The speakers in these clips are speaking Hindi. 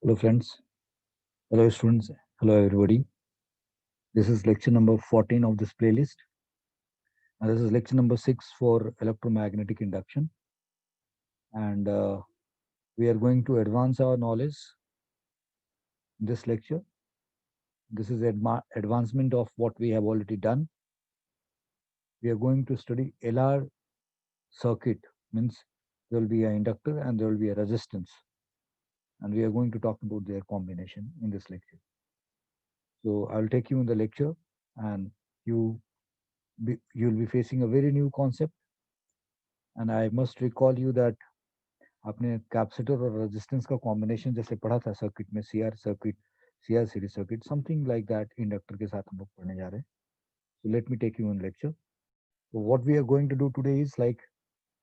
Hello friends, hello students, hello everybody. This is lecture number 14 of this playlist. And this is lecture number 6 for electromagnetic induction. And we are going to advance our knowledge in this lecture. This is advancement of what we have already done. We are going to study LR circuit, means there will be an inductor and there will be a resistance. And we are going to talk about their combination in this lecture. So I will take you in the lecture and you'll be facing a very new concept. And I must recall you that आपने कैपेसिटर और रेजिस्टेंस का कॉम्बिनेशन जैसे पढ़ा था सर्किट में CR series circuit something like that inductor के साथ हम लोग पढ़ने जा रहे हैं so let me take you in lecture so what we are going to do today is like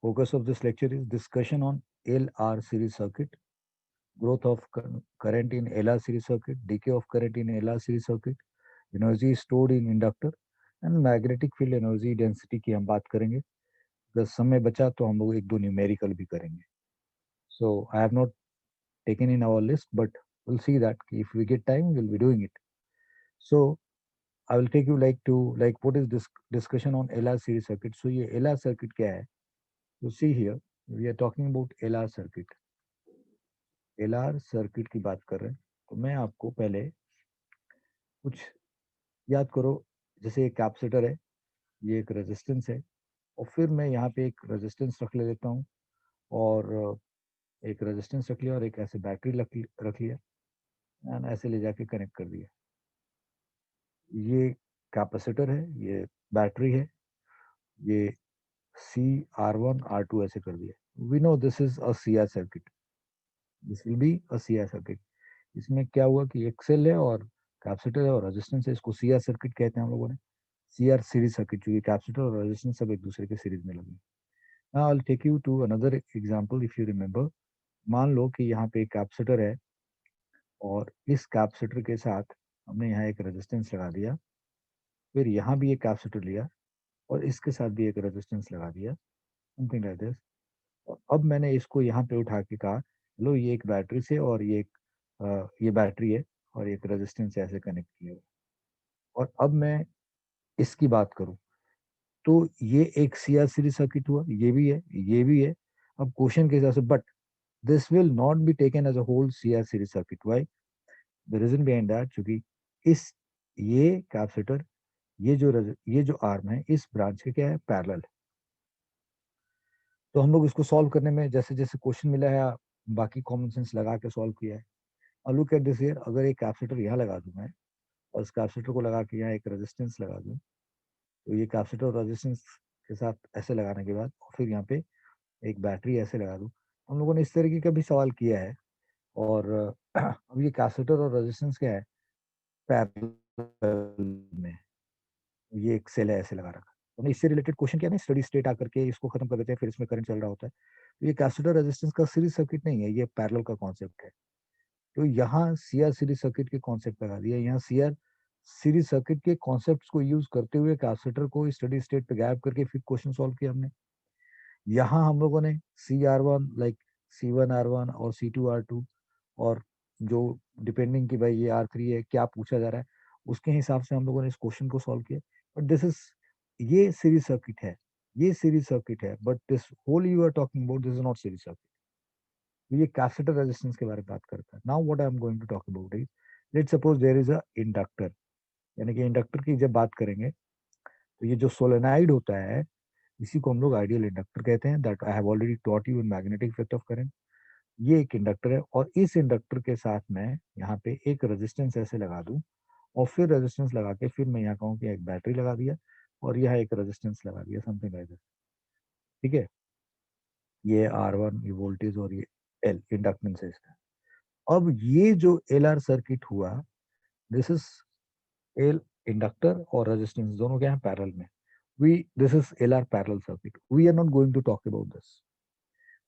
focus of this lecture is discussion on LR series circuit growth of current in LR series circuit decay of current in LR series circuit energy stored in inductor and magnetic field energy density की हम बात करेंगे अगर समय बचा तो हम लोग एक दो न्यूमेरिकल भी करेंगे so I have not taken in our list, but we'll see that if we get time, we'll be doing it. So I will take you like what is this discussion on LR series circuit. So ये LR circuit क्या है? You see here, we are talking about LR circuit. LR circuit की बात कर रहे हैं तो मैं आपको पहले कुछ याद करो जैसे एक कैपेसिटर है ये एक रेजिस्टेंस है और फिर मैं यहाँ पे एक रेजिस्टेंस रख ले लेता हूँ और एक रेजिस्टेंस रख लिया और एक ऐसे बैटरी रख लिया एंड ऐसे ले जाके कनेक्ट कर दिया ये कैपेसिटर है ये बैटरी है ये सी R1 R2 ऐसे कर दिया we know this is a CR circuit this will be a CR circuit इसमें क्या हुआ कि एक सेल है और कैपेसिटर है और रेजिस्टेंस है इसको सीआर सर्किट कहते हैं हम लोगों ने सीआर सीरीज सर्किट क्योंकि कैपेसिटर और रेजिस्टेंस सब एक दूसरे के सीरीज में लगे now I will take you to another example if you remember मान लो कि यहाँ पे एक कैपेसिटर है और इस कैपेसिटर के साथ हमने यहाँ एक रेजिस्टेंस लगा दिया फिर यहाँ भी एक कैपेसिटर लिया और इसके साथ भी एक रेजिस्टेंस लगा दिया समथिंग लाइक दिस और अब मैंने इसको यहाँ पे उठा के कहा लो ये एक बैटरी से और ये बैटरी है और एक रेजिस्टेंस ऐसे कनेक्ट किया और अब मैं इसकी बात करूं तो ये एक सीआर सीरीज सर्किट हुआ ये भी है अब क्वेश्चन के हिसाब से but this will not be taken as a whole CR series circuit why the reason behind that क्योंकि इस ये कैपेसिटर ये जो आर्म है इस ब्रांच के क्या है पैरेलल तो हम लोग इसको सॉल्व करने में जैसे जैसे क्वेश्चन मिला है बाकी कॉमन सेंस लगा के सॉल्व किया है और लुक एट दिस हियर अगर एक कैपेसिटर यहाँ लगा दूं मैं और इस कैपेसिटर को लगा के यहाँ एक रेजिस्टेंस लगा दूं तो ये कैपेसिटर और रेजिस्टेंस के साथ ऐसे लगाने के बाद और फिर यहाँ पे एक बैटरी ऐसे लगा दूं हम लोगों ने इस तरीके का भी सवाल किया है और अब ये कैपेसिटर और रेजिस्टेंस क्या है पैरेलल में ये एक सेल है ऐसे लगा रखा हमने इससे रिलेटेड क्वेश्चन किया ना स्टडी स्टेट आकर के इसको खत्म कर देते हैं फिर इसमें करंट चल रहा होता है तो ये कैपेसिटर रेजिस्टेंस का सीरीज सर्किट नहीं है ये पैरेलल का कॉन्सेप्ट है तो यहाँ सीआर सीरीज सर्किट के कॉन्सेप्ट लगा दिया यहाँ सीआर सीरीज सर्किट के कॉन्सेप्ट को यूज करते हुए कैपेसिटर को स्टडी स्टेट पे गायब करके फिर क्वेश्चन सॉल्व किया हमने यहाँ हम लोगों ने C R1 like C1 R1 और C2 R2 और जो डिपेंडिंग कि भाई ये R3 है क्या पूछा जा रहा है उसके हिसाब से हम लोगों ने इस क्वेश्चन को सॉल्व किया बट दिस इज ये सीरीज सर्किट है ये सीरीज सर्किट है but this whole you are talking about this is not series circuit ये कैपेसिटर रेजिस्टेंस के बारे में बात करता है now what I am going to talk about is let's suppose there is a inductor यानी कि इंडक्टर की जब बात करेंगे तो ये जो सोलेनाइड होता है इसी को हम लोग आइडियल इंडक्टर कहते हैं that I have already taught you in magnetic effect of current ये एक इंडक्टर है और इस इंडक्टर के साथ मैं यहाँ पे एक रेजिस्टेंस ऐसे लगा दूं और फिर रेजिस्टेंस लगा के फिर मैं यहाँ कहूँ कि एक बैटरी लगा दिया और यहाँ एक रेजिस्टेंस लगा दिया समथिंग लाइक दिस ठीक है ये R1 ये वोल्टेज और ये एल इंडक्टेंस है इसका अब ये जो एल आर सर्किट हुआ दिस इज एल इंडक्टर और रेजिस्टेंस दोनों क्या है पैरेलल में we this is L R parallel circuit we are not going to talk about this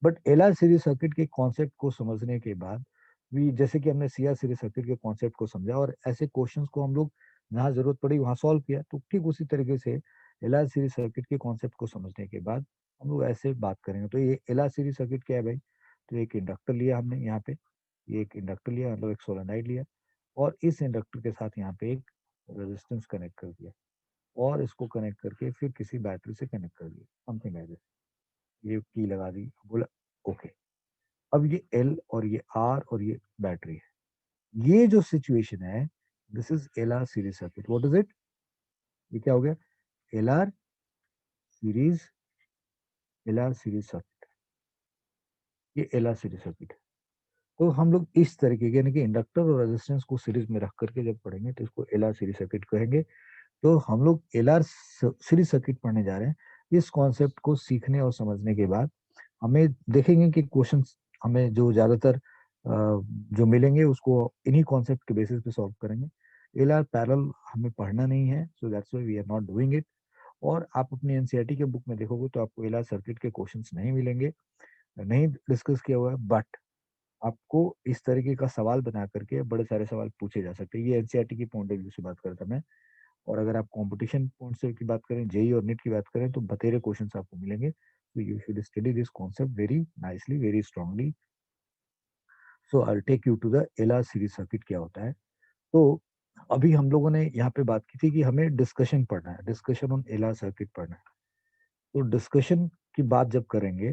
but L R series circuit के कॉन्सेप्ट को समझने के बाद भी जैसे कि हमने सी आर सीरीज सर्किट के कॉन्सेप्ट को समझा और ऐसे क्वेश्चंस को हम लोग जहाँ जरूरत पड़ी वहां सॉल्व किया तो ठीक उसी तरीके से एल आर सीरीज सर्किट के कॉन्सेप्ट को समझने के बाद हम लोग ऐसे बात करेंगे तो ये एल आर सीरीज सर्किट क्या है भाई तो एक इंडक्टर लिया हमने यहाँ पे ये एक इंडक्टर लिया, मतलब एक सोलेनोइड लिया, और इस इंडक्टर के साथ यहाँ पे एक रेजिस्टेंस कनेक्ट कर दिया, और इसको कनेक्ट करके फिर किसी बैटरी से कनेक्ट कर दिया, समथिंग लाइक दिस। ये की लगा दी, बोला ओके। अब ये एल और ये आर और ये बैटरी है, ये जो सिचुएशन है, this is L R series circuit. What is it? ये क्या हो गया? L R series, L R series circuit, ये एल आर सीरीज सर्किट है। तो हम लोग इस तरीके के, यानी कि इंडक्टर और रेजिस्टेंस को सीरीज में रख करके जब पढ़ेंगे तो इसको एल आर सीरीज सर्किट कहेंगे। तो हम लोग एल आर सीरीज सर्किट पढ़ने जा रहे हैं। इस कॉन्सेप्ट को सीखने और समझने के बाद हमें देखेंगे कि क्वेश्चंस हमें जो ज्यादातर जो मिलेंगे उसको इन्हीं कॉन्सेप्ट के बेसिस पे सॉल्व करेंगे। एल आर पैरेलल हमें पढ़ना नहीं है, so that's why we are not doing it. और आप अपनी एनसीईआरटी के बुक में देखोगे तो आपको एल आर सर्किट के क्वेश्चंस नहीं मिलेंगे, नहीं डिस्कस किया हुआ है, बट आपको इस तरीके का सवाल बना करके बड़े सारे सवाल पूछे जा सकते हैं। ये एनसीईआरटी की पॉइंट ऑफ व्यू से बात करता मैं। और अगर आप कंपटीशन पॉइंट से की बात करें, जेई और नीट की बात करें, तो बतेरे क्वेश्चंस आपको मिलेंगे। तो you should study this concept very nicely, very strongly. So I take you to the LR series circuit क्या होता है। तो अभी हम लोगों ने यहाँ पे बात की थी कि हमें डिस्कशन पढ़ना है, डिस्कशन ऑन एलआर सर्किट पढ़ना है। तो डिस्कशन की बात जब करेंगे,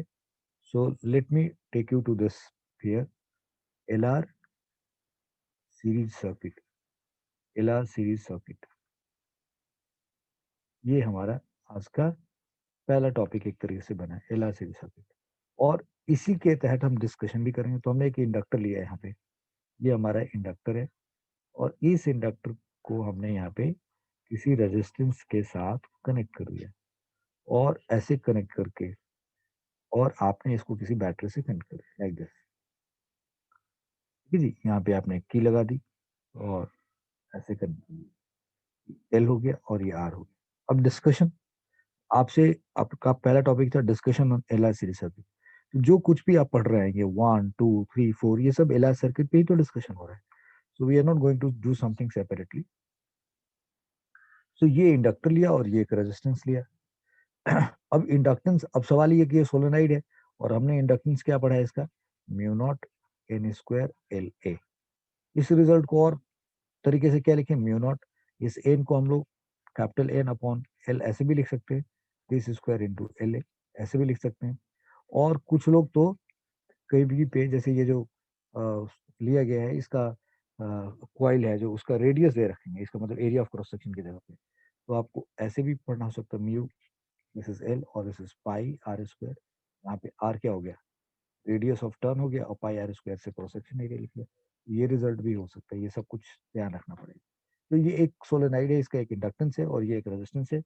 so let me take you to this here, LR series circuit, LR series circuit, ये हमारा आज का पहला टॉपिक एक तरीके से बना है, एलआर सीरीज सर्किट। और इसी के तहत हम डिस्कशन भी करेंगे। तो हमने एक इंडक्टर लिया है यहाँ पे, ये हमारा इंडक्टर है, और इस इंडक्टर को हमने यहाँ पे किसी रेजिस्टेंस के साथ कनेक्ट कर दिया, और ऐसे कनेक्ट करके, और आपने इसको किसी बैटरी से कनेक्ट कर दिया लाइक दिस। ठीक है जी, यहाँ पे आपने की लगा दी और ऐसे कनेक्ट, एल हो गया और ये आर हो गया। अब डिस्कशन, आपसे आपका पहला टॉपिक था discussion on L R series circuit. जो कुछ भी आप पढ़ रहे हैं, ये 1 2 3 4, ये सब एल आर सर्किट पे ही तो डिस्कशन हो रहा है। So we are not going to do something separately. So ये इंडक्टर लिया और ये एक रेजिस्टेंस लिया। अब इंडक्टेंस, अब सवाल ये कि ये सोलेनाइड है, और हमने इंडक्टेंस क्या पढ़ा है इसका, mu naught N square L A. इस रिजल्ट को और तरीके से क्या लिखें, म्यू नॉट, इस एन को हम लोग कैपिटल एन अपॉन एल ऐसे भी लिख सकते हैं, this square into L A ऐसे भी लिख सकते हैं। और कुछ लोग तो कहीं भी पे, जैसे ये जो लिया गया है इसका क्वाइल है जो, उसका रेडियस दे रखेंगे, इसका मतलब एरिया ऑफ क्रॉस सेक्शन की जगह पे, तो आपको ऐसे भी पढ़ना हो सकता है, म्यू, दिस इज एल और this is pi r square. यहाँ पे आर क्या हो गया, रेडियस ऑफ टर्न हो गया, और पाई आर स्क्वायर से क्रॉस सेक्शन एरिया लिख लिया। ये रिजल्ट भी हो सकता है, ये सब कुछ ध्यान रखना पड़ेगा। तो ये एक सोलेनाइड है, इसका एक इंडक्टेंस है और ये एक रेजिस्टेंस है।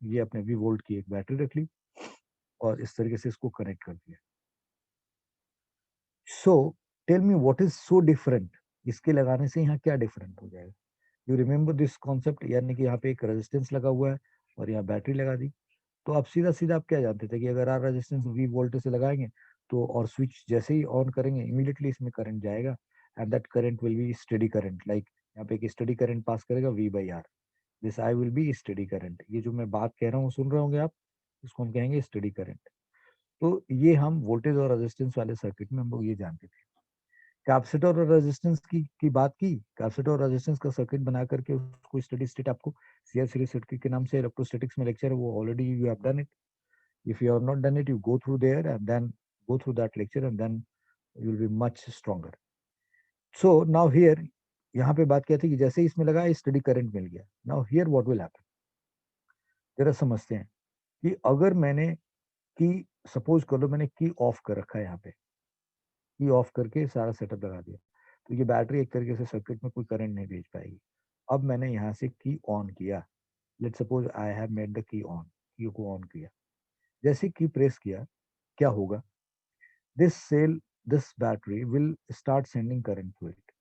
ये अपने वी वोल्ट की एक बैटरी रख ली और इस तरीके से इसको कनेक्ट कर दिया। So tell me what is so different, इसके लगाने से यहाँ क्या डिफरेंट हो जाएगा। यू रिमेम्बर दिस कॉन्सेप्ट, यानी कि यहाँ पे एक रेजिस्टेंस लगा हुआ है और यहाँ बैटरी लगा दी। तो आप सीधा सीधा आप क्या जानते थे कि अगर आप रेजिस्टेंस वी वोल्टेज से लगाएंगे तो, और स्विच जैसे ही ऑन करेंगे इमीडिएटली इसमें करंट जाएगा, and that current will be steady current, like यहाँ पे एक स्टडी करंट पास करेगा V by R, this i will be steady current. ये जो मैं बात कह रहा हूँ सुन रहे होंगे आप, इसको हम कहेंगे स्टडी करंट। तो ये हम वोल्टेज और रेजिस्टेंस वाले सर्किट में हम लोग ये जानते थे। कैपेसिटर और रेजिस्टेंस की बात की, कैपेसिटर और रेजिस्टेंस का सर्किट बना करके उसको स्टडी स्टेट, आपको सीआर सीरीज सर्किट के नाम से इलेक्ट्रोस्टैटिक्स में लेक्चर है, वो already you have done it. If you have not done it, you go through there and then go through that lecture, and then you will be much stronger. So now here, यहाँ पे बात क्या थी कि जैसे ही इसमें लगा स्टडी करंट मिल गया। Now here what will happen, जरा समझते हैं कि अगर मैंने की, सपोज कर लो मैंने की ऑफ कर रखा है, यहाँ पे की ऑफ करके सारा सेटअप लगा दिया, तो ये बैटरी एक तरीके से सर्किट में कोई करंट नहीं भेज पाएगी। अब मैंने यहाँ से की ऑन किया, let suppose I have made the key on, की को ऑन किया, जैसे की प्रेस किया क्या होगा, this cell, this battery will start sending current to it।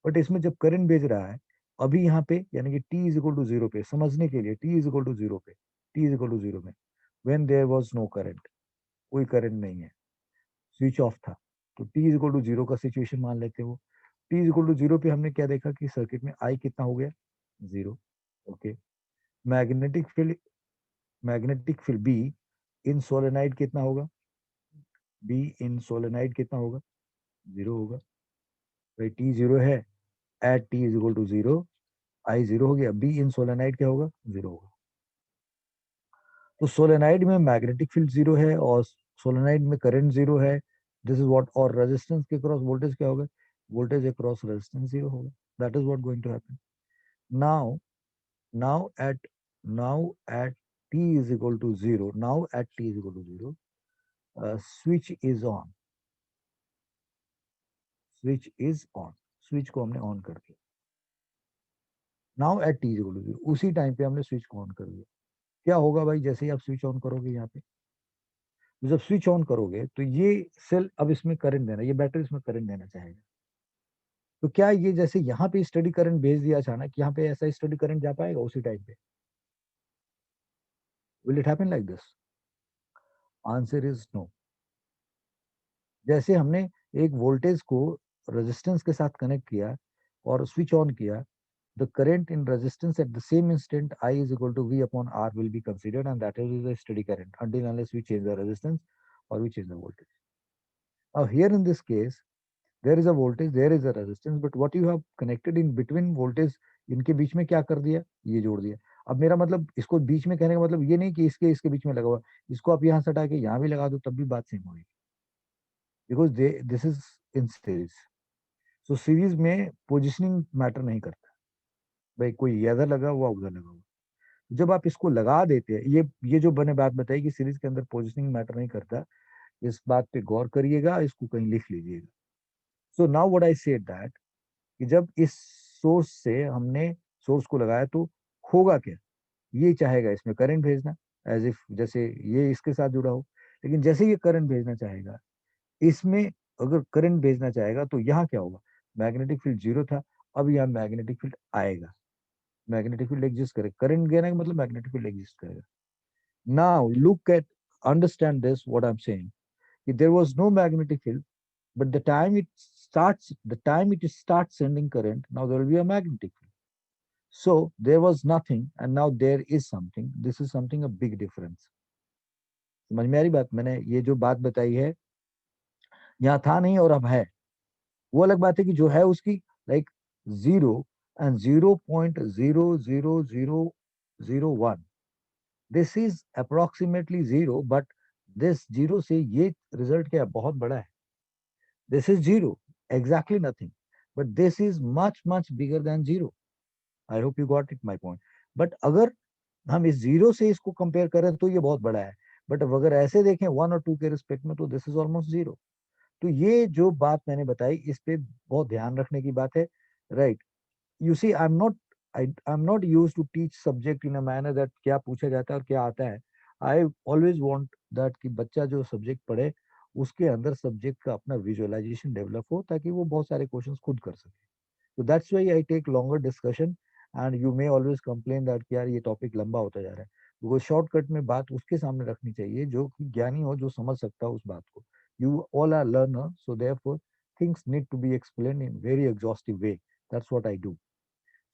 But इसमें जब करंट भेज रहा है अभी यहाँ पे, यानी कि t is equal to zero पे, समझने के लिए t is equal to zero पे, t is equal to zero में, when there was no current, कोई करंट नहीं है, स्विच ऑफ था, तो t is equal to zero का सिचुएशन मान लेते हो। t is equal to zero पे हमने क्या देखा कि सर्किट में I कितना हो गया, zero. Okay, magnetic field, magnetic field B इन सोलेनाइड कितना होगा, B इन सोलेनाइड कितना होगा, जीरो होगा। भाई टी जीरो है, at T is equal to zero, i zero हो गया, बी इन सोलेनाइड क्या होगा, जीरो होगा। तो सोलेनाइड में मैग्नेटिक फील्ड जीरो है और सोलेनाइड में करंट जीरो है, दिस इज व्हाट, और रेजिस्टेंस के क्रॉस वोल्टेज क्या होगा, वोल्टेज अक्रॉस रेजिस्टेंस जीरो होगा। That is what going to happen now. now at now at t is equal to 0, now at t is equal to 0, switch is on, switch is on, switch को हमने ऑन कर दिया। Now at T is equal to 0, उसी टाइम पे हमने स्विच को ऑन कर दिया। क्या होगा भाई, जैसे ही आप स्विच ऑन करोगे यहाँ पे, तो जब स्विच ऑन करोगे तो ये सेल अब इसमें करंट देना, ये बैटरी इसमें करंट देना चाहेगा। तो क्या ये जैसे यहाँ पे स्टडी करंट भेज दिया अचानक, यहाँ पे ऐसा स्टडी करंट जा पाएगा उसी टाइम पे? Will it happen like this? Answer is no. जैसे हमने एक वोल्टेज को रेजिस्टेंस के साथ कनेक्ट किया और स्विच ऑन किया, the current in resistance at the same instant I is equal to V upon R will be considered, and that is a steady current until unless we change the resistance or we change the voltage. Now here in this case, there is a voltage, there is a resistance, but what you have connected in between voltage, इनके बीच में क्या कर दिया, ये जोड़ दिया। अब मेरा मतलब इसको बीच में कहने का मतलब ये नहीं कि इसके इसके बीच में लगा हुआ, इसको आप यहाँ से हटा के यहाँ भी लगा दो तब भी बात सेम होगी, because they this is in series. So series में पोजिशनिंग मैटर नहीं करता, भाई कोई इधर लगा हुआ उधर लगा हुआ। जब आप इसको लगा देते हैं, ये जो मैंने बात बताई कि सीरीज के अंदर पोजिशनिंग मैटर नहीं करता, इस बात पे गौर करिएगा, इसको कहीं लिख लीजिएगा। So now what I said that, कि जब इस सोर्स से हमने सोर्स को लगाया तो होगा क्या, ये चाहेगा इसमें करंट भेजना, एज इफ जैसे ये इसके साथ जुड़ा हो, लेकिन जैसे ये करंट भेजना चाहेगा इसमें, अगर करंट भेजना चाहेगा तो यहाँ क्या होगा, मैग्नेटिक फील्ड जीरो था, अब यहाँ मैग्नेटिक फील्ड आएगा, मैग्नेटिक फील्ड एग्जिस्ट करेगा, करंट देना का मतलब मैग्नेटिक फील्ड एग्जिस्ट करेगा। Now look at, understand this what I'm saying. If there was no magnetic field, but the time it starts sending current, now there will be a magnetic field. So there was nothing and now there is something. This is something a big difference. समझ में आ रही बात, मैंने ये जो बात बताई है, यहाँ था नहीं और अब है, वो अलग बात है कि जो है उसकी like zero and 0.00001, this is approximately zero, but this zero से ये रिजल्ट क्या है, बहुत बड़ा है। This is zero, exactly nothing, but this is much much bigger than zero. I hope you got it my point. But अगर हम इस जीरो से इसको कंपेयर करें तो ये बहुत बड़ा है, बट अगर ऐसे देखें वन और टू के रिस्पेक्ट में तो दिस इज ऑलमोस्ट जीरो। तो ये जो बात मैंने बताई इस पे बहुत ध्यान रखने की बात है, right. You see I am not use to teach subject in a manner that क्या पूछा जाता है और क्या आता है। आई ऑलवेज वांट दैट कि बच्चा जो सब्जेक्ट पढ़े उसके अंदर सब्जेक्ट का अपना विजुअलाइजेशन डेवलप हो, ताकि वो बहुत सारे क्वेश्चंस खुद कर सके। तो that's why I take longer discussion, and you may always complain that कि यार ये टॉपिक लंबा होता जा रहा है, बिकॉज शॉर्टकट में बात उसके सामने रखनी चाहिए जो कि ज्ञानी हो, जो समझ सकता हो उस बात को। You all are learner, so therefore things need to be explain in very exhaustive way, that's what I do.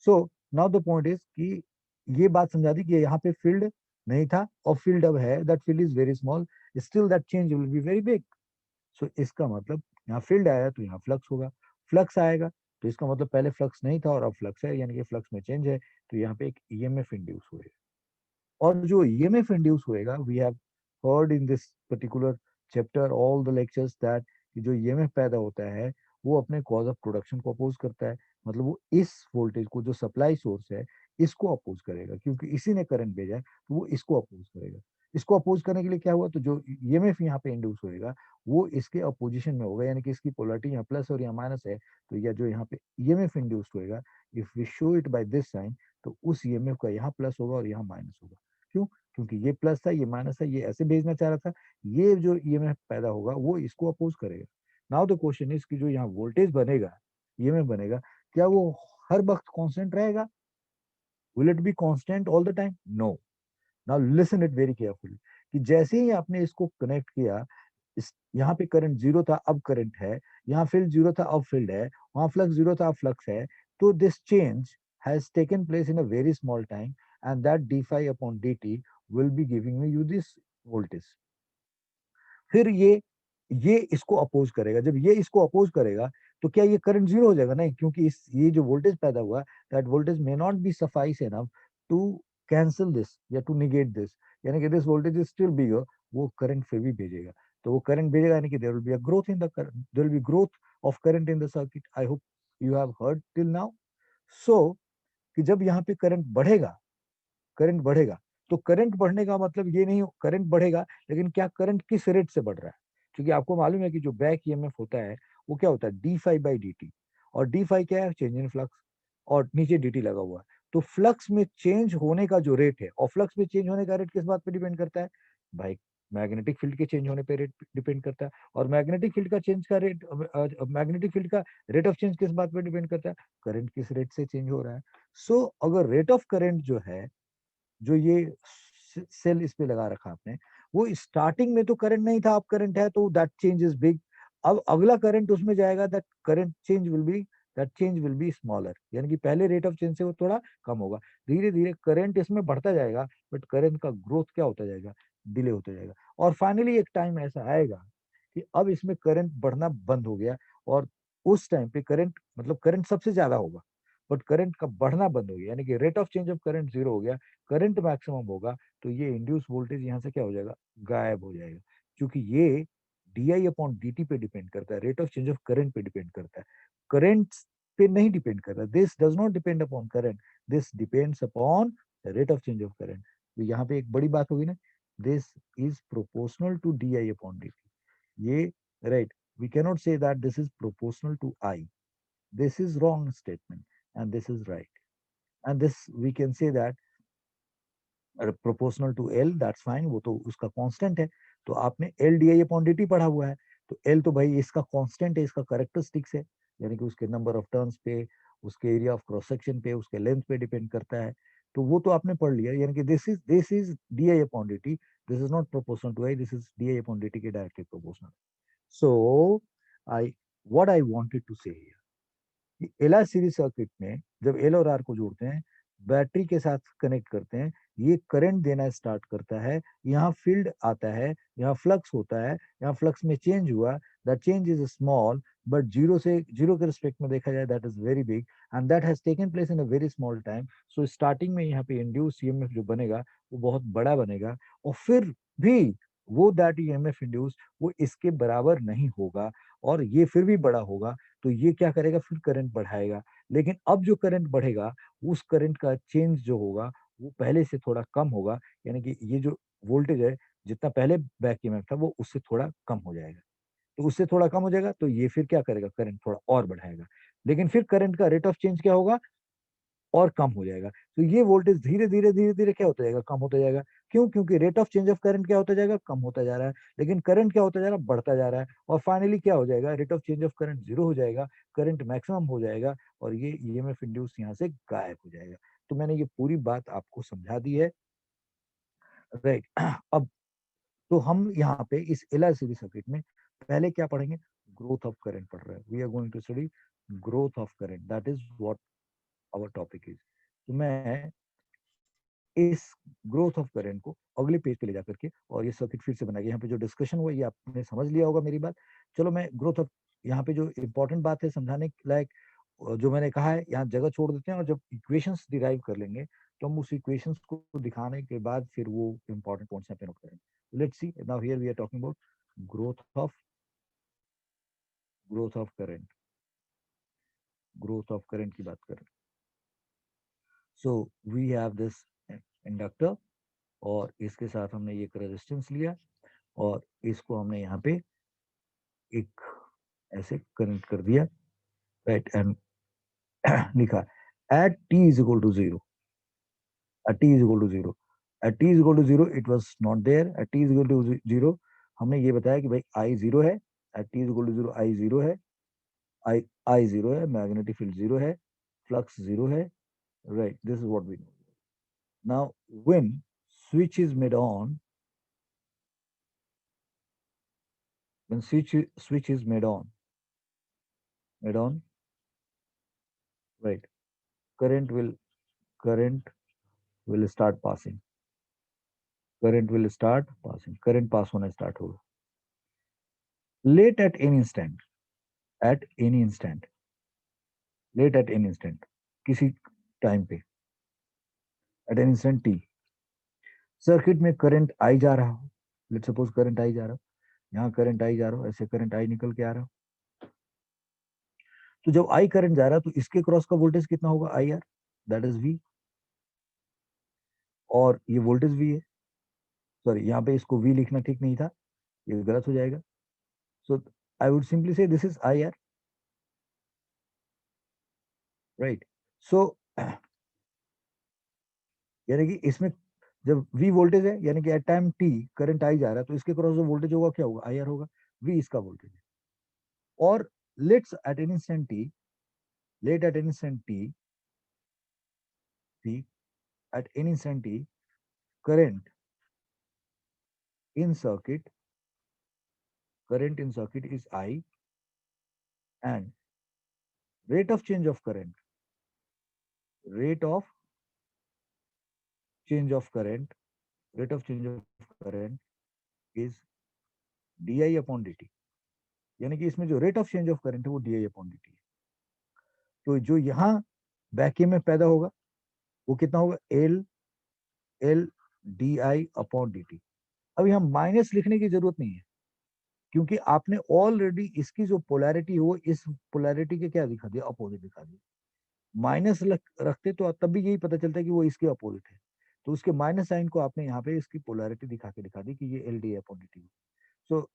So now the point is कि ये बात समझा दी कि यहाँ पे फील्ड नहीं था और फील्ड अब है, that field is very small, still that change will be very big. So इसका मतलब यहाँ फील्ड आया तो यहाँ फ्लक्स होगा, फ्लक्स आएगा तो इसका मतलब पहले फ्लक्स नहीं था और अब फ्लक्स है, यानी कि फ्लक्स में चेंज है, तो यहाँ पे एक ईएमएफ इंड्यूस हुएगा। और जो ईएमएफ इंड्यूस होएगा, we have heard in this particular chapter all the lectures that जो ईएमएफ पैदा होता है वो अपने कॉज ऑफ प्रोडक्शन को अपोज करता है, मतलब वो इस वोल्टेज को जो सप्लाई सोर्स है इसको अपोज करेगा, क्योंकि इसी ने करंट भेजा है तो वो इसको अपोज करेगा। इसको अपोज करने के लिए क्या हुआ, तो जो ईएमएफ यहाँ पे इंड्यूस होएगा वो इसके अपोजिशन में होगा, यानी कि इसकी पोलरिटी यहाँ प्लस और यहाँ माइनस है, तो या जो यहाँ पे ईएमएफ इंड्यूस होएगा, if we show it by this sign, तो उस ईएमएफ का यहाँ प्लस होगा और यहाँ माइनस होगा। क्यों? क्योंकि ये प्लस था ये माइनस था, ये ऐसे भेजना चाह रहा था, ये जो ईएमएफ पैदा होगा वो इसको अपोज करेगा। नाउ द क्वेश्चन इज कि जो यहाँ वोल्टेज बनेगा, ईएमएफ बनेगा, क्या वो हर वक्त कांस्टेंट रहेगा? Will it be constant all the time? No. Now listen it very carefully, कि जैसे ही आपने इसको कनेक्ट किया, इस यहाँ पे करंट जीरो था अब करंट है, यहाँ फील्ड जीरो था अब फील्ड है, वहां फ्लक्स जीरो था अब फ्लक्स है, तो this change has taken place in a very small time, and that d phi upon dt will be giving you this voltage। फिर ये इसको अपोज करेगा, जब ये इसको अपोज करेगा तो क्या ये करंट जीरो हो जाएगा? नहीं, क्योंकि इस ये जो वोल्टेज पैदा हुआ, that voltage may not be suffice enough to cancel this या टू निगेट दिस, यानी कि दिस वोल्टेज इज स्टिल बिगर, वो करंट फिर भी भेजेगा। तो वो करंट भेजेगा, यानी कि there will be a growth in the current, there will be growth of current in the circuit. I hope you have heard till now. So कि जब यहाँ पे करंट बढ़ेगा, करंट बढ़ेगा, तो करंट बढ़ने का मतलब ये नहीं करंट बढ़ेगा, लेकिन क्या करंट किस रेट से बढ़ रहा है? क्योंकि आपको मालूम है कि जो बैक ईएमएफ होता है वो क्या होता है, d phi by D T. और डी फाई क्या है, चेंज इन फ्लक्स, और नीचे डी टी लगा हुआ है। तो फ्लक्स में चेंज होने का जो रेट है, और फ्लक्स में चेंज होने का रेट किस बात पे डिपेंड करता है भाई? मैग्नेटिक फील्ड के चेंज होने पे रेट डिपेंड करता है। और मैग्नेटिक फील्ड का चेंज का रेट, मैग्नेटिक फील्ड का रेट ऑफ चेंज किस बात पे डिपेंड करता है? करंट किस रेट से चेंज हो रहा है। सो अगर रेट ऑफ करंट जो है, जो ये सेल इस पे लगा रखा आपने, वो स्टार्टिंग में तो करंट नहीं था, अब करंट है, तो दैट चेंज इज बिग। अब अगला करंट उसमें जाएगा, that change will be smaller, यानी कि पहले रेट ऑफ चेंज से वो थोड़ा कम होगा। धीरे धीरे करंट इसमें बढ़ता जाएगा, बट करंट का ग्रोथ क्या होता जाएगा, डिले होता जाएगा। और फाइनली एक टाइम ऐसा आएगा कि अब इसमें करंट बढ़ना बंद हो गया, और उस टाइम पे करंट, मतलब करंट सबसे ज्यादा होगा, बट करंट का बढ़ना बंद हो गया, यानी कि rate of change of current zero हो गया, करंट मैक्सिमम होगा, तो ये इंड्यूस वोल्टेज यहाँ से क्या हो जाएगा, गायब हो जाएगा। क्योंकि ये डी आई अपॉन डी टी पे डिपेंड करता है, rate of change of current पे डिपेंड करता है, करंट पे नहीं डिपेंड करता। This does not depend upon current, this depends upon rate of change of current. तो यहाँ पे एक बड़ी बात होगी ना, this is proportional to D I upon D T, ये right, we cannot say that this is proportional to I, this is wrong statement and this is right, and this we can say that proportional to L, that's fine, वो तो उसका कांस्टेंट है। तो आपने L D I upon D t पढ़ा हुआ है, तो एल तो भाई इसका कांस्टेंट है, इसका करेक्टरिस्टिक्स है, यानी कि उसके नंबर ऑफ टर्न्स पे, उसके एरिया ऑफ क्रॉस सेक्शन पे, उसके लेंथ पे डिपेंड करता है। तो वो तो आपने पढ़ लिया, यानी कि this is D I upon D T, this is not proportional to I, this is D I upon D T के directly proportional. So I what I wanted to say, L R series circuit में जब एल और आर को जोड़ते हैं, बैटरी के साथ कनेक्ट करते हैं, ये करंट देना स्टार्ट करता है, यहाँ फील्ड आता है, यहाँ फ्लक्स होता है, यहाँ फ्लक्स में चेंज हुआ, that change is small, but zero के रिस्पेक्ट में देखा जाए that is very big, and that has taken place in a very small time. So starting में यहाँ पे इंड्यूस ईएमएफ जो बनेगा वो बहुत बड़ा बनेगा, और फिर भी वो दैट ईएमएफ इंड्यूस वो इसके बराबर नहीं होगा, और ये फिर भी बड़ा होगा। तो ये क्या करेगा, फिर करंट बढ़ाएगा। लेकिन अब जो करंट बढ़ेगा, उस करंट का चेंज जो होगा वो पहले से थोड़ा कम होगा, यानी कि ये जो वोल्टेज है, जितना पहले बैक ईएमएफ था वो उससे थोड़ा कम हो जाएगा। तो उससे थोड़ा कम हो जाएगा, तो ये फिर क्या करेगा, करंट थोड़ा और बढ़ाएगा। लेकिन फिर करंट का रेट ऑफ चेंज क्या होगा, और कम हो जाएगा। तो ये वोल्टेज धीरे धीरे क्या होता जाएगा, कम होता जाएगा। क्यों? क्योंकि rate of change of current क्या होता जाएगा, कम होता जा रहा है, लेकिन करंट क्या होता जा रहा है, बढ़ता जा रहा है। और फाइनली क्या हो जाएगा, rate of change of current zero हो जाएगा, करंट मैक्सिमम हो जाएगा, और ये ईएमएफ इंड्यूस यहाँ से गायब हो जाएगा। तो मैंने ये पूरी बात आपको समझा दी है, राइट। अब तो हम यहाँ पे इस एल सीरीज सर्किट में पहले क्या पढ़ेंगे, ग्रोथ ऑफ करंट पढ़ रहे हैं, we are going to study growth of current, that is what our topic is. तो मैं इस ग्रोथ ऑफ करंट को अगले पेज पे ले जाकर के और ये सर्किट फिर से बनाएंगे। यहाँ पे जो डिस्कशन हुआ ये आपने समझ लिया होगा मेरी बात। चलो मैं ग्रोथ ऑफ, यहाँ पे जो इंपॉर्टेंट बात है समझाने लायक, जो मैंने कहा है यहाँ जगह छोड़ देते हैं, और जब इक्वेशंस डिराइव कर लेंगे तो हम उस इक्वेशंस को दिखाने के बाद फिर वो इंपॉर्टेंट पॉइंट्स यहाँ पे नोट करेंगे। Let's see now here we are talking about growth of growth of current, growth of current की बात करें। So we have this inductor, और इसके साथ हमने ये रेजिस्टेंस लिया, और इसको हमने यहाँ पे एक ऐसे कनेक्ट कर दिया, राइट, एंड लिखा at T is equal to zero, at T is equal to zero, at T is equal to zero it was not there, at T is equal to zero हमने ये बताया कि भाई आई जीरो है, at T is equal to zero i zero है, आई आई जीरो है, मैग्नेटिक फील्ड जीरो है, फ्लक्स जीरो है, right, this is what we know. Now when switch is made on, when switch is made on, right, current will current will start passing, current pass होना स्टार्ट होगा। Let at any instant, at any instant, let at any instant, किसी टाइम पे, at any instant T. Circuit में करंट आई जा रहा हो, लेट सपोज करंट आई जा रहा हो, यहाँ करंट आई जा रहा हो, ऐसे करंट आई निकल के आ रहा हो। तो जब आई करंट जा रहा है तो इसके क्रॉस का वोल्टेज कितना होगा, I R, that is V. और ये वोल्टेज वी है, सॉरी यहाँ पे इसको वी लिखना ठीक नहीं था, ये गलत हो जाएगा। So I would simply say this is I R, right. So यानी कि इसमें जब v वोल्टेज है, यानी कि एट टाइम t करंट आई जा रहा है, तो इसके क्रॉस जो वोल्टेज होगा क्या होगा, आई आर होगा, v इसका वोल्टेज है। और let's at any instant t, let at any instant t at any instant t, current in circuit, current in circuit is I, and rate of change of current, rate of change of current, rate of change of current is di upon dt। यानी कि इसमें जो rate of change of current है वो D I upon D T है। तो जो यहाँ वैक्यूम में पैदा होगा वो कितना होगा, L L D I upon D T. अब यहाँ माइनस लिखने की जरूरत नहीं है, क्योंकि आपने ऑलरेडी इसकी जो पोलैरिटी हो, इस पोलैरिटी के क्या दिखा दिया, अपोजिट दिखा दिया। माइनस रखते तो तब भी यही पता चलता है कि वो इसके अपोजिट है। तो उसके माइनस साइन को आपने यहाँ पे इसकी पोलैरिटी दिखा के दिखा दी कि ये L D upon D T. So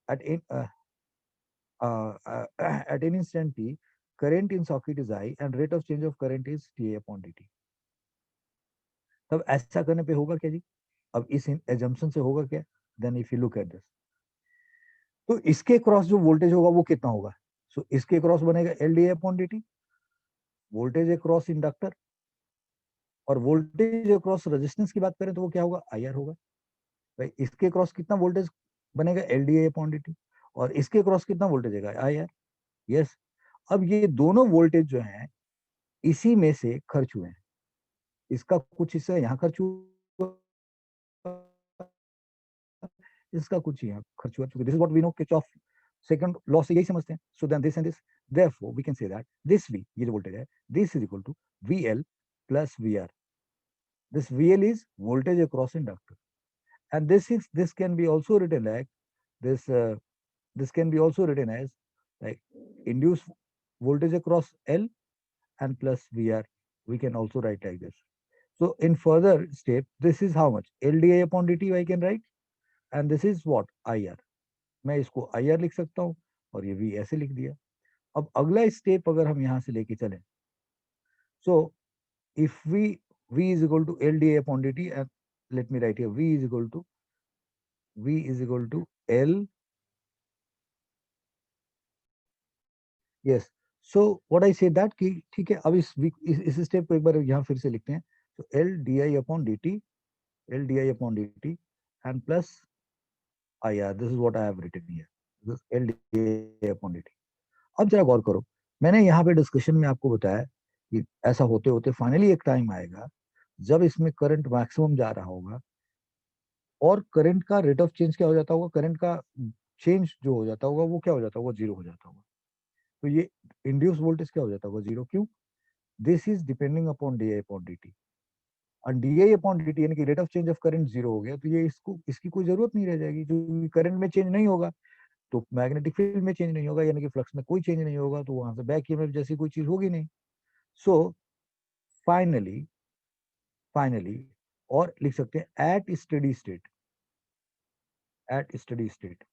at any instant t, current in socket is I and rate of change of current is ta upon dt। तब ऐसा करने पे होगा क्या जी, अब इस एजम्पशन से होगा क्या, then if you look at this, तो इसके क्रॉस जो वोल्टेज होगा वो कितना होगा। सो इसके क्रॉस बनेगा L D upon D T, voltage across inductor, और वोल्टेज अक्रॉस रेजिस्टेंस की बात करें तो वो क्या होगा, आई आर होगा। भाई इसके क्रॉस कितना वोल्टेज बनेगा, L D upon D T, और इसके क्रॉस कितना वोल्टेज है, आई आर। यस। अब ये दोनों वोल्टेज जो है इसी में से खर्च हुए हैं, इसका कुछ हिस्सा यहाँ खर्च हुआ, इसका कुछ यहाँ खर्च हुआ, क्योंकि this is what we know, Kirchhoff second law से यही समझते हैं। So then this and this, therefore we can say that this V, ये जो वोल्टेज है, this is equal to V L plus V R. This V L is voltage across inductor, and this can be also written like this, this can be also written as like induced voltage across L and plus VR, we can also write like this. So in further step, this is how much LDI upon dt I can write, and this is what IR, मैं इसको IR लिख सकता हूँ और ये V ऐसे लिख दिया। अब अगला स्टेप अगर हम यहाँ से लेके चलें, so if V is equal to LDI upon dt, and let me write here V is equal to L, yes. So what I say that कि ठीक है, अब इस स्टेप को एक बार यहाँ फिर से लिखते हैं। तो L D I upon D T, L D I upon D T and plus I R, this is what I have written here, L D I upon D T. अब जरा गौर करो, मैंने यहाँ पे डिस्कशन में आपको बताया कि ऐसा होते होते फाइनली एक टाइम आएगा जब इसमें करंट मैक्सिमम जा रहा होगा, और करंट का रेट ऑफ चेंज क्या हो जाता होगा, करंट का चेंज जो हो जाता होगा वो क्या हो जाता होगा, जीरो हो जाता होगा। तो ये इंड्यूस वोल्टेज क्या हो जाता होगा, जीरो। क्यों, this is depending upon D I upon D T, और डी आई अपॉन डी टी यानी कि rate of change of current zero हो गया, तो ये इसको इसकी कोई जरूरत नहीं रह जाएगी, जो करंट में चेंज नहीं होगा तो मैग्नेटिक फील्ड में चेंज नहीं होगा, यानी कि फ्लक्स में कोई चेंज नहीं होगा, तो वहां से बैक ईएमएफ जैसी कोई चीज होगी नहीं। सो फाइनली, फाइनली और लिख सकते हैं at steady state, at steady state,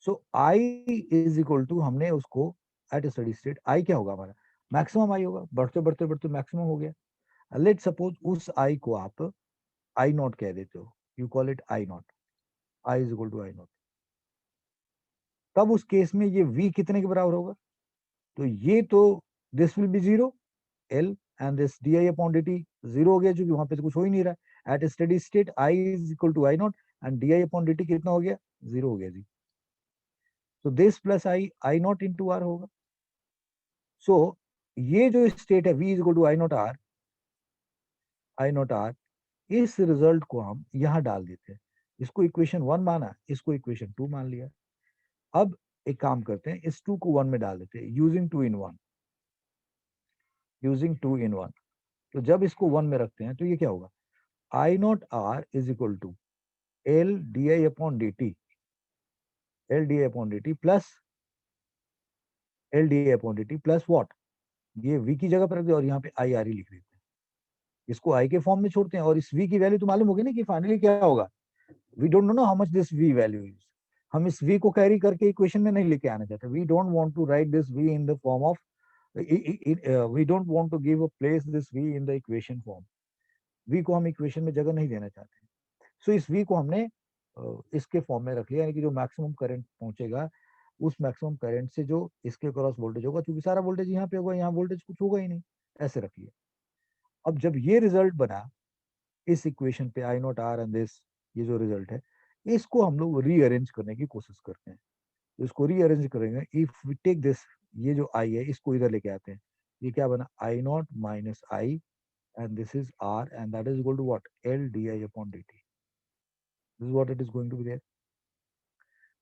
so I is equal to, हमने उसको एट स्टडी स्टेट आई क्या होगा हमारा, मैक्सिमम आई होगा, बढ़ते बढ़ते बढ़ते मैक्सिमम हो गया। लेट सपोज उस आई को आप आई नॉट कह देते हो, you call it I naught, I is equal to I naught. तब उस केस में ये v कितने के बराबर होगा, तो ये तो this will B zero, L and this D I upon D T zero हो गया, क्योंकि वहां पे तो कुछ हो ही नहीं रहा। At steady state I is equal to I naught and D I upon D T कितना हो गया, जीरो हो गया जी। तो this plus I naught into R होगा। सो ये जो स्टेट है v is equal to I not R, I not R, इस रिजल्ट को हम यहाँ डाल देते हैं। इसको इक्वेशन 1 माना, इसको इक्वेशन 2 मान लिया। अब एक काम करते हैं, इस 2 को 1 में डाल देते हैं, यूजिंग 2 in 1, यूजिंग 2 in 1। तो जब इसको 1 में रखते हैं तो ये क्या होगा, I not R is equal to L D I upon D T, L D I upon D T plus L D I upon D T plus what, ये v की जगह पर रख दिया और यहाँ पे आई आर ही लिख देते हैं, इसको i के फॉर्म में छोड़ते हैं, और इस v की वैल्यू तो मालूम होगी ना कि फाइनली क्या होगा, we don't know how much this v value is, हम इस v को कैरी करके इक्वेशन में नहीं लेके आना चाहते, we don't want to write this v in the form of, we don't want to give a place this v in the equation form, v को हम इक्वेशन में जगह नहीं देना चाहते, सो इस v को हमने इसके फॉर्म में रख लिया, यानी कि जो मैक्सिमम करंट पहुंचेगा उस मैक्सिमम करंट से जो इसके क्रॉस वोल्टेज होगा, क्योंकि सारा वोल्टेज यहाँ पे होगा, यहाँ वोल्टेज कुछ होगा ही नहीं, ऐसे रखिए। अब जब ये रिजल्ट बना इस इक्वेशन पे आई नॉट आर एंड दिस, ये जो रिजल्ट है इसको हम लोग रीअरेंज करने की कोशिश करते हैं, तो इसको रीअरेंज करेंगे, इफ वी टेक दिस, ये जो आई है इसको इधर लेके आते हैं, ये क्या बना, I not minus I and this is r and that is equal to what, l di upon dt, this is what it is going to be there।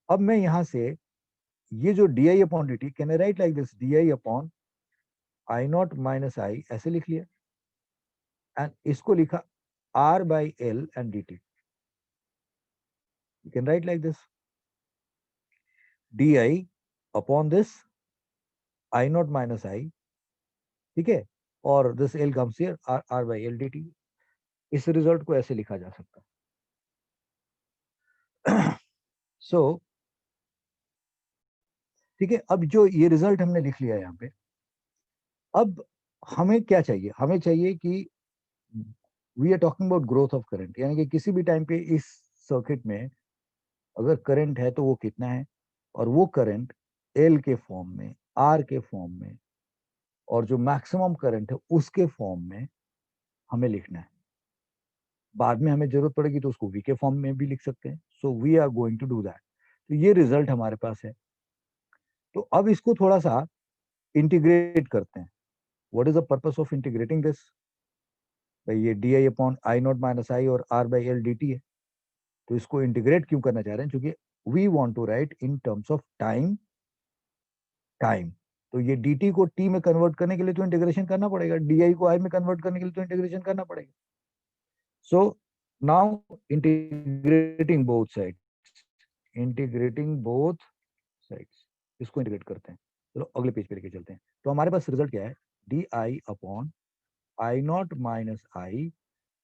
अब मैं यहाँ से ये जो di upon dt, can I write like this, di upon i naught minus I, ऐसे लिख लिया, एंड इसको लिखा r by l and dt, you can write like this, di upon this i naught minus I, ठीक है, और this l comes here, r by l dt, इस रिजल्ट को ऐसे लिखा जा सकता है। सो ठीक है, अब जो ये रिजल्ट हमने लिख लिया यहाँ पे, अब हमें क्या चाहिए, हमें चाहिए कि we are talking about growth of current, यानी कि किसी भी टाइम पे इस सर्किट में अगर करंट है तो वो कितना है, और वो करंट एल के फॉर्म में, आर के फॉर्म में, और जो मैक्सिमम करंट है उसके फॉर्म में हमें लिखना है, बाद में हमें जरूरत पड़ेगी तो उसको वी के फॉर्म में भी लिख सकते हैं, so we are going to do that. तो ये रिजल्ट हमारे पास है, तो अब इसको थोड़ा सा इंटीग्रेट करते हैं, what is the purpose of integrating this, भाई ये D I upon I not minus I और R by L D T है, तो इसको इंटीग्रेट क्यों करना चाह रहे हैं, क्योंकि we want to write in terms of time, time, तो ये dt को t में कन्वर्ट करने के लिए तो इंटीग्रेशन करना पड़ेगा, di को i में कन्वर्ट करने के लिए तो इंटीग्रेशन करना पड़ेगा, so now integrating both sides, integrating both sides, इसको इंटीग्रेट करते हैं, चलो अगले पेज पे लेके चलते हैं, तो हमारे पास रिजल्ट क्या है, D I upon I not minus I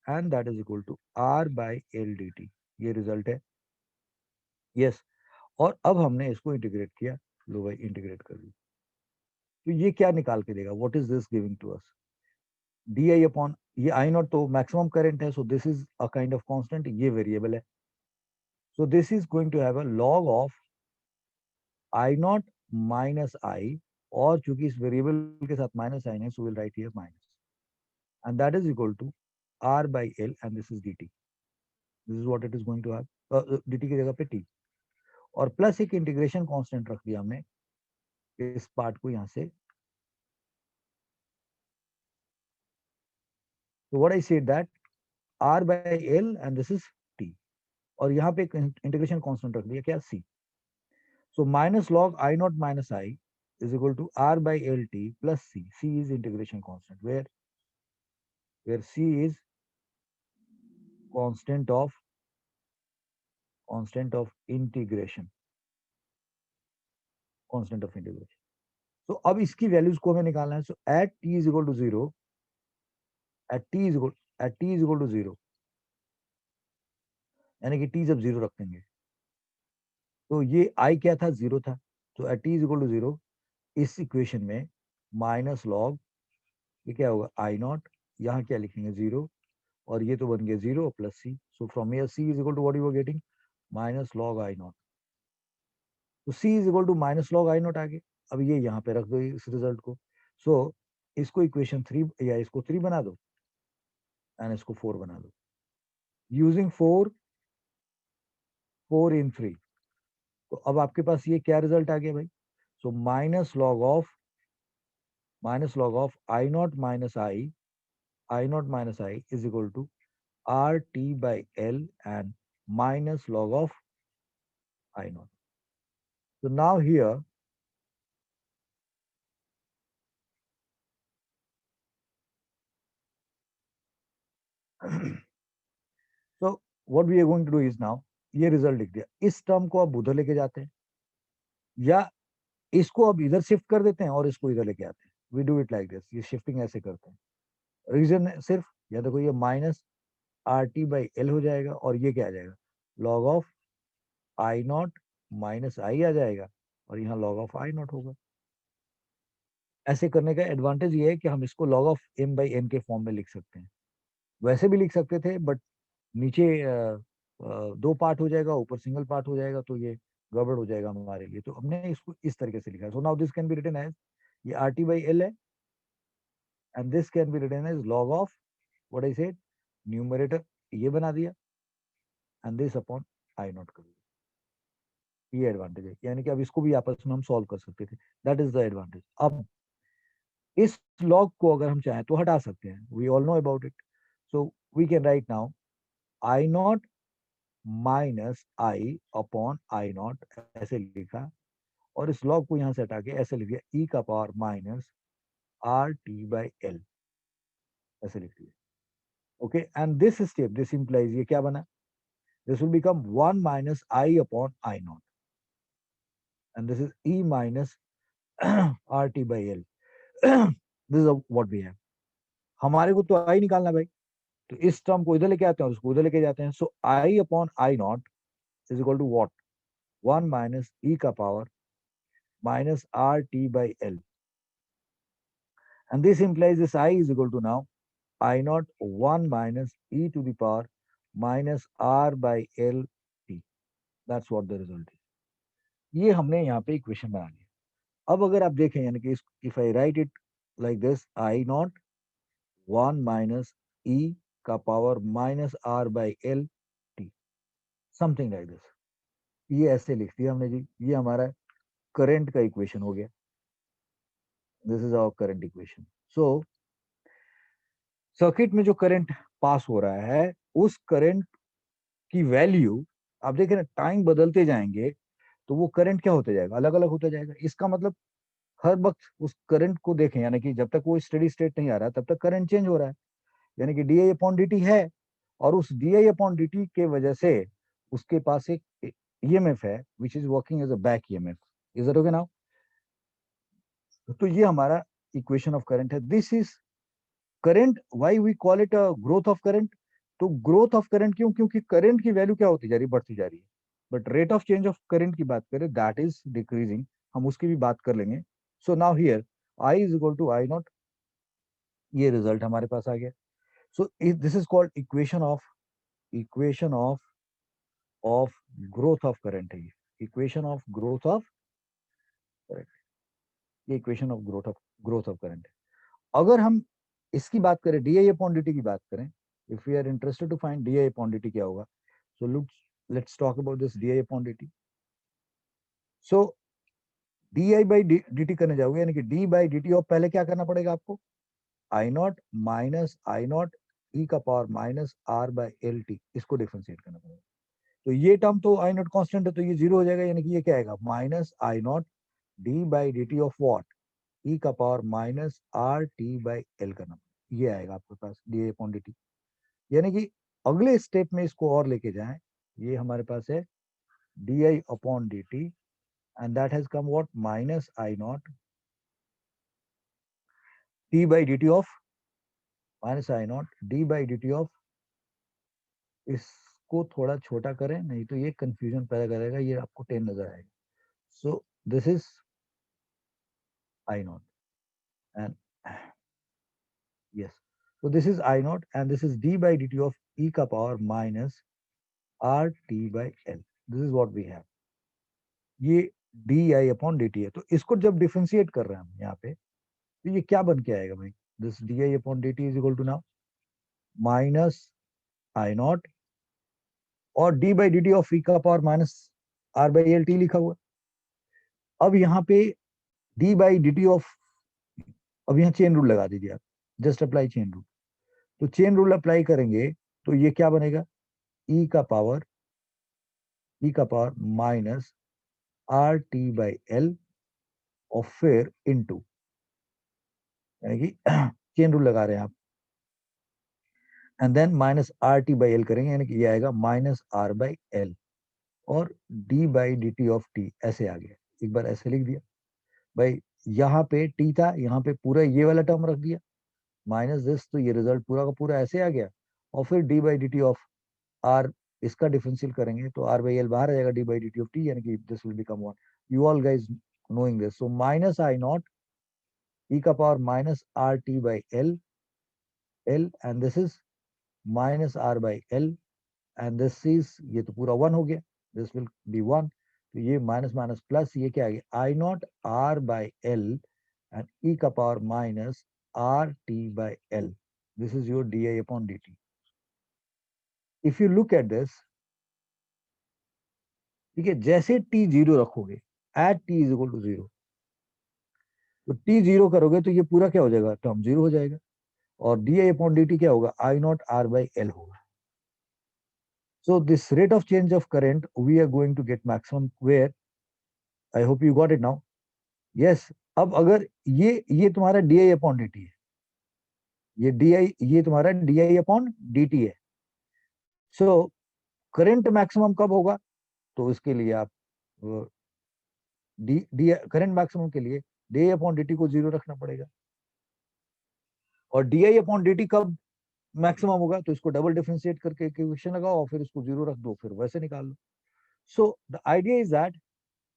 and that is equal to R by L D T, ये रिजल्ट है, यस। और अब हमने इसको इंटीग्रेट किया, लो भाई इंटीग्रेट कर दिया, तो ये क्या निकाल के देगा, what is this giving to us, D I upon, ये आई नॉट तो मैक्सिमम करंट है, so this is a kind of constant, ये वेरिएबल है, so this is going to have a log of I not minus I, और चूंकि इस वेरिएबल के साथ माइनस साइन है, so will write here minus, and that is equal to R by L and this is D T, this is what it is going to have, D T की जगह पे टी, और प्लस एक इंटीग्रेशन कांस्टेंट रख दिया हमने इस पार्ट को यहाँ से, तो what I said that R by L and this is T, और यहाँ पे एक इंटीग्रेशन कांस्टेंट रख दिया क्या, सी, so minus log I naught minus I is equal to R by LT plus C. C is integration constant, where C is constant of integration, constant of integration. So अब इसकी वैल्यूज को हमें निकालना है, so at t is equal to 0, at t is equal at t is equal to 0, यानी कि t जब 0 रख देंगे तो ये I क्या था, 0 था, तो at t is equal to 0, इस इक्वेशन में माइनस लॉग, ये क्या होगा I नॉट, यहाँ क्या लिखेंगे 0, और ये तो बन गया 0 plus C, so from here C is equal to what you are getting, minus log I not, तो C is equal to minus log I not आ गया, अब ये यहाँ पे रख दो इस रिजल्ट को, सो इसको इक्वेशन 3 या इसको 3 बना दो एंड इसको 4 बना दो, यूजिंग 4 इन 3, तो अब आपके पास ये क्या रिजल्ट आ गया भाई, so minus log of I not minus I is equal to R T by L and minus log of I naught, So now here, so what we are going to do is now, ये रिजल्ट लिख दिया, इस टर्म को अब उधर लेके जाते हैं, या इसको अब इधर शिफ्ट कर देते हैं और इसको इधर लेके आते हैं. We do it like this, ये शिफ्टिंग ऐसे करते हैं. रीजन सिर्फ, या देखो ये minus R T by L हो जाएगा, और ये क्या आ जाएगा, log of I not minus I आ जाएगा, और यहाँ लॉग ऑफ आई नॉट होगा. ऐसे करने का एडवांटेज ये है कि हम इसको log of m by n के फॉर्म में लिख सकते हैं. वैसे भी लिख सकते थे, बट नीचे दो पार्ट हो जाएगा, ऊपर सिंगल पार्ट हो जाएगा, तो ये गड़बड़ हो जाएगा हमारे लिए. तो हमने इसको इस तरीके से लिखा है. So now this can be written as, ये आर टी बाई एल है, and this can be written as log of what I said, numerator ये बना दिया, and this upon I naught कर दिया. ये एडवांटेज है, यानी कि अब इसको भी आपस में हम सॉल्व कर सकते थे. That is the advantage. अब इस लॉग को अगर हम चाहें तो हटा सकते हैं. We all know about it. So we can write now I not minus I upon I naught, ऐसे लिखा, और इस लॉग को यहां से हटा के ऐसे लिख दिया, ई का power minus R T by L, ऐसे लिख दिया. Okay, and this step, this implies, ये क्या बना, this will become 1 minus I upon I naught, and this is e minus R T by L. This is what we have. हमारे को तो आई निकालना भाई, तो इस टर्म को इधर लेके आते हैं और उसको उधर लेके जाते हैं. So I upon I not is equal to what, 1 minus E का power minus RT by L. And this implies this I is equal to now I naught 1 minus e to the power minus R by L T. That's what the result is. ये हमने यहाँ पे इक्वेशन बना लिया. अब अगर आप देखें, यानी कि if I write it like this, I naught 1 minus e का power minus R by L T, something like this. ये ऐसे लिख दिया हमने जी. ये हमारा करंट का इक्वेशन हो गया. This is our current equation. So circuit में जो करंट पास हो रहा है, उस करंट की वैल्यू, आप देखें ना, टाइम बदलते जाएंगे तो वो करंट क्या होते जाएगा, अलग अलग होता जाएगा. इसका मतलब हर वक्त उस करंट को देखें, यानी कि जब तक वो स्टडी स्टेट नहीं आ रहा तब तक करंट चेंज हो रहा है. यानी कि D I upon D T है, और उस डी आई अपॉन डी टी के वजह से उसके पास एक ईएमएफ है which is working as a back EMF. Is that okay now? तो ये हमारा इक्वेशन ऑफ करंट है. This is current. Why we call it a growth of current? तो ग्रोथ ऑफ करंट क्यों? क्योंकि करंट की वैल्यू क्या होती जा रही है, बढ़ती जा रही है. But rate of change of current की बात करें, दैट इज डिक्रीजिंग. हम उसकी भी बात कर लेंगे. So now here I is equal to I not, ये रिजल्ट हमारे पास आ गया. So this is called equation of growth of current है. Equation of growth of current, ये equation of growth of current है. अगर हम इसकी बात करें, डी आई अपॉन डी टी की बात करें, if we are interested to find D I upon D T क्या होगा, so let's talk about this D I upon D T. So D I by D T करने जाओगे, यानी कि D by D T of, पहले क्या करना पड़ेगा आपको, I not minus I naught ई का power minus R by L T, इसको डिफरेंशिएट करना पड़ेगा. तो ये टर्म तो आई नॉट कांस्टेंट है, तो ये जीरो हो जाएगा, यानी कि ये क्या आएगा, minus I not D by D T of what, E का power minus R T by L का नंबर, ये आएगा आपके पास डी आई अपॉन डी टी. यानी कि अगले स्टेप में इसको और लेके जाएं, ये हमारे पास है D I upon D T, and that has come what, minus I naught T by D T of, minus I not D by D T of, इसको थोड़ा छोटा करें नहीं तो ये कंफ्यूजन पैदा करेगा, ये आपको 10 नजर आएगा. So this is I naught, and yes, so this is I naught, and this is d by dt of e का power minus r t by l. This is what we have. ये डी आई अपॉन डी टी है. तो इसको जब डिफ्रेंशिएट कर रहे हैं हम यहाँ पे, तो ये क्या बन के आएगा भाई, this D I upon D T is equal to now minus I not, और D by D T of E का power minus R by L T लिखा हुआ. अब यहाँ पे D by D T of, अब यहाँ चेन रूल लगा दीजिए आप, जस्ट अप्लाई चेन रूल. तो चेन रूल अप्लाई करेंगे तो ये क्या बनेगा, ई का power minus R T by L और फिर इनटू, यानी कि चेन रूल लगा रहे हैं आप, and then minus R T by L करेंगे, यानी कि ये आएगा माइनस आर बाई एल और D by D T of T, ऐसे आ गया। एक बार ऐसे लिख दिया भाई, यहाँ पे टी था, यहाँ पे पूरा ये वाला टर्म रख दिया माइनस दिस, तो ये रिजल्ट पूरा का पूरा ऐसे आ गया। और फिर D by D T of R, इसका डिफरेंशियल करेंगे तो आर बाई एल बाहर आ जाएगा, D by D T of T, यानी कि this will become one. You all guys knowing this, so minus I naught e का power minus R T by L L, and this is minus R by L, and this is, ये तो पूरा वन हो गया, दिस विल बी वन, तो ये माइनस माइनस प्लस, ये क्या आ गया I not R by L and E का power minus R T by L, this is your D I upon D T. If you look at this, ठीक है, जैसे टी जीरो रखोगे, at T is equal to zero, तो टी जीरो करोगे तो ये पूरा क्या हो जाएगा, टर्म जीरो हो जाएगा, और डी आई अपॉन डी टी क्या होगा, I not R by L होगा। So this rate of change of current, we are going to get maximum where, I hope you got it now. Yes. अब अगर ये तुम्हारा डी आई अपॉन डी टी है, ये डी आई, ये तुम्हारा डी आई अपॉन डी टी है। सो करंट मैक्सिमम कब होगा, तो इसके लिए आप डी डी करंट मैक्सिमम के लिए D I upon D T को जीरो रखना पड़ेगा, और डी आई अपॉन डी टी कब मैक्सिमम होगा, तो इसको डबल डिफरेंशिएट करके इक्वेशन लगाओ और फिर इसको जीरो रख दो, फिर वैसे निकाल लो। So the idea is that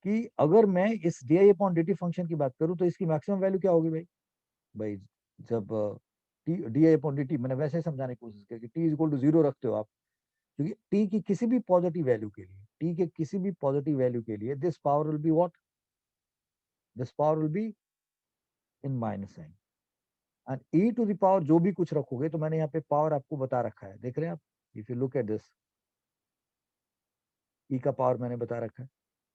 कि अगर मैं इस डी आई अपॉन डी टी फंक्शन की बात करूं तो इसकी मैक्सिमम वैल्यू क्या होगी भाई, भाई जब डी आई अपॉन डी टी, मैंने वैसे समझाने की कोशिश की कि T is equal to zero रखते हो आप, क्योंकि टी की किसी भी पॉजिटिव वैल्यू के लिए, टी के किसी भी पॉजिटिव वैल्यू के लिए this power will be what, this power will be in minus sign, and e to the power जो भी कुछ रखोगे, तो मैंने यहाँ पे पावर आपको बता रखा है, देख रहे हैं आप, if you look at this, E का पावर मैंने बता रखा है।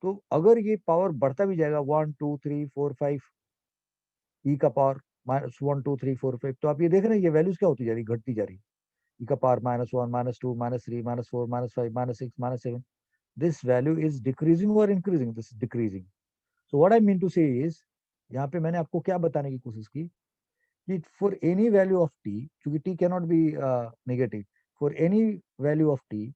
तो अगर ये पावर बढ़ता भी जाएगा 1 2 3 4 5, ई का पावर -1 2 3 4 5, तो आप ये देख रहे हैं ये वैल्यूज क्या होती जा रही, घटती जा रही, ई का power -1 -2 -3 -4 -5 -6 -7, this value is decreasing और increasing, this is decreasing. So what I mean to say is, यहाँ पे मैंने आपको क्या बताने की कोशिश की कि for any value of T, क्योंकि T can not be negative, for any value of T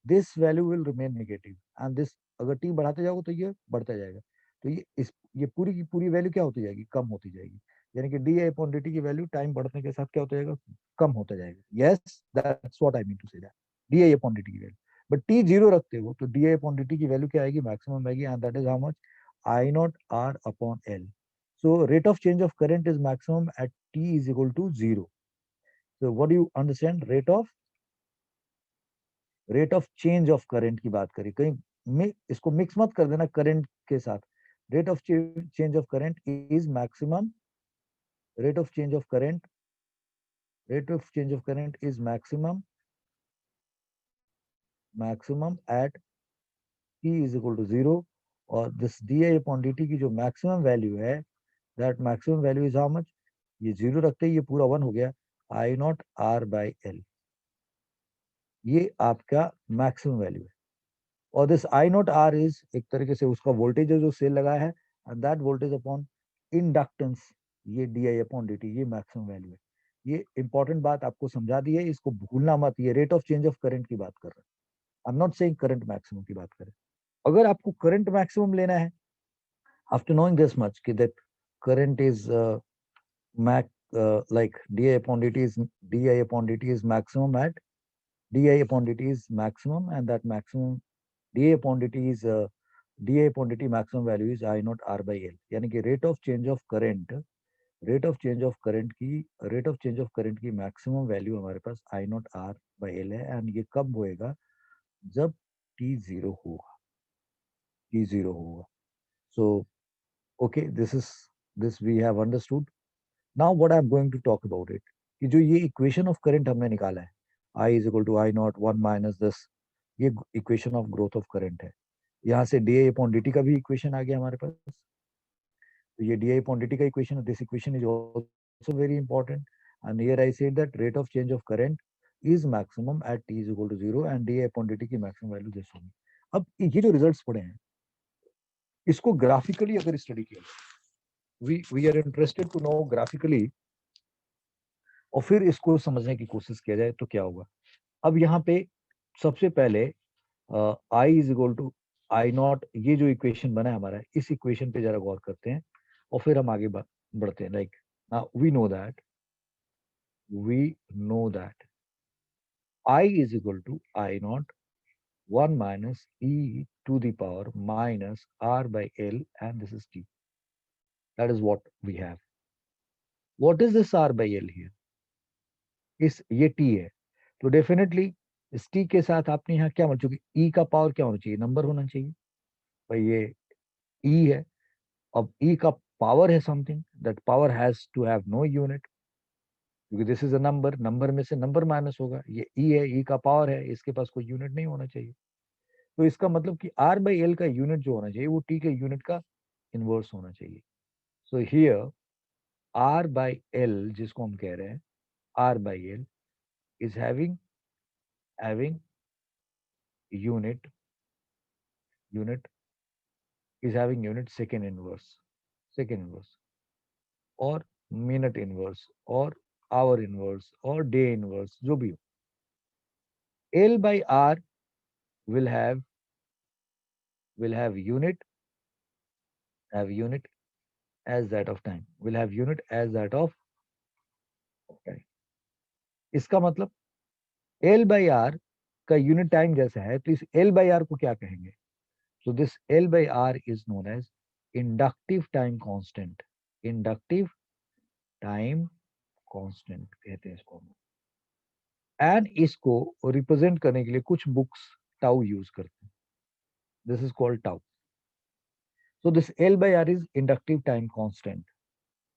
this value will remain negative, and this, अगर टी बढ़ाते जाओगे तो ये बढ़ता जाएगा, तो ये पूरी की पूरी वैल्यू क्या होती जाएगी, कम होती जाएगी, यानी कि D I upon D T की वैल्यू टाइम बढ़ने के साथ क्या होता जाएगा, कम होता जाएगा। Yes, that's what I mean to say, that D I upon D T की वैल्यू, बट टी जीरो रखते हो तो डी आई अपॉन डी टी की वैल्यू क्या आएगी, मैक्सिमम आएगी, and that is how much, I not R upon L. So rate of change of current is maximum at t is equal to 0. So what do you understand? Rate of change of current की बात करें, कहीं इसको मिक्स मत कर देना करंट के साथ। Rate of change of current is maximum, rate of change of current, rate of change of current is maximum at t is equal to 0, और दिस di upon dt की जो मैक्सिमम वैल्यू है, that maximum value is how much, ये जीरो रखते ही ये पूरा वन हो गया, I not R by L, ये आपका मैक्सिमम वैल्यू है। और this I not R is एक तरीके से उसका वोल्टेज है जो सेल लगाया है, and that voltage upon inductance, ये डी आई अपॉन डी टी, ये मैक्सिमम वैल्यू है। ये इंपॉर्टेंट बात आपको समझा दी है, इसको भूलना मत, ये rate of change of current की बात कर रहे हैं, आई am not saying current maximum की बात करें। अगर आपको करंट मैक्सिमम लेना है, आफ्टर नोइंग दिस मच कि that current is like di upon dt is, di upon dt is maximum at, di upon dt is maximum, and that maximum di upon dt is di upon dt maximum value is I naught r by l, यानी कि rate of change of current, rate of change of current की, rate of change of current की मैक्सिमम वैल्यू हमारे पास I naught r by l है, एंड ये कब होएगा, जब t जीरो होगा, t जीरो होगा। So okay, this we have understood. Now what I am going to talk about it, कि जो ये इक्वेशन ऑफ करंट हमने निकाला है, I is equal to I naught one minus this, ये equation of growth of current है। यहाँ से डी आई अपॉन डी टी का भी इक्वेशन आ गया हमारे पास, तो ये डी आई अपॉन डी टी का इक्वेशन है, this equation is also very important, and here I said that rate of change of current is maximum at T is equal to 0, and D I upon D T की मैक्सिमम वैल्यू दिस होगी। अब ये जो रिजल्ट्स पड़े हैं, इसको ग्राफिकली अगर स्टडी किया, we are interested to know graphically, और फिर इसको समझने की कोशिश किया जाए तो क्या होगा। अब यहाँ पे सबसे पहले I is equal to I not, ये जो इक्वेशन बना है हमारा, इस इक्वेशन पे जरा गौर करते हैं और फिर हम आगे बढ़ते हैं। Like we know that I is equal to I naught 1 minus e to the power minus r by L, and this is t. That is what we have. What is this r by L here? ये t है, तो डेफिनेटली इस t के साथ आपने यहाँ क्या, मतलब e का पावर क्या होना चाहिए, नंबर होना चाहिए। भाई ये e है, अब e का पावर है something, that power has to have no unit, क्योंकि this is a number, number में से नंबर माइनस होगा, ये e है, e का पावर है, इसके पास कोई यूनिट नहीं होना चाहिए। तो इसका मतलब कि आर बाई एल का यूनिट जो होना चाहिए वो टी के यूनिट का इनवर्स होना चाहिए। So here R by L जिसको हम कह रहे हैं, R by L is having unit unit is having unit second inverse और मिनट इनवर्स और आवर इनवर्स और डे इनवर्स, जो भी हो। L by R will have will have unit as that of time, will have unit as that of time। इसका मतलब एल बाई आर का यूनिट टाइम जैसा है, तो इस एल बाई आर को क्या कहेंगे? So this L by R is known as inductive time constant. Inductive time constant कहते हैं इसको। एंड इसको रिप्रेजेंट करने के लिए कुछ बुक्स टाउ यूज करते हैं, this is called tau. So this L by R is inductive time constant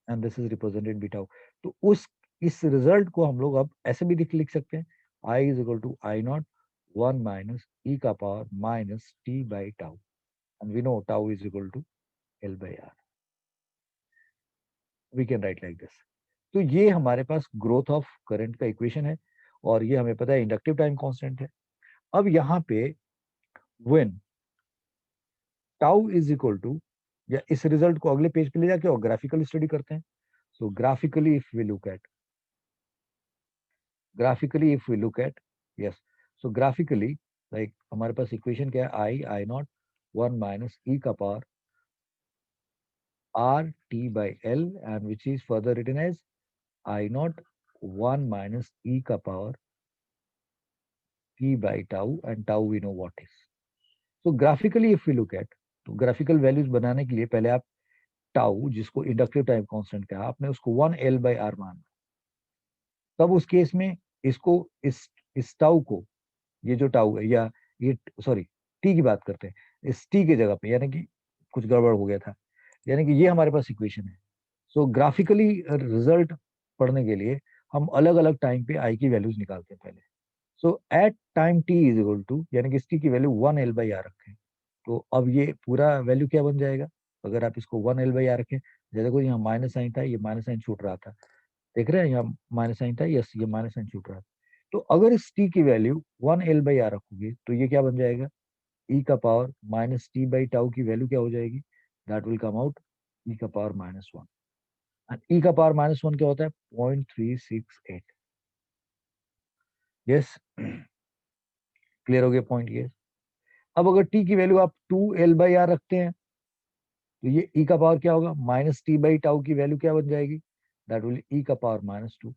and this is represented by tau. तो उस इस रिजल्ट को हम लोग अब ऐसे भी लिख सकते हैं, I is equal to I naught 1 minus E का power minus T by tau, and we know tau is equal to L by R. We can write like this. तो ये हमारे पास ग्रोथ ऑफ करंट का इक्वेशन है, और ये हमें पता है इंडक्टिव टाइम कांस्टेंट है। अब यहाँ पे when tau is equal to, या इस रिजल्ट को अगले पेज पे ले जाके और ग्राफिकल स्टडी करते हैं। So graphically if we look at yes, so graphically, like हमारे पास इक्वेशन क्या है, I नॉट 1 माइनस e का power r t by l, and which is further written as I not 1 minus e का power t by tau, and tau we know what is. So graphically if we look at, तो ग्राफिकल वैल्यूज बनाने के लिए पहले आप टाउ, जिसको इंडक्टिव टाइम कांस्टेंट कहा, आपने उसको 1 एल बाई आर माना। तब उस केस में इसको इस टाउ को, ये जो टाउ है, या ये सॉरी टी की बात करते हैं, इस टी की जगह पे, यानी कि कुछ गड़बड़ हो गया था, यानी कि ये हमारे पास इक्वेशन है। सो ग्राफिकली रिजल्ट पढ़ने के लिए हम अलग अलग टाइम पे आई की वैल्यूज निकालते हैं पहले। So at time T is equal to, यानी कि इस टी की वैल्यू 1 एल बाई आर रखें, तो अब ये पूरा वैल्यू क्या बन जाएगा? अगर आप इसको 1 एल बाई आर रखें, जैसे देखो यहाँ माइनस साइन था, ये माइनस साइन छूट रहा था, देख रहे हैं यहाँ माइनस साइन था, यस ये माइनस साइन छूट रहा था। तो अगर इस टी की वैल्यू 1 एल बाई आर रखोगे तो ये क्या बन जाएगा? ई का power minus T by tau की वैल्यू क्या हो जाएगी? दैट विल कम आउट ई का पावर -1। एंड ई का पावर -1 क्या होता है? 0.368। यस, क्लियर हो गया पॉइंट ये। अब अगर टी की वैल्यू आप 2 एल बाई आर रखते हैं, तो ये ई का पावर क्या होगा? माइनस टी बाई टाउ की वैल्यू क्या बन जाएगी? दैट विल ई का पावर -2।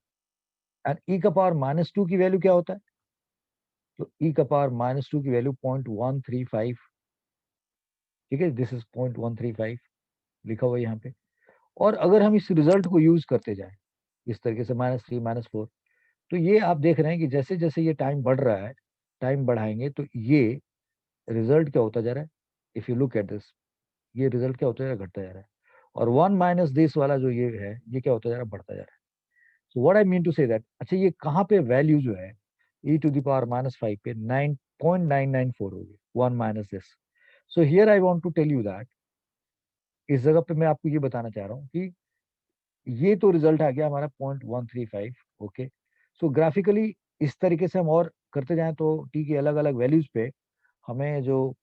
एंड ई का पावर -2 की वैल्यू क्या होता है? तो ई का पावर -2 की वैल्यू 0.135। ठीक है, दिस इज 0.135 लिखा हुआ है यहाँ पे। और अगर हम इस रिजल्ट को यूज करते जाए इस तरीके से -3 -4, तो ये आप देख रहे हैं कि जैसे जैसे ये टाइम बढ़ रहा है, टाइम बढ़ाएंगे तो ये रिजल्ट क्या होता जा रहा है? If you look at this, ये रिजल्ट क्या होता जा रहा है? घटता जा रहा है। और 1 माइनस दिस वाला जो ये है, ये क्या होता जा रहा है? बढ़ता जा रहा है। So what I mean to say that, अच्छा ये कहाँ पे वैल्यू जो है e टू द पावर -5 पे 9.994 होगी, 1 minus this. So here I want to tell you that, इस जगह पे मैं आपको ये बताना चाह रहा हूँ कि ये तो रिजल्ट आ गया हमारा 0.135। ओके, सो ग्राफिकली इस तरीके से हम और करते जाएं तो टी की अलग अलग वैल्यूज पे हमें जो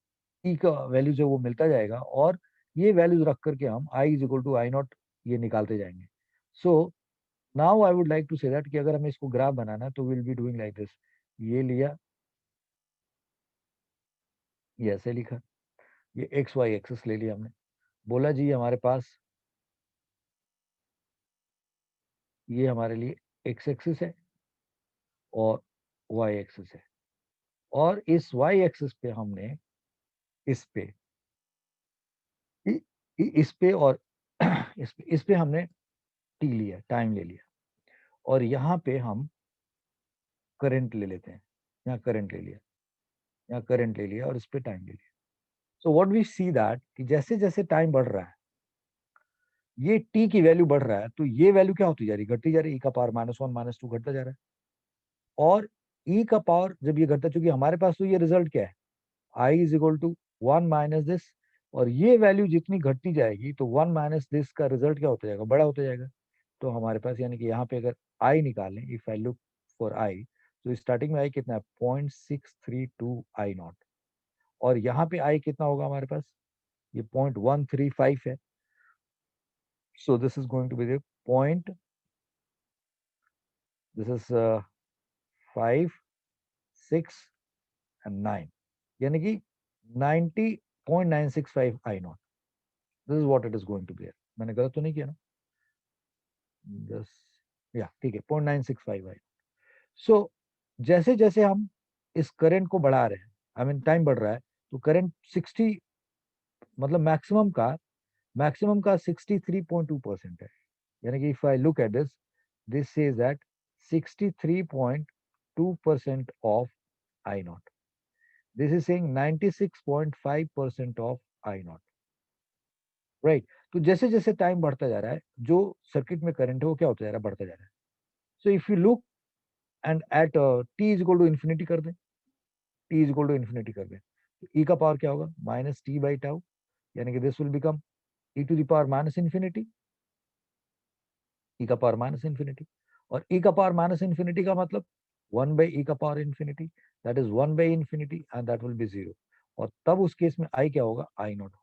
ई का वैल्यूज है वो मिलता जाएगा, और ये वैल्यूज रख करके हम i is equal to I not ये निकालते जाएंगे. So now I would like to say that कि अगर हमें इसको ग्राफ बनाना है तो will be doing like this. ये लिया, ये ऐसे लिखा, ये एक्स वाई एक्सेस ले लिया हमने, बोला जी हमारे पास ये हमारे लिए एक्स एक्सिस है और वाई एक्सिस है, और इस वाई एक्सिस पे हमने इस पे इस पे और इस पे हमने टी लिया, टाइम ले लिया, और यहाँ पे हम करंट ले लेते हैं. यहाँ करंट ले लिया, यहाँ करंट ले लिया, और इस पे टाइम ले लिया. So what we see that कि जैसे जैसे टाइम बढ़ रहा है, ये टी की वैल्यू बढ़ रहा है, तो ये वैल्यू क्या होती जा रही है, घटती जा रही है. ई का पावर -1 -2 घटता जा रहा है. और ई का पावर जब ये घटता, चूंकि हमारे पास तो ये रिजल्ट क्या है, I is equal to 1 minus this, और ये वैल्यू जितनी घटती जाएगी तो 1 माइनस दिस का रिजल्ट क्या होता जाएगा, बड़ा होता जाएगा. तो हमारे पास यानी कि यहाँ पे अगर आई निकालें, if I look for I, तो स्टार्टिंग में आई कितना है, 0.632 आई नॉट, और यहाँ पे आई कितना होगा हमारे पास, ये 0.135 है. So this is going to be the point, this is 5, 6 and 9, यानी कि 90.965 I naught. This is what it is going to be. मैंने गलत तो नहीं किया ना, दस, या ठीक है, 0.965 आई. सो जैसे जैसे हम इस करंट को बढ़ा रहे हैं, आई मीन टाइम बढ़ रहा है, तो करंट 60, मतलब मैक्सिमम का 63.2% है. यानी कि if I look at this, this says that 63.2% of I naught. This is saying 96.5% of I not, right. तो जैसे जैसे टाइम बढ़ता जा रहा है, जो सर्किट में करंट है वो क्या होता जा रहा है, बढ़ता जा रहा है. So if you look and at T is equal to infinity कर दें, T is equal to infinity कर दें, तो ई का पावर क्या होगा, माइनस टी बाई टाउ, यानी कि this will become E to the power minus infinity, E का पावर माइनस इन्फिनिटी. और ई का पावर माइनस इन्फिनिटी का मतलब 1 बाई ई का power infinity, that is 1 by infinity, and that will be zero. और तब उस केस में आई क्या होगा, आई नॉट होगा.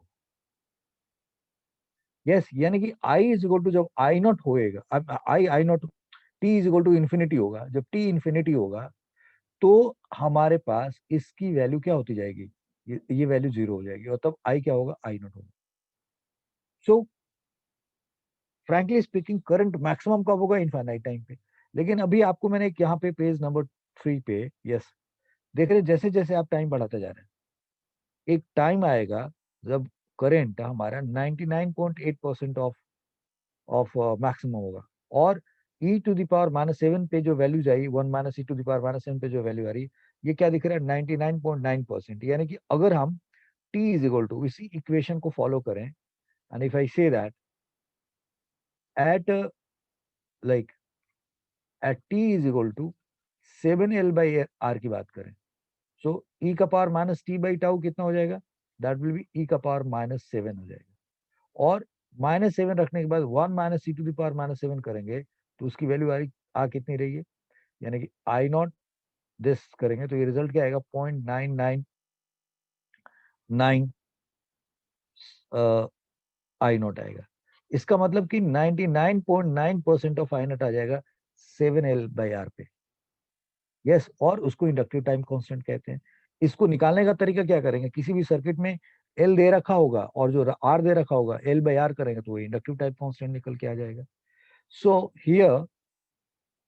यस, यानी कि आई इज इक्वल टू, जब आई नॉट होएगा, I naught, T is equal to infinity होगा, जब टी इन्फिनिटी होगा तो हमारे पास इसकी वैल्यू क्या होती जाएगी, ये वैल्यू जीरो हो जाएगी, और तब आई क्या होगा, आई नॉट होगा. सो फ्रैंकली स्पीकिंग करंट मैक्सिमम कब होगा, इनफाइनाइट टाइम पे. लेकिन अभी आपको मैंने एक यहाँ पे पेज नंबर 3 पे, यस, देख रहे, जैसे जैसे आप टाइम बढ़ाते जा रहे हैं, एक टाइम आएगा जब करंट हमारा 99.8% ऑफ मैक्सिमम होगा. और ई टू द पावर -7 पे जो वैल्यूज आई, 1 minus e to the power -7 पे जो वैल्यू आ रही है, ये क्या दिख रहा है, 99.9%. यानी कि अगर हम टी इज इक्वल टू इसी इक्वेशन को फॉलो करें, and if I say that at like at T is equal to 7L/R की बात करें, सो ई का power minus T by tau कितना हो जाएगा, दैट विल बी ई का पावर -7 हो जाएगा. और -7 रखने के बाद 1 minus e to the power -7 करेंगे, तो उसकी वैल्यू आ कितनी रही है, यानी कि आई नॉट दिस करेंगे तो ये रिजल्ट क्या आएगा, 0.999 आई नॉट आएगा. इसका मतलब कि 99.9% ऑफ आई नॉट आ जाएगा 7L/R पे. यस, और उसको इंडक्टिव टाइम कांस्टेंट कहते हैं. इसको निकालने का तरीका क्या करेंगे, किसी भी सर्किट में एल दे रखा होगा और जो आर दे रखा होगा, L/R करेंगे तो वो इंडक्टिव टाइम कांस्टेंट निकल के आ जाएगा. So here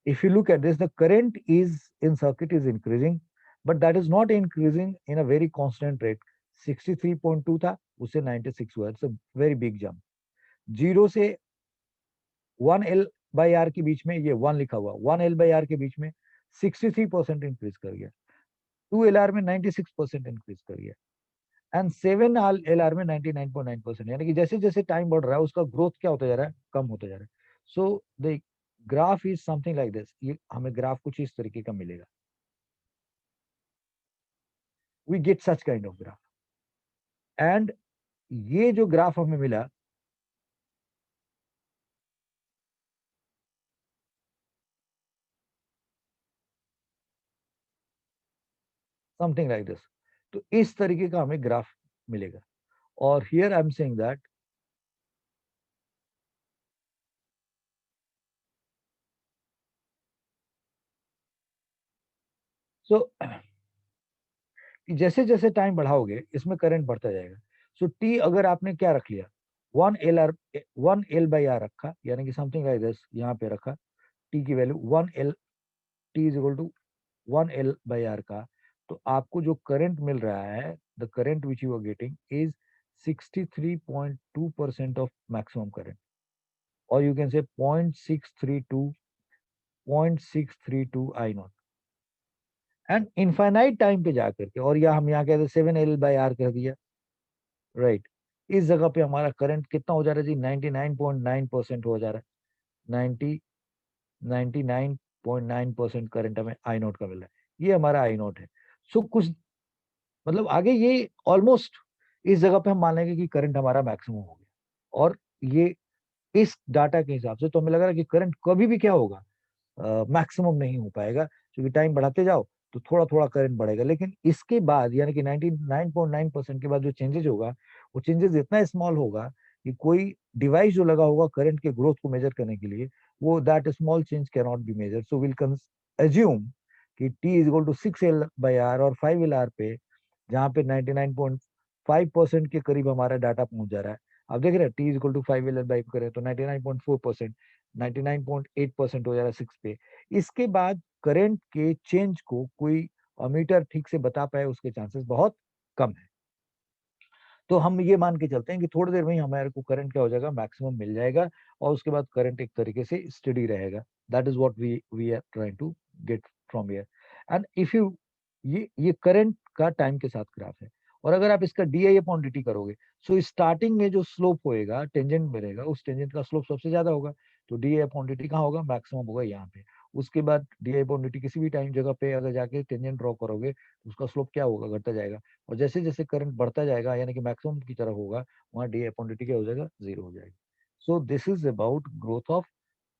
if you look at this, the current is in circuit is increasing, but that is not increasing in a very constant rate. 63.2 था, उससे 96 हुआ. It's a very big jump. 0 से 1L/R के बीच में, ये 1 लिखा हुआ, 1L/R के बीच में 63% इंक्रीज कर गया, 2LR में 96% इंक्रीज कर गया, एंड 7LR में 99.9%. यानी कि जैसे जैसे टाइम बढ़ रहा है उसका ग्रोथ क्या होता जा रहा है, कम होता जा रहा है. So the graph is something like this, ये हमें ग्राफ कुछ इस तरीके का मिलेगा. We get such kind of graph, and ये जो ग्राफ हमें मिला, समथिंग लाइक दिस, तो इस तरीके का हमें ग्राफ मिलेगा. और here I am saying that so जैसे जैसे टाइम बढ़ाओगे इसमें करंट बढ़ता जाएगा. सो टी अगर आपने क्या रख लिया, 1 एल आर, 1 L/R रखा, यानी कि समथिंग लाइक दिस, यहाँ पे रखा टी की value 1 L, T is equal to 1 L/R का, तो आपको जो करंट मिल रहा है, the current which you are getting is 63.2% of maximum current, और you can say 0.632 and infinite time पे जाकर के, और या हम यहाँ कहते 7L/R कह दिया, राइट. इस जगह पे हमारा करंट कितना हो जा रहा है जी, 99.9% हो जा रहा है. 99.9% करंट हमें आई नोट का मिल रहा है, ये हमारा आई नोट है. सो कुछ मतलब आगे ये ऑलमोस्ट इस जगह पे हम मान लेंगे कि करंट हमारा मैक्सिमम हो गया, और ये इस डाटा के हिसाब से तो हमें लग रहा है कि करंट कभी भी क्या होगा, मैक्सिमम नहीं हो पाएगा, क्योंकि टाइम बढ़ाते जाओ तो थोड़ा थोड़ा करंट बढ़ेगा. लेकिन इसके बाद यानी कि 99.9% के बाद जो चेंजेस होगा, वो चेंजेस इतना स्मॉल होगा कि कोई डिवाइस जो लगा होगा करंट के ग्रोथ को मेजर करने के लिए, वो that small change can not be measure. So will assume कि T is equal to 6L/R और 5L/R पे, जहाँ पे 99.5% के करीब हमारा डाटा पहुंच जा रहा है. आप देख रहे हैं T is equal to 5L/R करें तो 99.4%, 99.8% हो जा रहा है 6 पे. इसके बाद करंट के चेंज को कोई मीटर ठीक से बता पाए उसके चांसेस बहुत कम है. तो हम ये मान के चलते हैं कि थोड़ी देर में ही हमारे को करंट क्या हो जाएगा, मैक्सिमम मिल जाएगा, और उसके बाद करंट एक तरीके से स्टडी रहेगा. That is what we are trying to get from here. And if you, ये करंट का टाइम के साथ ग्राफ है, और अगर आप इसका डी आई अपॉन डी टी करोगे, सो स्टार्टिंग में जो स्लोप होएगा टेंजेंट में रहेगा, उस टेंजेंट का स्लोप सबसे ज्यादा होगा, तो डी आई अपॉन डी टी कहाँ होगा, मैक्सिमम होगा यहाँ पे. उसके बाद D I upon D T किसी भी टाइम जगह पे अगर जाके टेंजेंट ड्रॉ करोगे, तो उसका स्लोप क्या होगा, घटता जाएगा. और जैसे जैसे करंट बढ़ता जाएगा यानी कि मैक्सिमम की तरफ होगा, वहां डी अपॉन डी टी क्या हो जाएगा, जीरो हो जाएगा. सो this is about growth of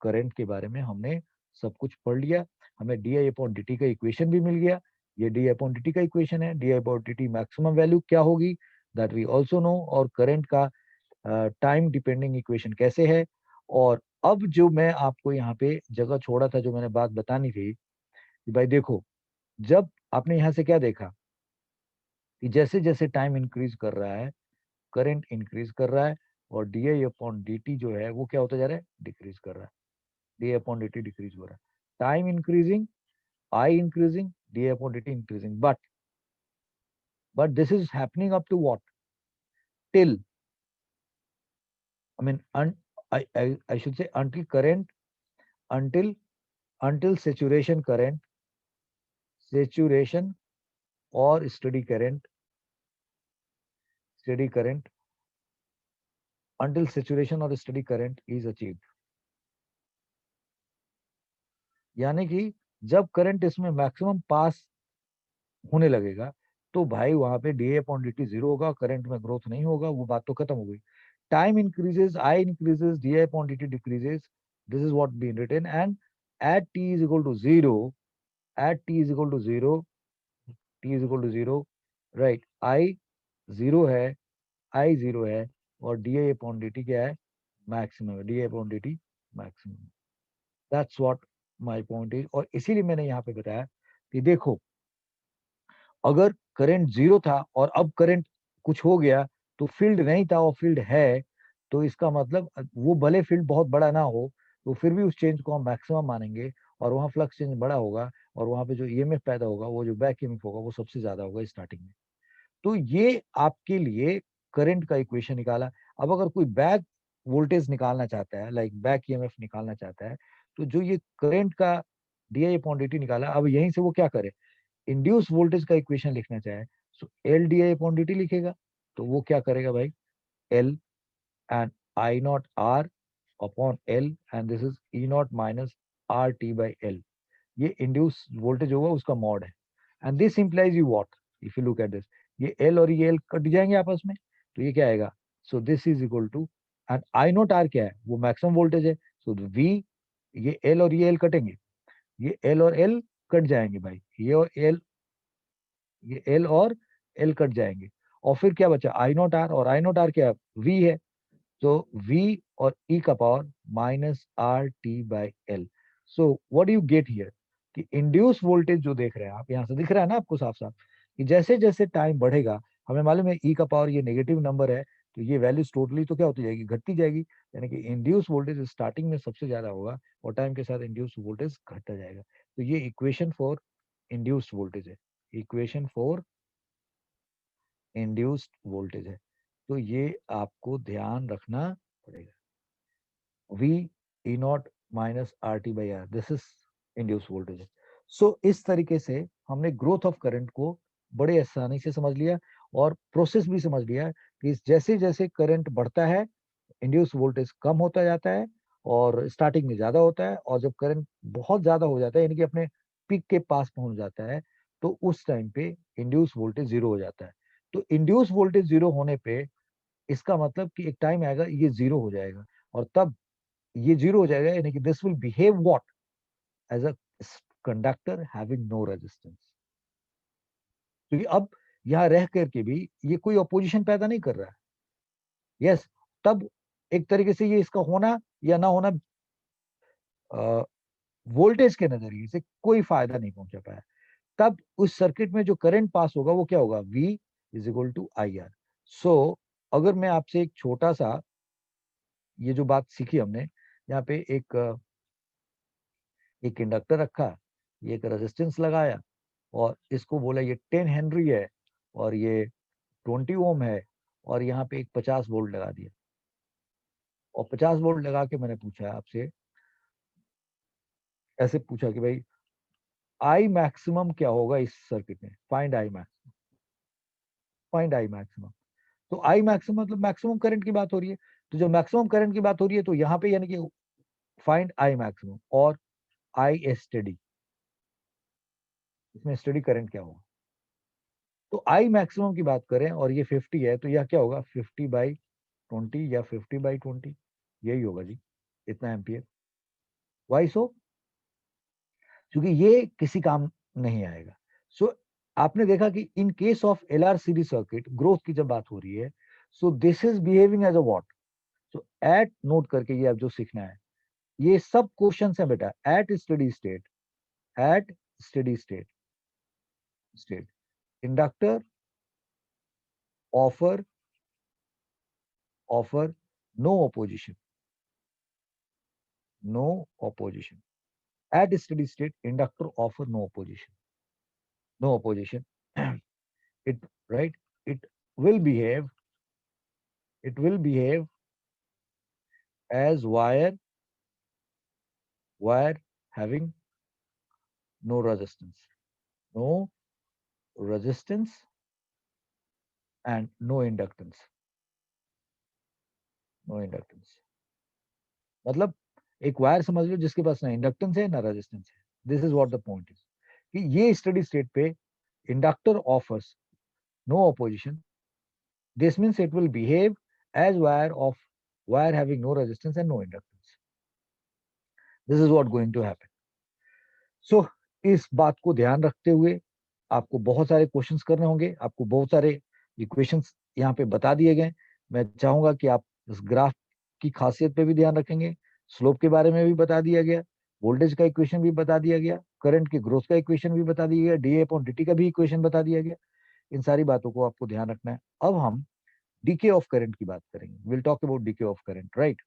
current के बारे में हमने सब कुछ पढ़ लिया. हमें D I upon D T का इक्वेशन भी मिल गया. ये डी अपॉन डी टी का इक्वेशन है. D upon D T maximum value क्या होगी, दैट वी ऑल्सो नो. और करंट का टाइम डिपेंडिंग इक्वेशन कैसे है. और अब जो मैं आपको यहाँ पे जगह छोड़ा था, जो मैंने बात बतानी थी कि भाई देखो, जब आपने यहाँ से क्या देखा कि जैसे जैसे टाइम इंक्रीज कर रहा है, करंट इंक्रीज कर रहा है, और डी आई अपॉन डी टी जो है वो क्या होता जा रहा है, डिक्रीज कर रहा है. D I upon D T decrease हो रहा है. Time increasing, I increasing, D I upon D T increasing. But this is happening up to what, till, I mean, I should say until current, until saturation current, saturation or steady current, until saturation or steady current is achieved. यानी कि जब करंट इसमें मैक्सिमम पास होने लगेगा, तो भाई वहां पे D upon D T zero होगा, करंट में ग्रोथ नहीं होगा, वो बात तो खत्म हो गई. Time increases, I increases, D upon D T decreases. This is what been written. And at t is equal to 0, at t is equal to 0, t is equal to 0, right, I 0 है, I 0 है, और डी आई अपॉन डी टी क्या है, मैक्सिमम है. D I upon D T maximum. That's what my point is. और इसीलिए मैंने यहाँ पे बताया कि देखो, अगर करंट जीरो था और अब करंट कुछ हो गया, तो फील्ड नहीं था और फील्ड है, तो इसका मतलब वो भले फील्ड बहुत बड़ा ना हो, तो फिर भी उस चेंज को हम मैक्सिमम मानेंगे, और वहाँ फ्लक्स चेंज बड़ा होगा, और वहाँ पे जो ईएमएफ पैदा होगा, वो जो बैक ईएमएफ होगा, वो सबसे ज्यादा होगा स्टार्टिंग में. तो ये आपके लिए करंट का इक्वेशन निकाला. अब अगर कोई बैक वोल्टेज निकालना चाहता है, लाइक बैक ईएमएफ निकालना चाहता है, तो जो ये करंट का D I upon D T निकाला, अब यहीं से वो क्या करे, इंड्यूस वोल्टेज का इक्वेशन लिखना चाहे, so L D I upon D T लिखेगा. तो वो क्या करेगा भाई, L and I not R upon L, and this is E naught minus R T by L. ये इंड्यूस वोल्टेज होगा उसका मॉड है. And this implies you what, if you look at this, ये एल और ये एल कट जाएंगे आपस में, तो ये क्या आएगा, so this is equal to, and I not R क्या है, वो मैक्सिमम वोल्टेज है, सो वी, ये एल और ये एल कटेंगे, ये एल और एल कट जाएंगे भाई, ये एल और एल कट जाएंगे, और फिर क्या बचा, आई नॉट आर, और आई नॉट आर क्या, वी है, तो वी और ई का power minus R T by L. So what you get here, कि इंड्यूस वोल्टेज जो देख रहे हैं आप, यहाँ से दिख रहा है ना आपको साफ साफ, कि जैसे जैसे टाइम बढ़ेगा, हमें मालूम है ई का पावर ये नेगेटिव नंबर है, तो ये वैल्यूज टोटली तो क्या होती जाएगी, घटती जाएगी। यानी कि इंड्यूस वोल्टेज स्टार्टिंग में सबसे ज्यादा होगा और टाइम के साथ इंड्यूस वोल्टेज घटता जाएगा। तो ये इक्वेशन फॉर इंड्यूस्ड वोल्टेज है, इक्वेशन फॉर इंड्यूस्ड वोल्टेज है। तो ये आपको ध्यान रखना पड़ेगा। V E naught minus R T by R, this is induce voltage है। सो इस तरीके से हमने ग्रोथ ऑफ करंट को बड़े आसानी से समझ लिया और प्रोसेस भी समझ लिया कि जैसे जैसे करंट बढ़ता है इंड्यूस वोल्टेज कम होता जाता है और स्टार्टिंग में ज्यादा होता है, और जब करंट बहुत ज्यादा हो जाता है यानी कि अपने पीक के पास पहुंच जाता है, तो उस टाइम पे इंड्यूस वोल्टेज जीरो हो जाता है। तो इंड्यूस वोल्टेज जीरो होने पे इसका मतलब कि एक टाइम आएगा ये जीरो हो जाएगा, और तब ये जीरो हो जाएगा यानी कि this will behave what, as a conductor having no resistance. क्योंकि अब यहाँ रह करके भी ये कोई अपोजिशन पैदा नहीं कर रहा है। यस, तब एक तरीके से ये इसका होना या ना होना वोल्टेज के नजरिए से कोई फायदा नहीं पहुंचा पाया। तब उस सर्किट में जो करंट पास होगा वो क्या होगा, V is equal to I R. So अगर मैं आपसे एक छोटा सा, ये जो बात सीखी हमने, यहाँ पे एक इंडक्टर रखा, ये एक रेजिस्टेंस लगाया, और इसको बोला ये 10 हेनरी है और ये 20 ओम है, और यहाँ पे एक 50 वोल्ट लगा दिया, और 50 वोल्ट लगा के मैंने पूछा आपसे, ऐसे पूछा कि भाई आई मैक्सिमम क्या होगा इस सर्किट में, find I max, find I maximum. तो आई मैक्सिमम मतलब मैक्सिमम करंट की बात हो रही है। तो जब मैक्सिमम करंट की बात हो रही है तो यहाँ पे यानी कि फाइंड आई मैक्सिमम और आई स्टडी, इसमें स्टडी करंट क्या होगा। तो आई मैक्सिमम की बात करें और ये 50 है, तो यह क्या होगा 50/20 या 50/20, यही होगा जी, इतना एम्पियर। वाई सो, क्योंकि ये किसी काम नहीं आएगा। सो आपने देखा कि in case of L R series circuit growth की जब बात हो रही है, so this is behaving as a what. तो एट नोट करके ये आप जो सीखना है, ये सब क्वेश्चन है बेटा, at steady state, at steady state inductor offer offer no opposition, no opposition. At steady state inductor offer no opposition it, right, it will behave, it will behave as wire having no resistance, no resistance and no inductance, no inductance। मतलब एक वायर समझ लो जिसके पास ना इंडक्टेंस है ना रेजिस्टेंस है। This is what the point is, कि ये स्टडी स्टेट पे inductor offers no opposition, this means it will behave as wire having no resistance and no inductance. This is what going to happen. So इस बात को ध्यान रखते हुए आपको बहुत सारे क्वेश्चंस करने होंगे, आपको बहुत सारे इक्वेशंस यहाँ पे बता दिए गए। मैं चाहूंगा कि आप इस ग्राफ की खासियत पे भी ध्यान रखेंगे, स्लोप के बारे में भी बता दिया गया, वोल्टेज का इक्वेशन भी बता दिया गया, करंट की ग्रोथ का इक्वेशन भी बता दिया गया, डी अपॉन डी टी का भी इक्वेशन बता दिया गया। इन सारी बातों को आपको ध्यान रखना है। अब हम डीके ऑफ करंट की बात करेंगे, will talk about decay of current, right.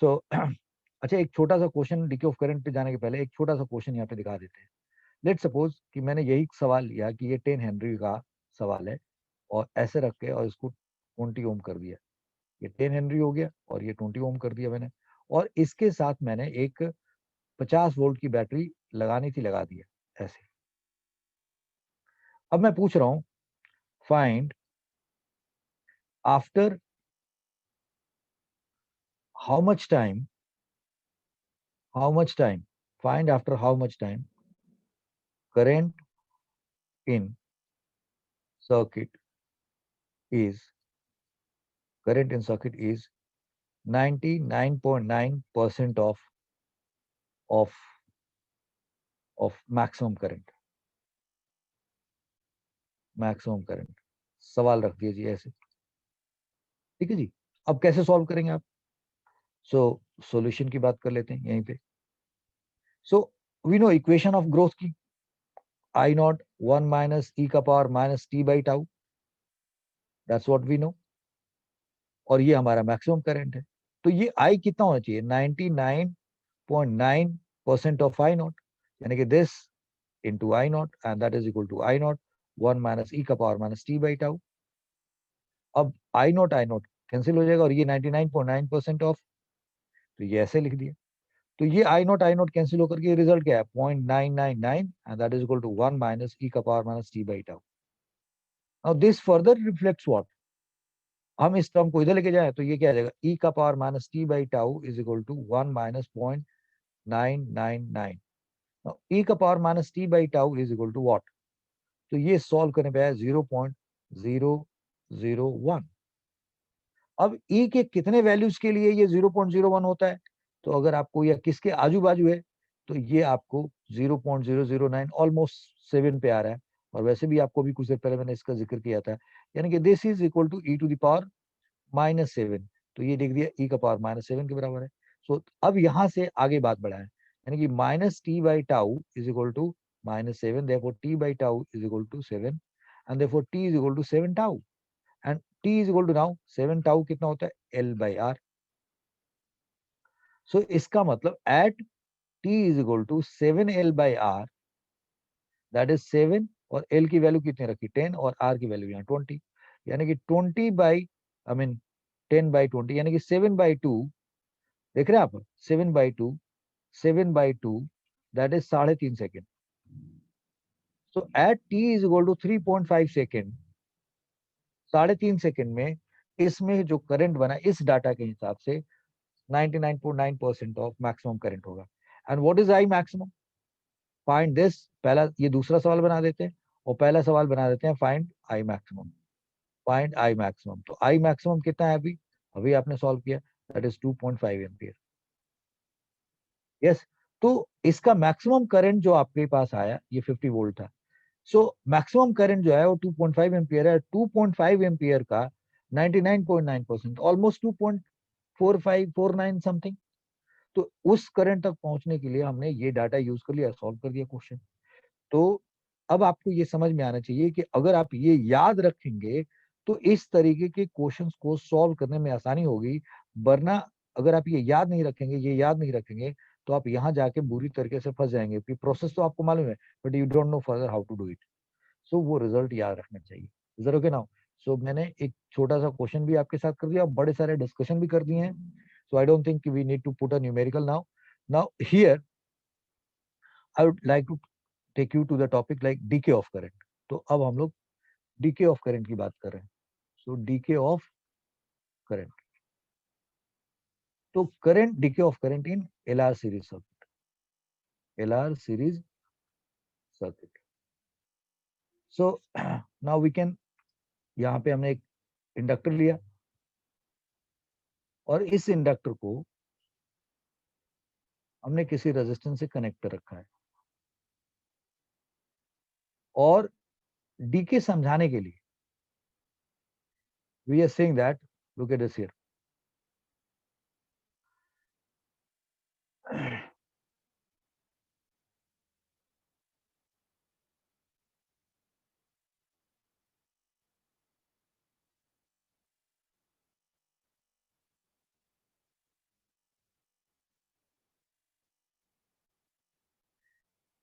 So अच्छा, एक छोटा सा क्वेश्चन डीके ऑफ करंट पे जाने के पहले एक छोटा सा क्वेश्चन यहाँ पे दिखा देते हैं। लेट सपोज कि मैंने यही सवाल लिया कि ये 10 हेनरी का सवाल है, और ऐसे रख के और इसको 20 ओम कर दिया, ये 10 हेनरी हो गया और ये 20 ओम कर दिया मैंने, और इसके साथ मैंने एक 50 वोल्ट की बैटरी लगानी थी, लगा दिया ऐसे। अब मैं पूछ रहा हूं find after how much time, how much time, find after how much time current in circuit is current in circuit is 99.9% of maximum current, maximum current. सवाल रख दिया जी ऐसे, ठीक है जी। अब कैसे सॉल्व करेंगे आप, सो सॉल्यूशन की बात कर लेते हैं यहीं पे। So we know equation of growth की आई नॉट 1 माइनस ई का power minus T by tau, that's what we know, और ये हमारा मैक्सिमम करंट है। तो ये आई कितना होना चाहिए, 99.9% ऑफ आई नॉट, यानी कि this into I naught and that is equal to I naught 1 minus E का power minus T by tau. अब आई नॉट कैंसिल हो जाएगा और ये 99.9% ऑफ, तो ये ऐसे लिख दिया। तो ये आई नॉट कैंसिल होकर के रिजल्ट क्या है, 0.999 and that is equal to 1 minus E का power minus T by tau. Now this further reflects what, हम इस टर्म को इधर लेके जाए तो ये क्या आ जाएगा, ई का power minus T by tau is equal to 1 minus 0.999। E का power minus T by tau is equal to what, तो ये सॉल्व करने पे आया 0.001। अब ई के कितने वैल्यूज के लिए ये 0.01 होता है, तो अगर आपको या किसके आजू बाजू है तो ये आपको 0.009 ऑलमोस्ट 7 पे आ रहा है। और वैसे भी आपको भी कुछ देर पहले मैंने इसका जिक्र किया था, यानी कि this is equal to E to the power -7, तो ये लिख दिया ई का पावर -7 के बराबर है। सो अब यहां से आगे बात बढ़ाएं, यानी कि minus T by tau is equal to -7, therefore T by tau is equal to 7 and therefore T is equal to 7 tau and T is equal to now 7 tau कितना होता है, एल बाई आर। सो इसका मतलब at T is equal to 7 L by R, that is 7 और एल की वैल्यू कितनी रखी 10 और आर की वैल्यू यहाँ 20, यानी कि 20 बाई आई मीन 10/20, यानी कि 7/2, देख रहे हैं आप 7/2, 7/2 that is 3.5 second. So at T is equal to 3.5 second, 3.5 second में इसमें जो करंट बना इस डाटा के हिसाब से 99.9% ऑफ मैक्सिमम करंट होगा। And what is I maximum, find this, पहला ये दूसरा सवाल बना देते हैं और पहला सवाल बना देते हैं find I maximum. Find I maximum, तो आई मैक्सिमम कितना है अभी, अभी आपने सॉल्व किया, दैट इज 2.5 एम्पियर। यस, तो इसका मैक्सिमम करंट जो आपके पास आया ये 50 वोल्ट था। सो मैक्सिमम करंट जो है वो 2.5 एम्पियर है। 2.5 एम्पियर का 99.9% ऑलमोस्ट 2.4549 समथिंग, तो उस करंट तक पहुंचने के लिए हमने ये डाटा यूज कर लिया, सॉल्व कर दिया क्वेश्चन। तो अब आपको ये समझ में आना चाहिए कि अगर आप ये याद रखेंगे तो इस तरीके के क्वेश्चंस को सॉल्व करने में आसानी होगी, वरना अगर आप ये याद नहीं रखेंगे, ये याद नहीं रखेंगे, तो आप यहाँ जाके बुरी तरीके से फंस जाएंगे कि प्रोसेस तो आपको मालूम है but you don't know further how to do it. So वो रिजल्ट याद रखना चाहिए। इज ओके नाउ, सो मैंने एक छोटा सा क्वेश्चन भी आपके साथ कर दिया, बड़े सारे डिस्कशन भी कर दिए हैं। So I don't think we need to put a numerical now. Now here I would like to take you to the topic like decay of current. तो अब हम लोग डीके ऑफ करंट की बात कर रहे हैं। सो डीके ऑफ करंट, तो current, decay of current in LR series circuit, LR series circuit. So now we can, यहाँ पे हमने एक इंडक्टर लिया और इस इंडक्टर को हमने किसी रेजिस्टेंस से कनेक्ट कर रखा है, और डीके समझाने के लिए we are saying that, look at this here,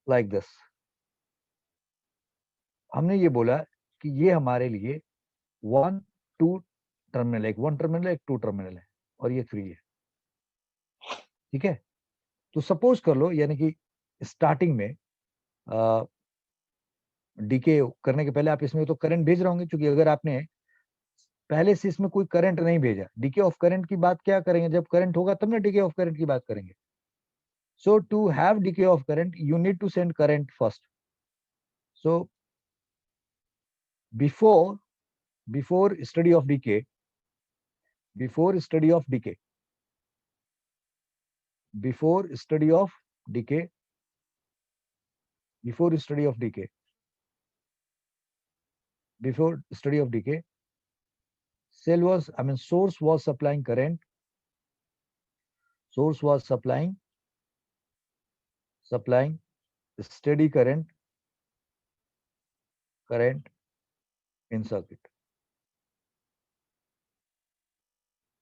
like this. हमने ये बोला कि ये हमारे लिए 1 2 टर्मिनल है, एक 1 टर्मिनल है, एक 2 टर्मिनल है, और ये 3 है। ठीक है, तो सपोज कर लो, यानी कि स्टार्टिंग में डीके करने के पहले आप इसमें तो करंट भेज रहे होंगे, क्योंकि अगर आपने पहले से इसमें कोई करंट नहीं भेजा, डीके ऑफ करंट की बात क्या करेंगे, जब करंट होगा तब ना डीके ऑफ करंट की बात करेंगे। So to have decay of current you need to send current first. So before before study of decay, before study of decay, before study of decay, before study of decay, before study of decay, cell was, I mean, source was supplying current, source was supplying steady current in circuit,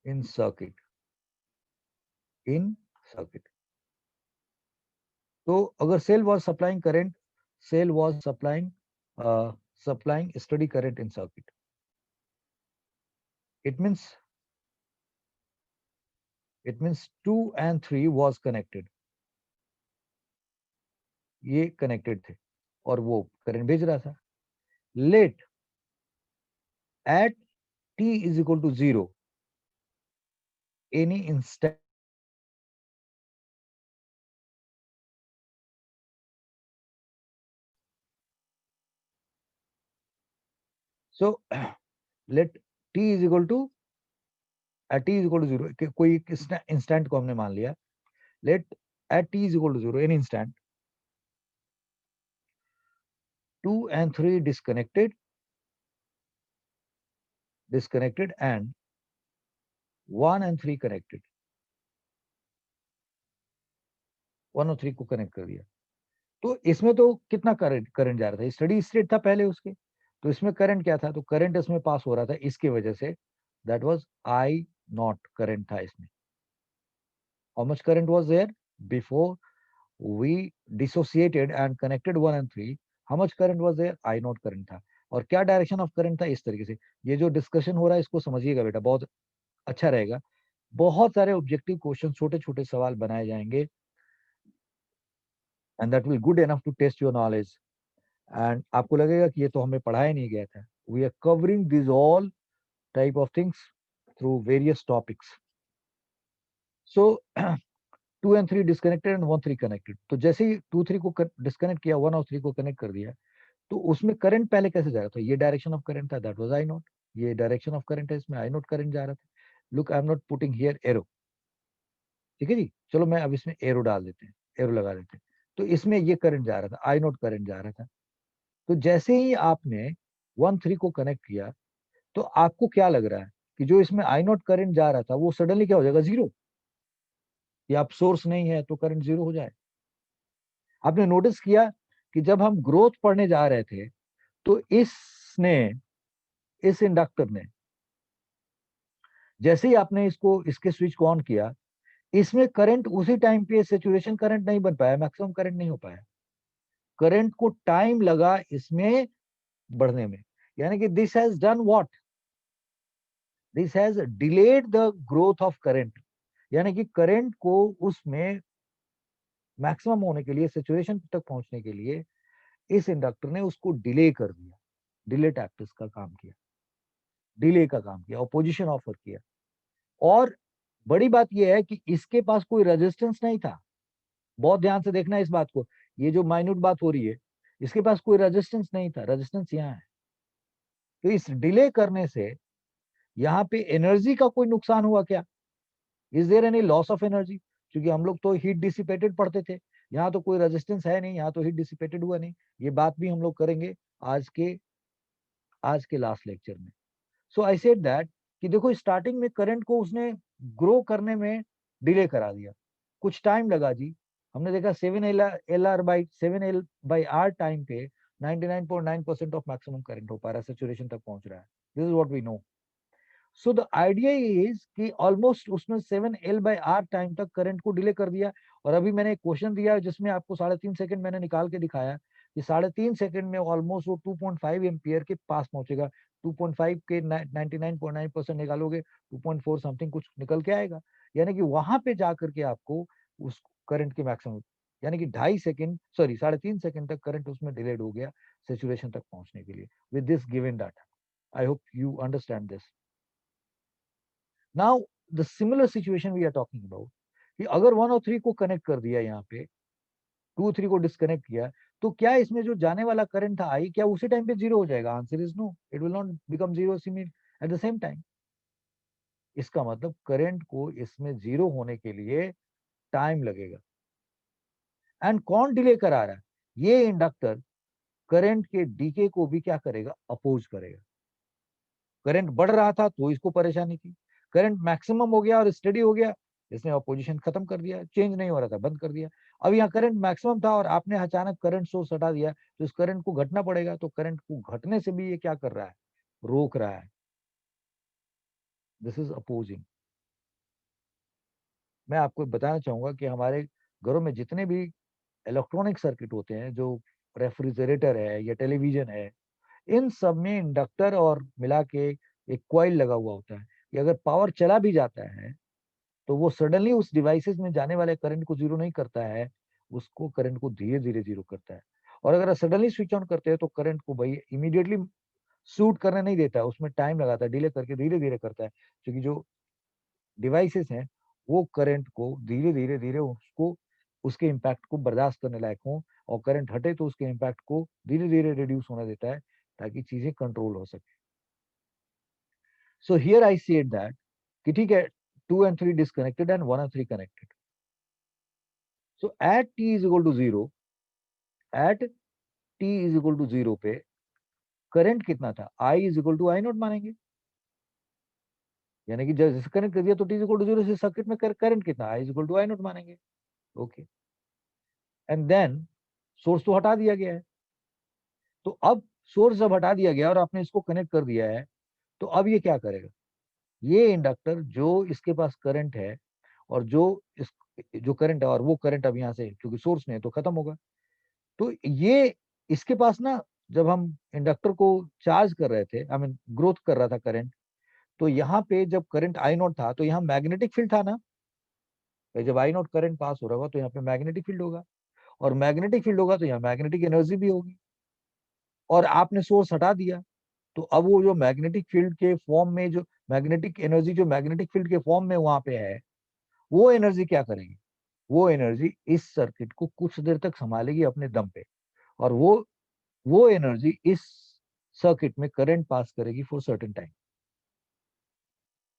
in circuit, in circuit. तो अगर cell was supplying current, cell was supplying steady current in circuit. It means 2 and 3 was connected. ये connected थे और वो करंट भेज रहा था. Let at t is equal to 0 any instant so let t is equal to at t is equal to 0 कोई इंस्टेंट को हमने मान लिया. Let at t is equal to 0 any instant 2 and 3 disconnected and 1 and 3 connected. 1 और 3 को कनेक्ट कर दिया. तो इसमें तो कितना करंट जा रहा था, स्टडी स्टेट था पहले उसके, तो इसमें करंट क्या था, तो करंट इसमें पास हो रहा था इसके वजह से, that was I naught current था इसमें. How much current was there before we dissociated and connected 1 and 3, how much current was there, I naught current था. और क्या डायरेक्शन ऑफ करंट था, इस तरीके से. ये जो डिस्कशन हो रहा है इसको समझिएगा बेटा, बहुत अच्छा रहेगा. बहुत सारे ऑब्जेक्टिव क्वेश्चन, छोटे छोटे सवाल बनाए जाएंगे, and that will good enough to test your knowledge. And आपको लगेगा कि ये तो हमें पढ़ाया नहीं गया था. We are covering this all type of things through various topics. So 2 and 3 disconnected and 1 3 connected. तो जैसे ही 2 3 को डिस्कनेक्ट किया, 1 और 3 को कनेक्ट कर दिया, तो उसमें करंट पहले कैसे जा रहा था, ये डायरेक्शन ऑफ करंट था, दैट वाज आई नॉट. ये डायरेक्शन ऑफ करंट है, इसमें आई नॉट करंट जा रहा था. Look, I am not putting here arrow. ठीक है जी, चलो मैं अब इसमें एरो डाल देते हैं, एरो लगा देते हैं. तो इसमें ये करंट जा रहा था, आई नॉट करंट जा रहा था. तो जैसे ही आपने 1 3 को कनेक्ट किया, तो आपको क्या लग रहा है कि जो इसमें आई नॉट करंट जा रहा था वो सडनली क्या हो जाएगा, जीरो. या आप सोर्स नहीं है तो करंट जीरो हो जाए. आपने नोटिस किया कि जब हम ग्रोथ पढ़ने जा रहे थे, तो इस इंडक्टर ने, जैसे ही आपने इसके स्विच को ऑन किया, इसमें करंट उसी टाइम पे सैचुरेशन करंट नहीं बन पाया, मैक्सिमम करंट नहीं हो पाया. करंट को टाइम लगा इसमें बढ़ने में. यानी कि this has done what, this has delayed the growth of current. यानी कि करंट को उसमें मैक्सिमम होने के लिए, सैचुरेशन तक पहुंचने के लिए, इस इंडक्टर ने उसको डिले कर दिया. डिले टैक्टिस का काम किया, डिले का काम किया, ऑपोजिशन ऑफर किया. और बड़ी बात यह है कि इसके पास कोई रेजिस्टेंस नहीं था. बहुत ध्यान से देखना इस बात को, ये जो माइन्यूट बात हो रही है, इसके पास कोई रेजिस्टेंस नहीं था, रेजिस्टेंस यहाँ है. तो इस डिले करने से यहाँ पे एनर्जी का कोई नुकसान हुआ क्या, is there any loss of energy? क्योंकि हम लोग तो हीट डिसिपेटेड पढ़ते थे, यहाँ तो कोई रेजिस्टेंस है नहीं, यहाँ तो हीट डिसिपेटेड हुआ नहीं. ये बात भी हम लोग करेंगे आज के लास्ट लेक्चर में. सो आई सेड दैट कि देखो, स्टार्टिंग में करंट को उसने ग्रो करने में डिले करा दिया, कुछ टाइम लगा जी. हमने देखा 7L/R टाइम पे 99.9% ऑफ मैक्सिमम करंट हो पा रहा है, सैचुरेशन तक पहुंच रहा है. This is what we know. So the idea is कि ऑलमोस्ट उसने 7L/R टाइम तक करंट को डिले कर दिया. और अभी मैंने एक क्वेश्चन दिया जिसमें आपको 3.5 सेकंड मैंने निकाल के दिखाया कि 3.5 सेकंड में ऑलमोस्ट वो 2.5 एम्पियर के पास पहुंचेगा. 2.5 के 99.9% निकालोगे, 2.4 समथिंग कुछ निकल के आएगा. यानी कि वहां पे जाकर के आपको उस करंट के मैक्सिमम, यानी कि 3.5 सेकंड तक करंट उसमें डिलेड हो गया सेचुरेशन तक पहुंचने के लिए, with this given data. I hope you understand this. Now the similar situation we are talking about, कि अगर 1 और 3 को कनेक्ट कर दिया, यहाँ पे 2 3 को डिस्कनेक्ट किया, तो क्या इसमें जो जाने वाला करंट था आई, क्या उसी टाइम पे जीरो हो जाएगा? Answer is no, it will not become zero at the same time. इसका मतलब करंट को इसमें जीरो होने के लिए टाइम लगेगा. एंड कौन डिले करा रहा है? ये इंडक्टर करंट के डीके को भी क्या करेगा, अपोज करेगा. करंट बढ़ रहा था तो इसको परेशानी थी, करंट मैक्सिमम हो गया और स्टडी हो गया इसने अपोजिशन खत्म कर दिया, चेंज नहीं हो रहा था, बंद कर दिया। अब यहाँ करंट मैक्सिमम था और आपने अचानक करंट सोर्स हटा दिया, तो इस करंट को घटना पड़ेगा। तो करंट को घटने से भी ये क्या कर रहा है, रोक रहा है। This is opposing. मैं आपको बताना चाहूंगा कि हमारे घरों में जितने भी इलेक्ट्रॉनिक सर्किट होते हैं, जो रेफ्रिजरेटर है या टेलीविजन है, इन सब में इंडक्टर और मिला के एक कॉइल लगा हुआ होता है कि अगर पावर चला भी जाता है तो वो सडनली उस डिवाइसेस में जाने वाले करंट को जीरो नहीं करता है, उसको करंट को धीरे धीरे जीरो करता है। और अगर सडनली स्विच ऑन करते हैं तो करंट को भाई इमीडिएटली सूट करने नहीं देता है, उसमें टाइम लगाता है, डिले करके धीरे धीरे करता है, क्योंकि जो डिवाइसेस हैं वो करंट को धीरे धीरे धीरे उसको उसके इम्पैक्ट को बर्दाश्त करने लायक हो, और करंट हटे तो उसके इम्पैक्ट को धीरे धीरे रिड्यूस होने देता है, ताकि चीजें कंट्रोल हो सके। So here I said that कि ठीक है, 2 and 3 disconnected and 1 and 3 connected. So at t is equal to zero, at t is equal to zero पे करंट कितना था, I is equal to I naught मानेंगे। यानी कि जैसे कनेक्ट कर दिया तो t इज इक्वल टू जीरो से सर्किट में करंट कितना, I is equal to I naught मानेंगे। ओके, एंड देन सोर्स तो हटा दिया गया है। तो अब सोर्स जब हटा दिया गया और आपने इसको कनेक्ट कर दिया है, तो अब ये क्या करेगा, ये इंडक्टर जो इसके पास करंट है और जो इस जो करंट है, और वो करंट अब यहाँ से क्योंकि सोर्स नहीं है तो खत्म होगा। तो ये इसके पास ना, जब हम इंडक्टर को चार्ज कर रहे थे, आई मीन ग्रोथ कर रहा था करंट, तो यहाँ पे जब करंट आई नॉट था तो यहाँ मैग्नेटिक फील्ड था ना। तो जब आई नॉट करंट पास हो रहा होगा तो यहाँ पे मैग्नेटिक फील्ड होगा, और मैग्नेटिक फील्ड होगा तो यहाँ मैग्नेटिक एनर्जी भी होगी। और आपने सोर्स हटा दिया, तो अब वो जो मैग्नेटिक फील्ड के फॉर्म में जो मैग्नेटिक एनर्जी जो मैग्नेटिक फील्ड के फॉर्म में वहां पे है, वो एनर्जी क्या करेगी, वो एनर्जी इस सर्किट को कुछ देर तक संभालेगी अपने दम पे, और वो एनर्जी इस सर्किट में करंट पास करेगी for certain time.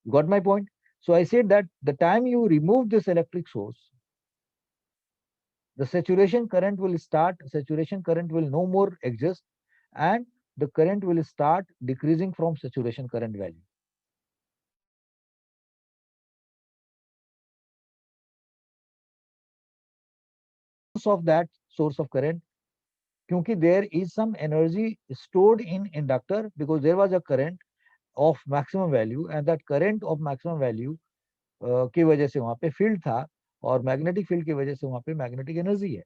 Got my point? So I said that the time you remove this electric source, the saturation current will no more exist, and the current will start decreasing from saturation current value. Of that source of current, क्योंकि there is some energy stored in inductor because there was a current of maximum value, and that current of maximum value की वजह से वहां पे फील्ड था, और मैग्नेटिक फील्ड की वजह से वहां पे मैग्नेटिक एनर्जी है।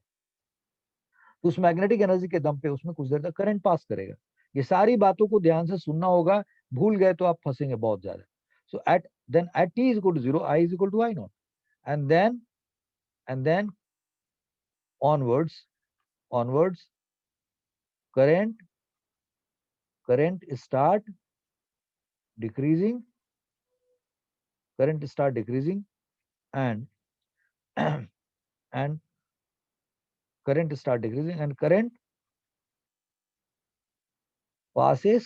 तो उस मैग्नेटिक एनर्जी के दम पे उसमें कुछ देर तक करंट पास करेगा। ये सारी बातों को ध्यान से सुनना होगा, भूल गए तो आप फंसेंगे बहुत ज्यादा। सो at t is equal to 0, I is equal to I naught, and then onwards current start decreasing, and and current start decreasing, and current passes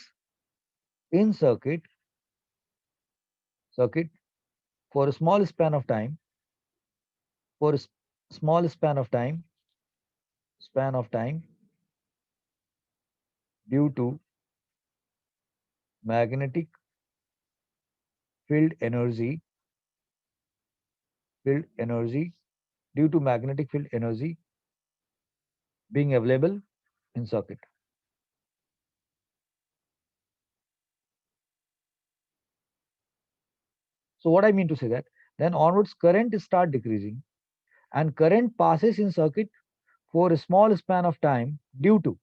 in circuit for a small span of time, for a small span of time due to magnetic field energy due to magnetic field energy being available in circuit. So what I mean to say that, then onwards current start decreasing, and current passes in circuit for a small span of time due to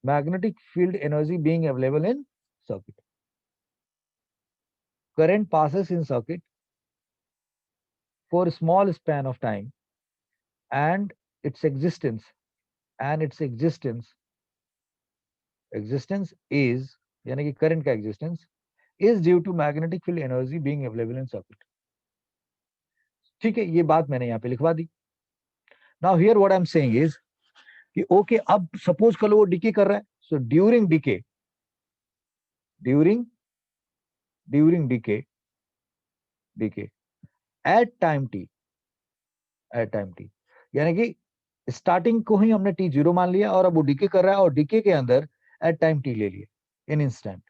magnetic field energy being available in circuit. Current passes in circuit for a small span of time, and its existence existence is, यानी कि करंट का existence is due to magnetic field energy being available in circuit. ठीक है, ये बात मैंने यहाँ पे लिखवा दी। Now here what I am saying is कि ओके, अब सपोज करो वो डिके कर रहा है, so during decay at time T, यानी कि स्टार्टिंग को ही हमने टी जीरो मान लिया, और अब वो डिके कर रहा है, और डिके के अंदर एट टाइम टी ले लिए इन इंस्टेंट।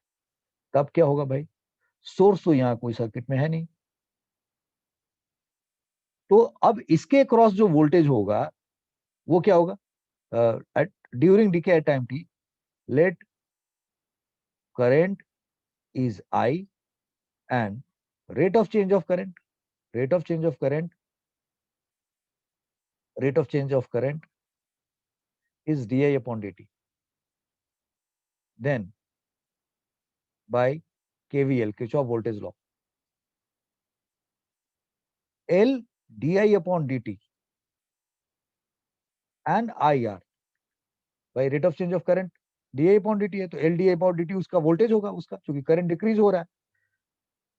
तब क्या होगा भाई, सोर्स तो यहाँ कोई सर्किट में है नहीं, तो अब इसके क्रॉस जो वोल्टेज होगा वो क्या होगा, during decay at time T, let current is I and rate of change of current, rate of change of current, rate of change of current is di upon dt. Then by KVL, Kirchhoff voltage law, L di upon dt and IR by rate of change of current, di upon dt है तो L di upon dt उसका वोल्टेज होगा उसका, क्योंकि करंट डिक्रीज हो रहा है,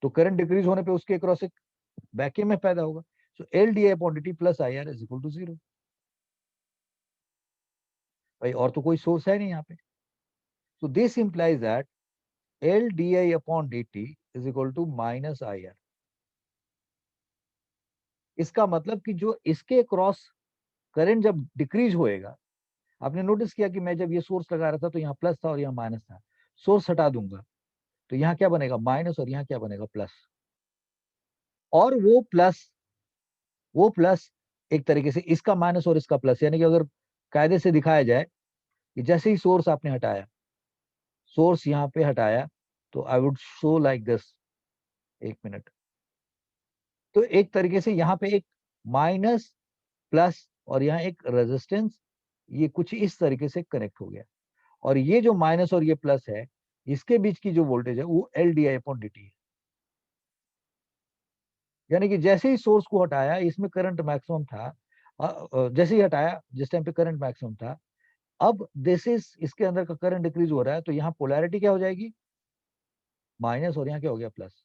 तो करंट डिक्रीज होने पे उसके अक्रॉस एक बैक ईएमएफ पैदा होगा. So L di upon dt plus IR is equal to 0. भाई और तो कोई सोर्स है नहीं यहाँ पे. So this implies that L di upon dt is equal to minus IR. इसका मतलब कि जो इसके क्रॉस करंट जब डिक्रीज होएगा, आपने नोटिस किया कि मैं जब ये सोर्स लगा रहा था तो यहाँ प्लस था और यहाँ माइनस था. सोर्स हटा दूंगा तो यहाँ क्या बनेगा, माइनस, और यहाँ क्या बनेगा, प्लस. और वो प्लस एक तरीके से इसका माइनस और इसका प्लस, यानी कि अगर कायदे से दिखाया जाए कि जैसे ही सोर्स आपने हटाया, सोर्स यहाँ पे हटाया, तो I would show like this. एक मिनट. तो एक तरीके से यहाँ पे एक माइनस प्लस और यहाँ एक रेजिस्टेंस, ये कुछ इस तरीके से कनेक्ट हो गया. और ये जो माइनस और ये प्लस है, इसके बीच की जो वोल्टेज है वो L D I upon D T है. यानी कि जैसे ही सोर्स को हटाया, इसमें करंट मैक्सिमम था, जैसे ही हटाया जिस टाइम पे करंट मैक्सिमम था, अब दिस इज, इसके अंदर का करंट डिक्रीज हो रहा है, तो यहाँ पोलैरिटी क्या हो जाएगी, माइनस, और यहाँ क्या हो गया, plus.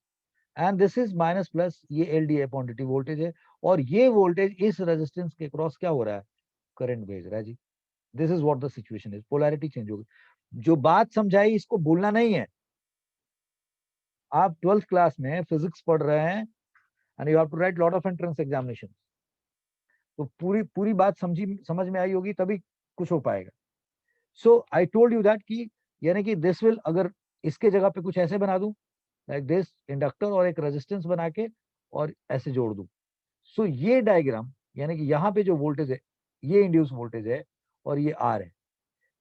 And this is minus plus, ये L D I upon D T voltage है, और ये वोल्टेज इस रेजिस्टेंस के क्रॉस क्या हो रहा है, करंट भेज रहा है जी. This is what the situation is, polarity change हो गई. जो बात समझाई इसको भूलना नहीं है. आप 12th क्लास में फिजिक्स पढ़ रहे हैं and you have to write lot of entrance examination, तो पूरी पूरी बात समझ में आई होगी तभी कुछ हो पाएगा. सो आई टोल्ड यू दैट कि यानी कि दिस विल, अगर इसके जगह पे कुछ ऐसे बना दूं लाइक दिस इंडक्टर और एक रेजिस्टेंस बना के और ऐसे जोड़ दूं, सो ये डायग्राम, यानी कि यहाँ पे जो वोल्टेज है ये इंड्यूस वोल्टेज है और ये आर है,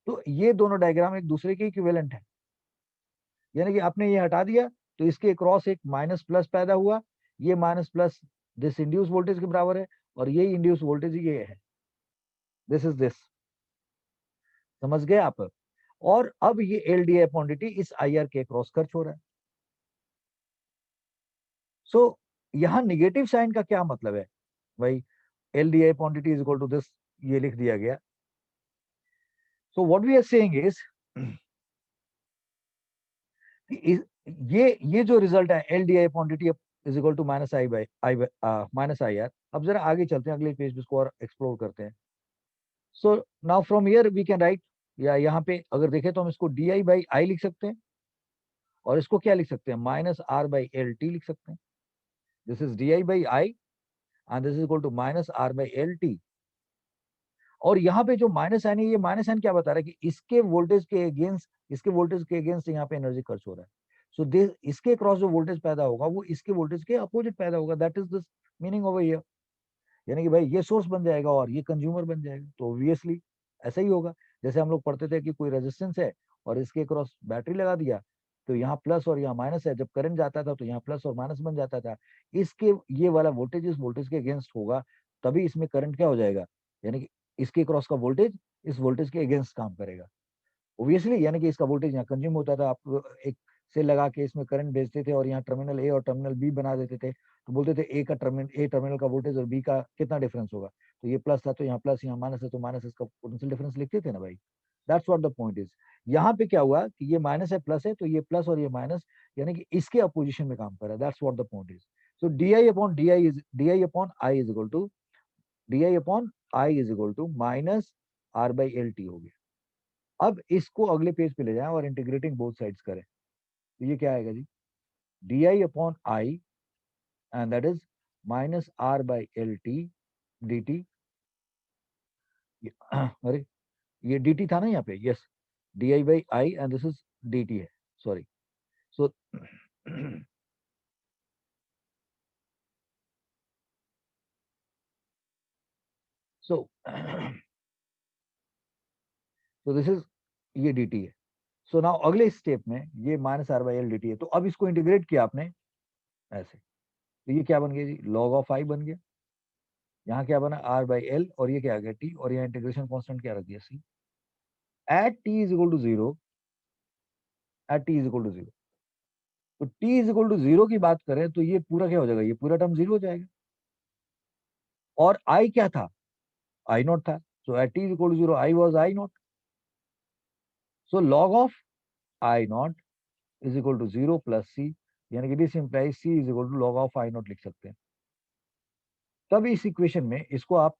तो ये दोनों डायग्राम एक दूसरे के इक्विवेलेंट है. यानी कि आपने ये हटा दिया तो इसके क्रॉस एक माइनस प्लस पैदा हुआ, ये minus plus this induce voltage के बराबर है, और ये इंड्यूस वोल्टेज ये है, दिस इज दिस. समझ गए आप. और अब ये L D upon D T इस आई आर के क्रॉस खर्च हो रहा है. सो यहाँ निगेटिव साइन का क्या मतलब है भाई, L D upon D T is equal to this, ये लिख दिया गया. So what we are saying is, ये जो रिजल्ट है L D I upon D T is equal to minus I by I, minus I R. अब जरा आगे चलते हैं, अगले पेज पे इसको और एक्सप्लोर करते हैं. So now from here we can write, या यहाँ पे अगर देखें तो हम इसको डी आई बाई आई लिख सकते हैं, और इसको क्या लिख सकते हैं, minus R by L T लिख सकते हैं. This is D I by I and this is equal to minus R by L T. और यहाँ पे जो माइनस साइन है, ये माइनस साइन क्या बता रहा है कि इसके वोल्टेज के अगेंस्ट, इसके वोल्टेज के अगेंस्ट यहाँ पे एनर्जी खर्च हो रहा है. सो दिस, इसके क्रॉस जो वोल्टेज पैदा होगा वो इसके वोल्टेज के अपोजिट पैदा होगा. That is the meaning of here. यानी कि भाई ये सोर्स बन जाएगा और ये कंज्यूमर बन जाएगा, तो ऑब्वियसली ऐसा ही होगा. जैसे हम लोग पढ़ते थे कि कोई रेजिस्टेंस है और इसके क्रॉस बैटरी लगा दिया, तो यहाँ प्लस और यहाँ माइनस है, जब करंट जाता था तो यहाँ प्लस और माइनस बन जाता था. इसके ये वाला वोल्टेज इस वोल्टेज के अगेंस्ट होगा, तभी इसमें करंट क्या हो जाएगा, यानी कि इसके क्रॉस का वोल्टेज इस वोल्टेज के अगेंस्ट काम करेगा ऑब्वियसली. यानी कि इसका वोल्टेज यहाँ कंज्यूम होता था, आप एक सेल लगा के इसमें करंट भेजते थे और यहाँ टर्मिनल ए और टर्मिनल बी बना देते थे, तो बोलते थे ए टर्मिनल का वोल्टेज और बी का कितना डिफरेंस होगा, तो ये प्लस था तो यहाँ प्लस, यहाँ माइनस है तो माइनस, इसका पोटेंशियल डिफरेंस लिखते थे ना भाई. That's what the point is. यहाँ पे क्या हुआ कि ये माइनस है प्लस है, तो ये प्लस और ये माइनस, यानी कि इसके अपोजिशन में काम कर रहा है. That's what the point is. So D I upon I is equal to minus R by L T हो गया. अब इसको अगले पेज पे ले जाएं और इंटीग्रेटिंग बोथ साइड्स करें, तो ये क्या आएगा जी, D I upon I and that is minus R by L T D T. अरे ये डी टी था ना यहाँ पे, yes, D I by I and this is D T है, सॉरी. सो सो तो दिस इज, ये dt है. सो नाउ अगले स्टेप में ये minus R by L D T है, तो अब इसको इंटीग्रेट किया आपने ऐसे, तो ये क्या बन गया जी, लॉग ऑफ आई बन गया. यहाँ क्या बना, आर बाई एल, और ये क्या आ गया टी, और यहाँ इंटीग्रेशन कांस्टेंट क्या रख दिया, C. At T is equal to zero, at T is equal to zero, तो T is equal to zero की बात करें तो ये पूरा क्या हो जाएगा, ये पूरा टर्म जीरो हो जाएगा. और आई क्या था, आई नॉट था. So at T is equal to zero I was I naught. So log of I not is equal to zero plus C, यानी कि this implies C is equal to log of I naught लिख सकते हैं. तब इस इक्वेशन में इसको आप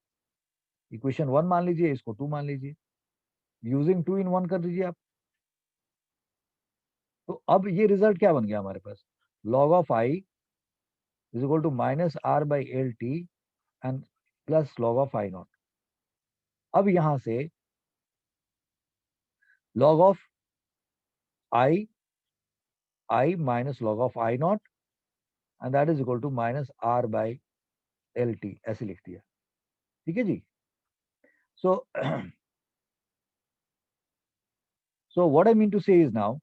इक्वेशन वन मान लीजिए, इसको टू मान लीजिए, यूजिंग टू इन वन कर दीजिए आप. तो अब ये रिजल्ट क्या बन गया हमारे पास, log of I is equal to minus R by L T and plus log of I naught. अब यहां से log of I minus log of I naught and that is equal to minus R by L T, ऐसे लिख दिया. ठीक है जी. So so what I mean to say is now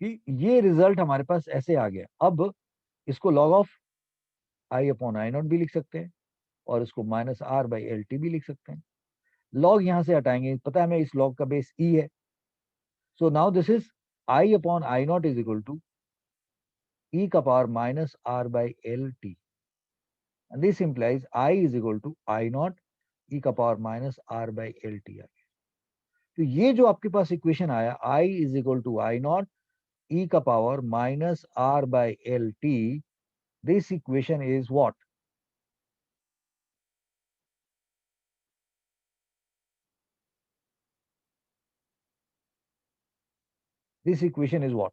कि ये रिजल्ट हमारे पास ऐसे आ गया. अब इसको log of I upon I naught भी लिख सकते हैं, और इसको minus R by L T भी लिख सकते हैं. लॉग यहां से हटाएंगे, पता है हमें इस लॉग का बेस ई है. So now this is I upon I not is equal to E का power minus R by L T, and this implies I is equal to I naught ई का power minus R by L T आ गया. तो ये जो आपके पास इक्वेशन आया, I is equal to I naught ई का power minus R by L T, this equation is what, this equation is what.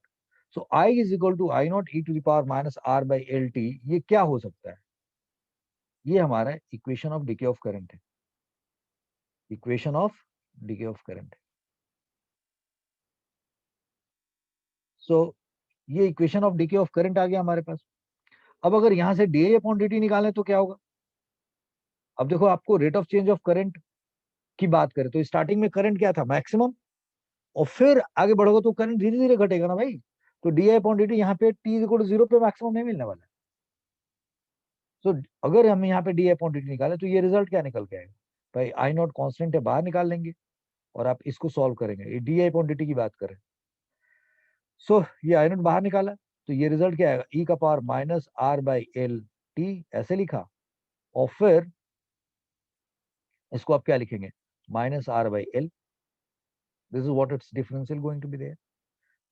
So I is equal to I naught E to the power minus R by L T, ये क्या हो सकता है, ये हमारा equation of decay of current है. Equation of decay of current है. सो ये equation of decay of current आ गया हमारे पास. अब अगर यहां से डी अपॉन डी टी निकालें तो क्या होगा. अब देखो, आपको rate of change of current की बात करें तो स्टार्टिंग में करंट क्या था, मैक्सिमम, और फिर आगे बढ़ोगे तो करंट धीरे धीरे घटेगा ना भाई. तो डी अपॉन डी टी यहाँ पे T is equal to zero पे मैक्सिमम नहीं मिलने वाला है. सो अगर हम यहाँ पे डी अपॉन डी टी निकालें तो ये रिजल्ट क्या निकल के आएगा भाई, आई नॉट कॉन्स्टेंट है, बाहर निकाल लेंगे और आप इसको सॉल्व करेंगे, डी अपॉन डी टी की बात करें. सो ये आई नॉट बाहर निकाला, तो ये रिजल्ट क्या आएगा, ई का power minus R by L T, ऐसे लिखा. और फिर इसको आप क्या लिखेंगे, minus R by L. This is what it's differential going to be there.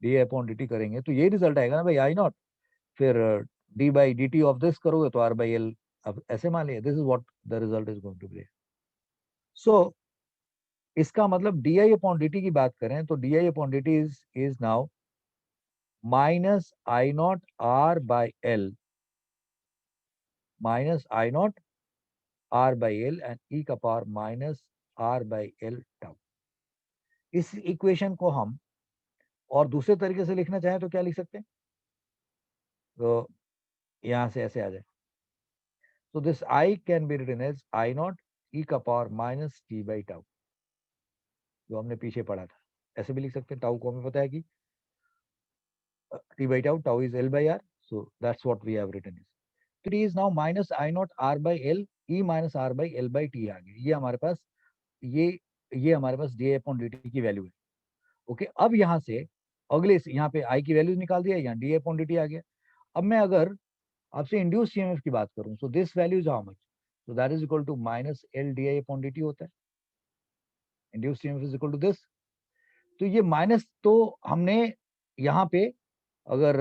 D upon D T करेंगे तो ये रिजल्ट आएगा ना भाई, आई नॉट, फिर D by D T of this करोगे तो आर बाई एल. अब ऐसे मान लिया, this is what the result is going to be. सो इसका मतलब डी आई अपॉन डी टी की बात करें तो D I upon D T is now minus I not R by L, minus I not R by L and E का power minus R by L tau. इस इक्वेशन को हम और दूसरे तरीके से लिखना चाहें तो क्या लिख सकते हैं, तो यहां से ऐसे आ जाए. So this I can be written as I naught e का power minus T by tau, जो हमने पीछे पढ़ा था. ऐसे भी लिख सकते हैं, टाउ को हमें पता है कि T by tau, tau is L by R, so that's what we have written. Is T is now minus I not R by L E minus R by L by T आ गया. ये हमारे पास, ये ये हमारे पास डी अपॉन डी टी की वैल्यू है. ओके, अब यहाँ से अगले से यहाँ पे आई की वैल्यूज निकाल दिया, यहाँ डी अपॉन डी टी आ गया. अब मैं अगर आपसे इंड्यूस ईएमएफ की बात करूं, so this value is how much, so that is equal to minus L di upon dt होता है. Induced EMF is equal to this. तो ये माइनस तो हमने यहाँ पे अगर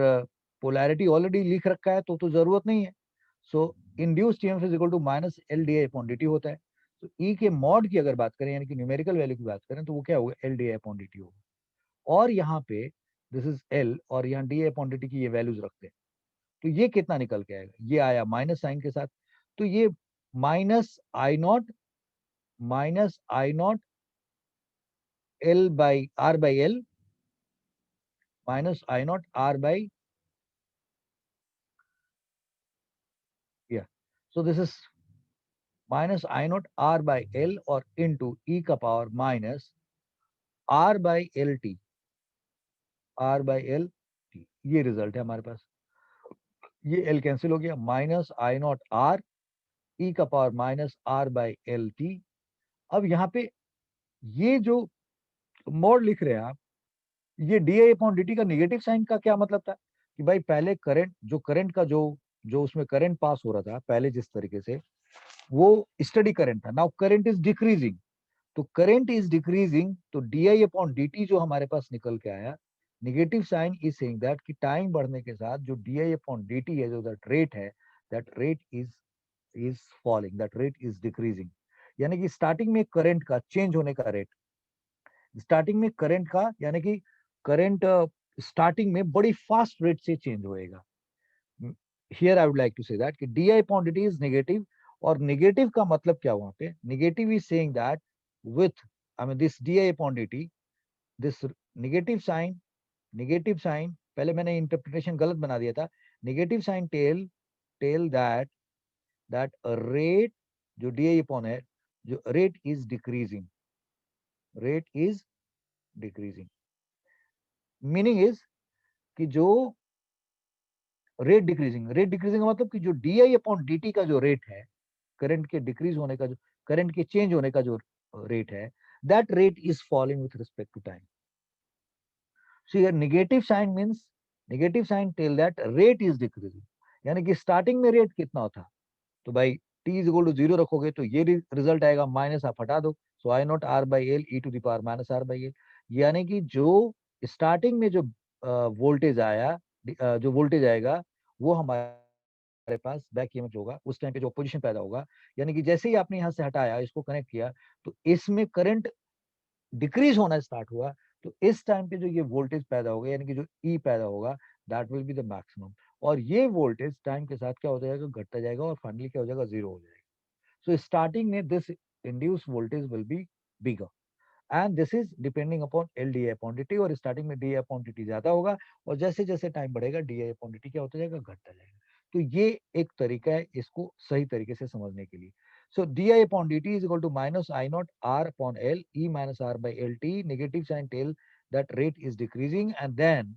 पोलैरिटी ऑलरेडी लिख रखा है तो जरूरत नहीं है. So induced EMF is equal to minus L D I upon D T होता है. तो ई के मॉड की अगर बात करें, यानी कि न्यूमेरिकल वैल्यू की बात करें, तो वो क्या होगा, L D I upon D T होगा. और यहाँ पे दिस इज एल और यहाँ D I upon D T की ये वैल्यूज रखते हैं. तो ये कितना निकल के आएगा, ये आया माइनस साइन के साथ. तो ये minus I naught L by R by L minus I not R by, yeah, so this is minus I not R by L और इंटू ई का power minus R by L t, R by L T, ये रिजल्ट है हमारे पास। ये एल कैंसिल हो गया, minus I not R e का power minus R by L t. अब यहाँ पे ये जो मॉड लिख रहे हैं आप, ये डी आई अपॉन डी टी का निगेटिव साइन का क्या मतलब था कि भाई पहले करंट, जो करंट का जो जो उसमें करंट पास हो रहा था पहले जिस तरीके से, वो स्टडी करंट था। नाउ करंट इज डिक्रीजिंग, तो करंट इज डिक्रीजिंग, तो डी आई अपॉन डी टी जो हमारे पास निकल के आया, negative sign is saying that कि टाइम बढ़ने के साथ जो D I upon D T है, जो दैट रेट है, that rate is falling, that rate is decreasing. यानी कि स्टार्टिंग में करंट का चेंज होने का रेट, स्टार्टिंग में करंट का यानी कि करंट स्टार्टिंग में बड़ी फास्ट रेट से चेंज होएगा। Here I would like to say that कि D I upon D T is negative, और नेगेटिव का मतलब क्या वहां पे, negative is saying that with, I mean this D I upon D T, this negative sign, negative sign, पहले मैंने इंटरप्रिटेशन गलत बना दिया था, negative sign tell tell that that rate, जो डी आई अपॉन है, जो rate is decreasing, rate is decreasing, meaning is कि जो रेट डिक्रीजिंग, रेट डिक्रीजिंग का मतलब कि जो D I upon D T का जो रेट है, करंट के डिक्रीज होने का, जो करंट के चेंज होने का जो रेट है, that rate is falling with respect to time. So here negative sign means, negative sign tell that rate is decreasing, यानी कि स्टार्टिंग में रेट कितना था, तो भाई t is equal to zero रखोगे तो ये रिजल्ट आएगा, माइनस आप हटा दो, so I not R by L e to the power minus R by L. यानी कि जो स्टार्टिंग में जो वोल्टेज आया, जो वोल्टेज आएगा, वो हमारे पास बैक ईएमएफ होगा, उस टाइम पे जो पोजीशन पैदा होगा, यानी कि जैसे ही आपने यहाँ से हटाया, इसको कनेक्ट किया, तो इसमें करंट डिक्रीज होना स्टार्ट हुआ, तो इस टाइम पे जो ये वोल्टेज पैदा होगा, यानी कि जो ई पैदा होगा, that will be the maximum. और ये वोल्टेज टाइम के साथ क्या हो जाएगा, घटता जाएगा, और फाइनली क्या हो जाएगा, जीरो हो जाएगा। सो स्टार्टिंग में this induce voltage will be bigger, and this is depending upon L D I upon D T, और स्टार्टिंग में D I upon D T ज्यादा होगा, और जैसे जैसे टाइम बढ़ेगा D I upon D T क्या होता जाएगा, घटता जाएगा। तो ये एक तरीका है इसको सही तरीके से समझने के लिए। So D I upon D T is equal to minus I not R upon L E minus R by L t, negative sign tell that rate is decreasing, and then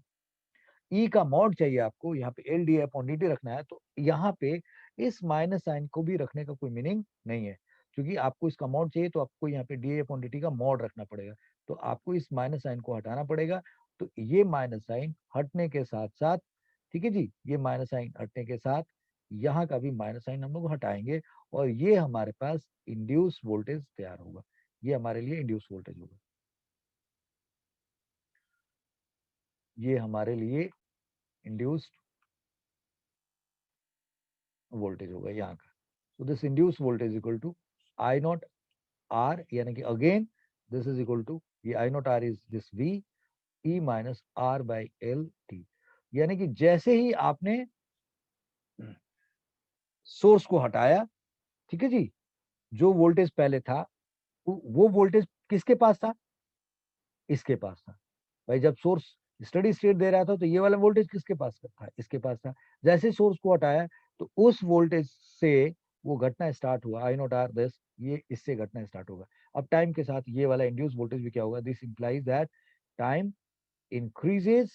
e का मॉड चाहिए आपको, यहाँ पे L D upon D t रखना है, तो यहाँ पे इस माइनस साइन को भी रखने का कोई मीनिंग नहीं है, क्योंकि आपको इसका मॉड चाहिए, तो आपको यहाँ पे डी अपॉन डी टी का मॉड रखना पड़ेगा, तो आपको इस माइनस साइन को हटाना पड़ेगा। तो ये माइनस साइन हटने के साथ साथ, ठीक है जी, ये माइनस साइन हटने के साथ यहाँ का भी माइनस साइन हम लोग हटाएंगे, और ये हमारे पास इंड्यूस वोल्टेज तैयार होगा, ये हमारे लिए इंड्यूस वोल्टेज होगा, ये हमारे लिए इंड्यूस्ड वोल्टेज होगा यहाँ का। So this induced voltage equal to I naught R, यानी कि again this is equal to, ये I naught R is this V E minus R by L T, यानी कि जैसे ही आपने सोर्स को हटाया, ठीक है जी, जो वोल्टेज पहले था, वो वोल्टेज किसके पास था, इसके पास था। भाई जब सोर्स स्टडी स्टेट दे रहा था, तो ये वाला वोल्टेज किसके पास था, इसके पास था। जैसे सोर्स को हटाया, तो उस वोल्टेज से वो घटना स्टार्ट हुआ, आई नॉट आर दिस, ये इससे घटना स्टार्ट होगा। अब टाइम के साथ ये वाला इंड्यूस वोल्टेज भी क्या होगा, this implies that time increases,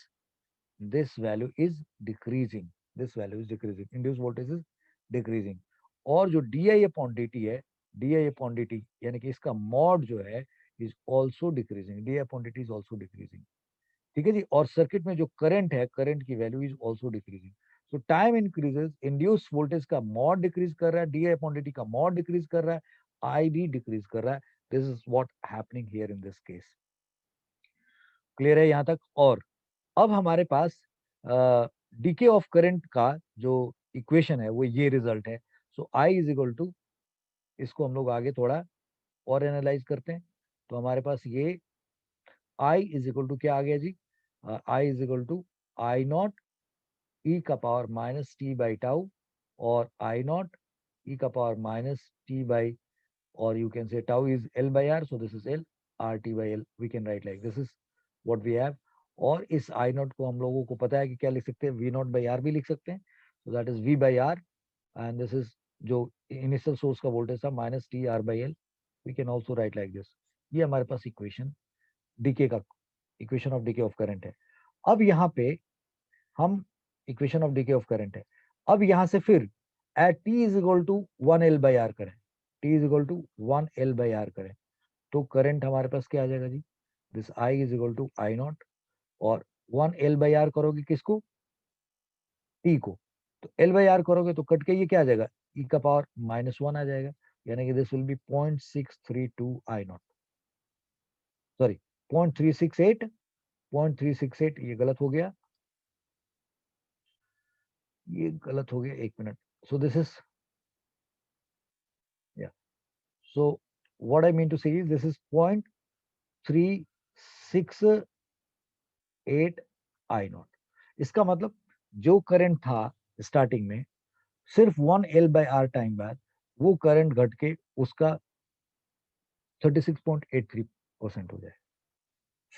this value is decreasing, this value is decreasing, induce voltage is decreasing. और जो D I upon D T है, D I upon D T यानी कि इसका मॉड जो है is also decreasing, d I upon D T is also decreasing, ठीक है जी। और सर्किट में जो करंट है, करंट की value is also decreasing. So time increases, induce voltage का मॉड डिक्रीज कर रहा है, D I upon D T का मॉड डिक्रीज कर रहा है, आई भी डिक्रीज कर रहा है। This is what happening here in this case. Clear है यहाँ तक। और अब हमारे पास डीके ऑफ करंट का जो इक्वेशन है, वो ये रिजल्ट है। सो आई इज इक्वल टू, इसको हम लोग आगे थोड़ा और एनालाइज करते हैं। तो हमारे पास ये आई इज इक्वल टू क्या आ गया जी, I is equal to I naught ई का power minus T by tau, और आई नॉट ई का पावर माइनस टी बाई, और you can say tau is L by R, so this is L, RT by L, we can write like this is what we have। और इस I नॉट को हम लोगों को पता है कि क्या लिख सकते हैं, V नॉट by R भी लिख सकते हैं, so that is V by R, and this is जो इनिशियल सोर्स का वोल्टेज था minus T R by L, we can also write like this. ये हमारे पास इक्वेशन डीके का, equation of decay of current है। अब यहाँ पे हम equation of decay of current है, अब यहाँ से फिर at T is equal to 1L/R करें, T is equal to 1L/R करें, तो करंट हमारे पास क्या आ जाएगा जी, this I is equal to I not, और 1L/R करोगे किसको, टी को, तो L/R करोगे तो कट के ये क्या आ जाएगा, ई का पावर -1 आ जाएगा, यानी कि this will B 0.632 I not, sorry 0.368, 0.368, ये गलत हो गया, ये गलत हो गया, 1 minute. So this is, yeah, so what I mean to say is this is 0.368 I naught. इसका मतलब जो करंट था स्टार्टिंग में, सिर्फ 1L/R टाइम बाद वो करंट घट के उसका 36.83% हो जाए।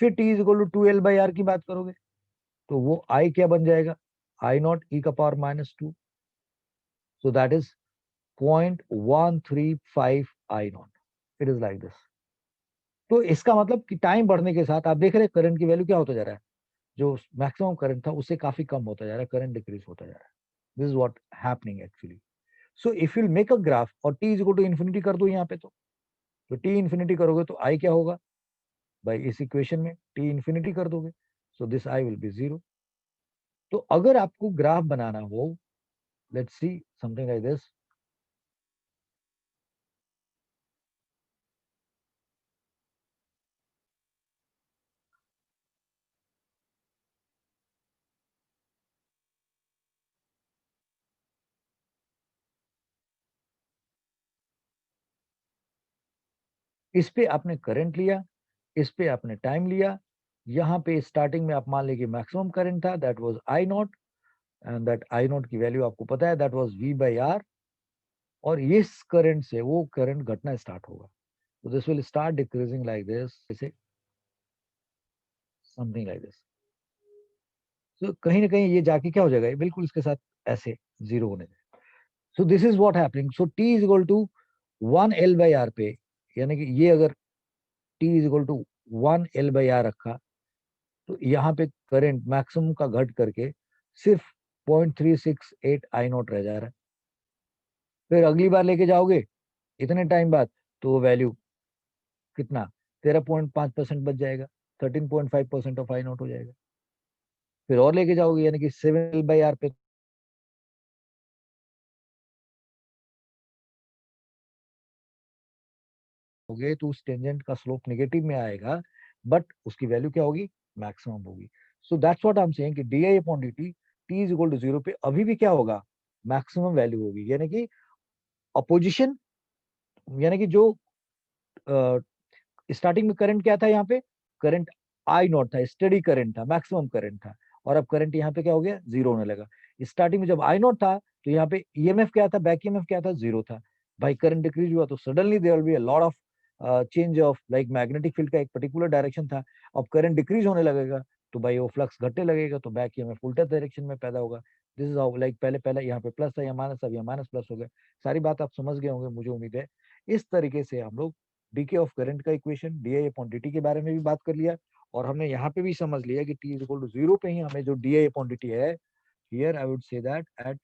फिर T is equal to 2L/R की बात करोगे तो वो आई क्या बन जाएगा, आई नॉट ई का power -2, so that is 0.135 I not, it is like this. तो इसका मतलब कि टाइम बढ़ने के साथ आप देख रहे हैं करंट की वैल्यू क्या होता जा रहा है, जो मैक्सिमम करंट था उससे काफी कम होता जा रहा है, करंट डिक्रीज होता जा रहा है। This is what happening actually. So if you make a graph और t is equal to infinity कर दो यहाँ पे, तो टी इन्फिनिटी करोगे तो आई क्या होगा, भाई इस इक्वेशन में टी इन्फिनिटी कर दोगे, so this i will B 0। तो अगर आपको ग्राफ बनाना हो, let's see something like this, इस पे आपने करंट लिया, इस पे आपने टाइम लिया, यहाँ पे स्टार्टिंग में आप मान लीजिए मैक्सिमम करंट था, that was I naught, and that I not की वैल्यू आपको पता है, दैट वाज V/R, और इस करंट से वो करंट घटना स्टार्ट होगा, तो this will start decreasing like this, जैसे समथिंग लाइक दिस। तो कहीं ना कहीं ये जाके क्या हो जाएगा, बिल्कुल इसके साथ ऐसे जीरो होने देगा। So this is what happening. So T is equal to 1L/R पे, यानी कि ये अगर T is equal to 1L/R रखा, तो यहाँ पे करंट मैक्सिमम का घट करके सिर्फ 0.368 आई नॉट रह जा रहा है। फिर अगली बार लेके जाओगे इतने टाइम बाद, तो वो वैल्यू कितना, 13.5% बच जाएगा, 13.5% ऑफ आई नॉट हो जाएगा। फिर और लेके जाओगे यानी कि 7L/R पे हो गए, तो उस टेंजेंट का स्लोप नेगेटिव में आएगा, बट उसकी वैल्यू क्या होगी, मैक्सिमम होगी। So that's what I am saying कि D I upon D t, t is equal to 0 पे अभी भी क्या होगा, मैक्सिमम वैल्यू होगी, यानी कि अपोजिशन, यानी कि जो स्टार्टिंग में करंट क्या था, यहाँ पे करंट आई नॉट था, स्टडी करंट था, मैक्सिमम करंट था, और अब करंट यहाँ पे क्या हो गया, जीरो होने लगा। स्टार्टिंग में जब आई नॉट था तो यहाँ पे ईएमएफ क्या था, बैक ईएमएफ क्या था, जीरो था। भाई करंट डिक्रीज हुआ तो suddenly there will be a lot of change of, like magnetic field का एक पर्टिकुलर डायरेक्शन था, अब करंट डिक्रीज होने लगेगा, तो भाई वो फ्लक्स घटने लगेगा, तो बैक ईएमएफ उल्टा डायरेक्शन में पैदा होगा। दिस इज हाउ, लाइक पहले पहले यहाँ पे प्लस था या माइनस, अब यहाँ माइनस प्लस हो गया। सारी बात आप समझ गए होंगे, मुझे उम्मीद है। इस तरीके से हम लोग डीके ऑफ करंट का equation D I upon D T के बारे में भी बात कर लिया, और हमने यहाँ पे भी समझ लिया कि टी इज इक्वल टू 0 पे ही हमें जो D I upon D T है, here I would say that at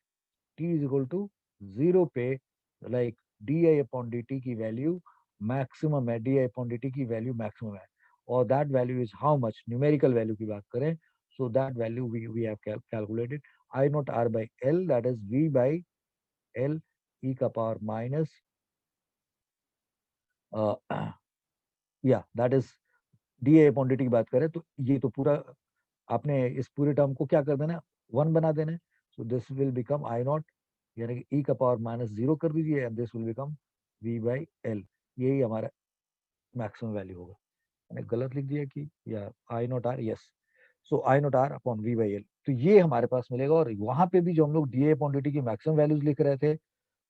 T is equal to 0 पे, लाइक डी आई अपॉन डी टी की वैल्यू मैक्सिमम है, D I upon D T की वैल्यू मैक्सिमम है, और that value is how much, numerical value की बात करें, so that value we have calculated I not R by L, that is V by L e का पावर माइनस, या that is D A upon D T की बात करें तो ये तो पूरा आपने इस पूरे टर्म को क्या कर देना, वन बना देना है। So this will become I naught, यानी कि ई का पावर -0 कर दीजिए, and this will become V by L, यही हमारा मैक्सिमम वैल्यू होगा। मैंने गलत लिख दिया कि, या I not R, yes, so I not R upon V by L, तो ये हमारे पास मिलेगा। और वहां पे भी जो हम लोग D A upon D T की मैक्सिमम वैल्यूज लिख रहे थे,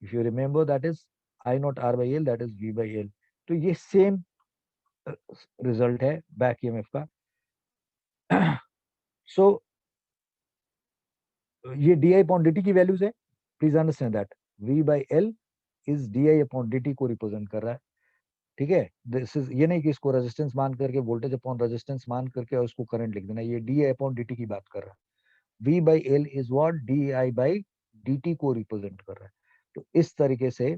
if you remember that is I not R by L, that is V by L, तो ये सेम रिजल्ट है बैक ईएमएफ का। सो ये डी आई अपॉन डी टी की वैल्यूज है, please understand that V by L is D upon D T को रिप्रेजेंट कर रहा है, ठीक है। दिस इज, ये नहीं कि इसको रेजिस्टेंस मान करके वोल्टेज अपॉन रेजिस्टेंस मान करके और उसको करंट लिख देना, ये डी अपॉन डी टी की बात कर रहा है। V by L is what D I by D T को रिप्रेजेंट कर रहा है। तो इस तरीके से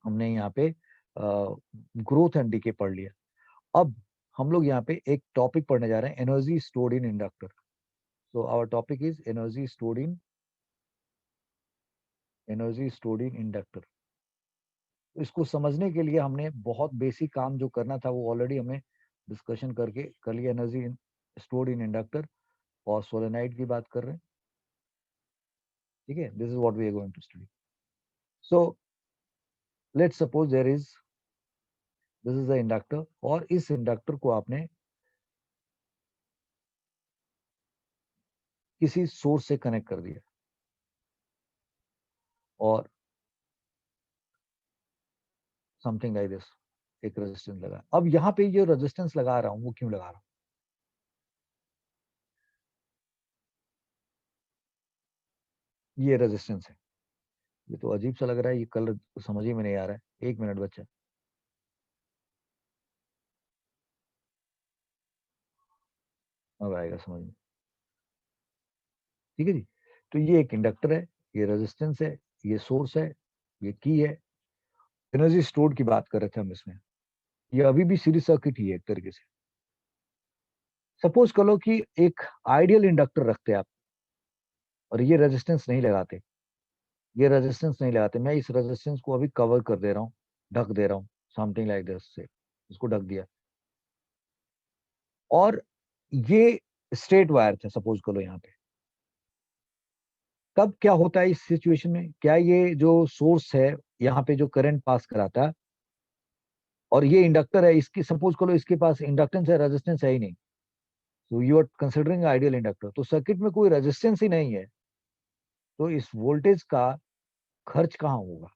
हमने यहाँ पे ग्रोथ एंड डीके पढ़ लिया। अब हम लोग यहाँ पे एक टॉपिक पढ़ने जा रहे हैं, energy stored in inductor. So our topic is energy stored in inductor. इसको समझने के लिए हमने बहुत बेसिक काम जो करना था वो ऑलरेडी हमें डिस्कशन करके कर लिया। एनर्जी स्टोर्ड इन इंडक्टर और सोलेनाइड की बात कर रहे हैं, ठीक है। This is what we are going to study. So let's suppose there is, this is the inductor, और इस इंडक्टर को आपने किसी सोर्स से कनेक्ट कर दिया और समथिंग लाइक दिस, एक रेजिस्टेंस लगा। अब यहाँ पे जो रेजिस्टेंस लगा रहा हूँ वो क्यों लगा रहा हूँ? ये रेजिस्टेंस है। ये तो अजीब सा लग रहा है, ये कलर समझ ही में नहीं आ रहा है। एक मिनट बच्चा, अब आएगा समझ में, ठीक है जी। तो ये एक इंडक्टर है, ये रेजिस्टेंस है, ये सोर्स है, ये की है। एनर्जी स्टोर्ड की बात कर रहे थे हम इसमें। ये अभी भी सीरीज सर्किट ही है एक तरीके से। सपोज करो कि एक आइडियल इंडक्टर रखते आप और ये रेजिस्टेंस नहीं लगाते, ये रेजिस्टेंस नहीं लगाते, मैं इस रेजिस्टेंस को अभी कवर कर दे रहा हूँ, ढक दे रहा हूँ, समथिंग लाइक दिस से, इसको ढक दिया। और ये स्ट्रेट वायर था सपोज करो यहाँ पे। तब क्या होता है इस सिचुएशन में? क्या ये जो सोर्स है यहाँ पे जो करंट पास कराता है और ये इंडक्टर है, इसकी सपोज करो इसके पास इंडक्टेंस है, रेजिस्टेंस है ही नहीं, तो you are considering ideal inductor. तो सर्किट में कोई रेजिस्टेंस ही नहीं है, तो इस वोल्टेज का खर्च कहाँ होगा?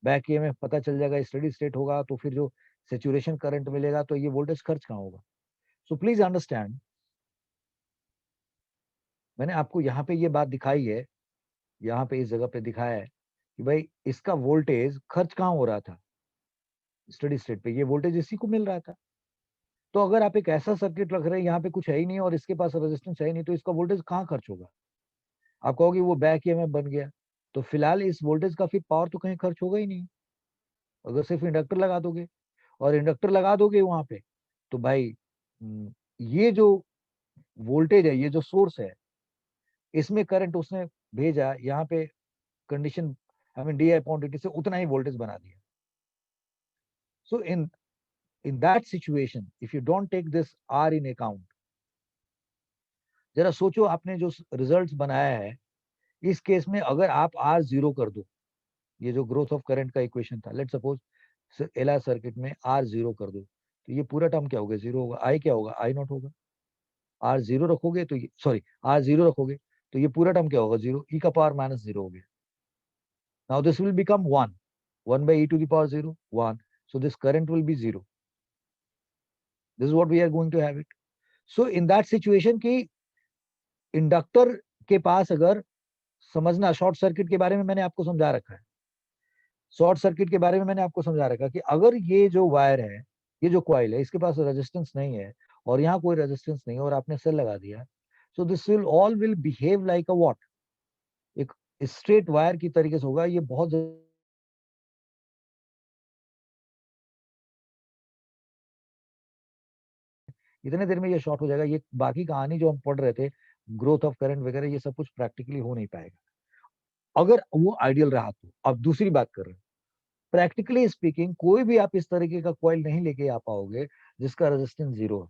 बैक ईएमएफ पता चल जाएगा, स्टेडी स्टेट होगा, तो फिर जो सेचुरेशन करंट मिलेगा, तो ये वोल्टेज खर्च कहाँ होगा? सो प्लीज अंडरस्टैंड, मैंने आपको यहाँ पे ये बात दिखाई है, यहाँ पे इस जगह पे दिखाया है कि भाई इसका वोल्टेज खर्च कहाँ हो रहा था? स्टेडी स्टेट पे ये वोल्टेज इसी को मिल रहा था। तो अगर आप एक ऐसा सर्किट रख रहे हैं यहाँ पे कुछ है ही नहीं और इसके पास रेजिस्टेंस है ही नहीं, तो इसका वोल्टेज कहाँ खर्च होगा? आप कहोगे वो बैक ईएमएफ बन गया, तो फिलहाल इस वोल्टेज का फिर पावर तो कहीं खर्च होगा ही नहीं अगर सिर्फ इंडक्टर लगा दोगे। और इंडक्टर लगा दोगे वहां पे, तो भाई ये जो वोल्टेज है, ये जो सोर्स है, इसमें करंट उसने भेजा यहाँ पे, condition I mean d upon D t से उतना ही वोल्टेज बना दिया। So in that situation if you don't take this R in account, जरा सोचो आपने जो रिजल्ट्स बनाया है, इस केस में अगर आप आर जीरो कर दो, ये जो ग्रोथ ऑफ करंट का इक्वेशन था, let suppose L R circuit में आर जीरो कर दो, तो ये पूरा टर्म क्या होगा? जीरो होगा। आई क्या होगा? आई नॉट होगा। आर जीरो रखोगे तो सॉरी, आर जीरो रखोगे तो ये पूरा टर्म क्या होगा? जीरो, ई का पावर माइनस जीरो हो गया। Now this will become one, one by E to the power zero, one. So this current will be zero. This is what we are going to have it. So in that situation कि इंडक्टर के पास अगर, समझना शॉर्ट सर्किट के बारे में मैंने आपको समझा रखा है, शॉर्ट सर्किट के बारे में मैंने आपको समझा रखा कि अगर ये जो वायर है, ये जो कॉइल है, इसके पास रेजिस्टेंस नहीं है और यहाँ कोई रेजिस्टेंस नहीं है और आपने सेल लगा दिया, सो this will all will behave like a what, एक स्ट्रेट वायर की तरीके से होगा। ये बहुत इतने देर में ये शॉर्ट हो जाएगा। ये बाकी कहानी जो हम पढ़ रहे थे, ग्रोथ ऑफ करंट वगैरह, ये सब कुछ प्रैक्टिकली हो नहीं पाएगा अगर वो आइडियल रहा तो। अब दूसरी बात कर रहे हैं, प्रैक्टिकली स्पीकिंग कोई भी आप इस तरीके का कॉइल नहीं लेके आ पाओगे जिसका रेजिस्टेंस जीरो है।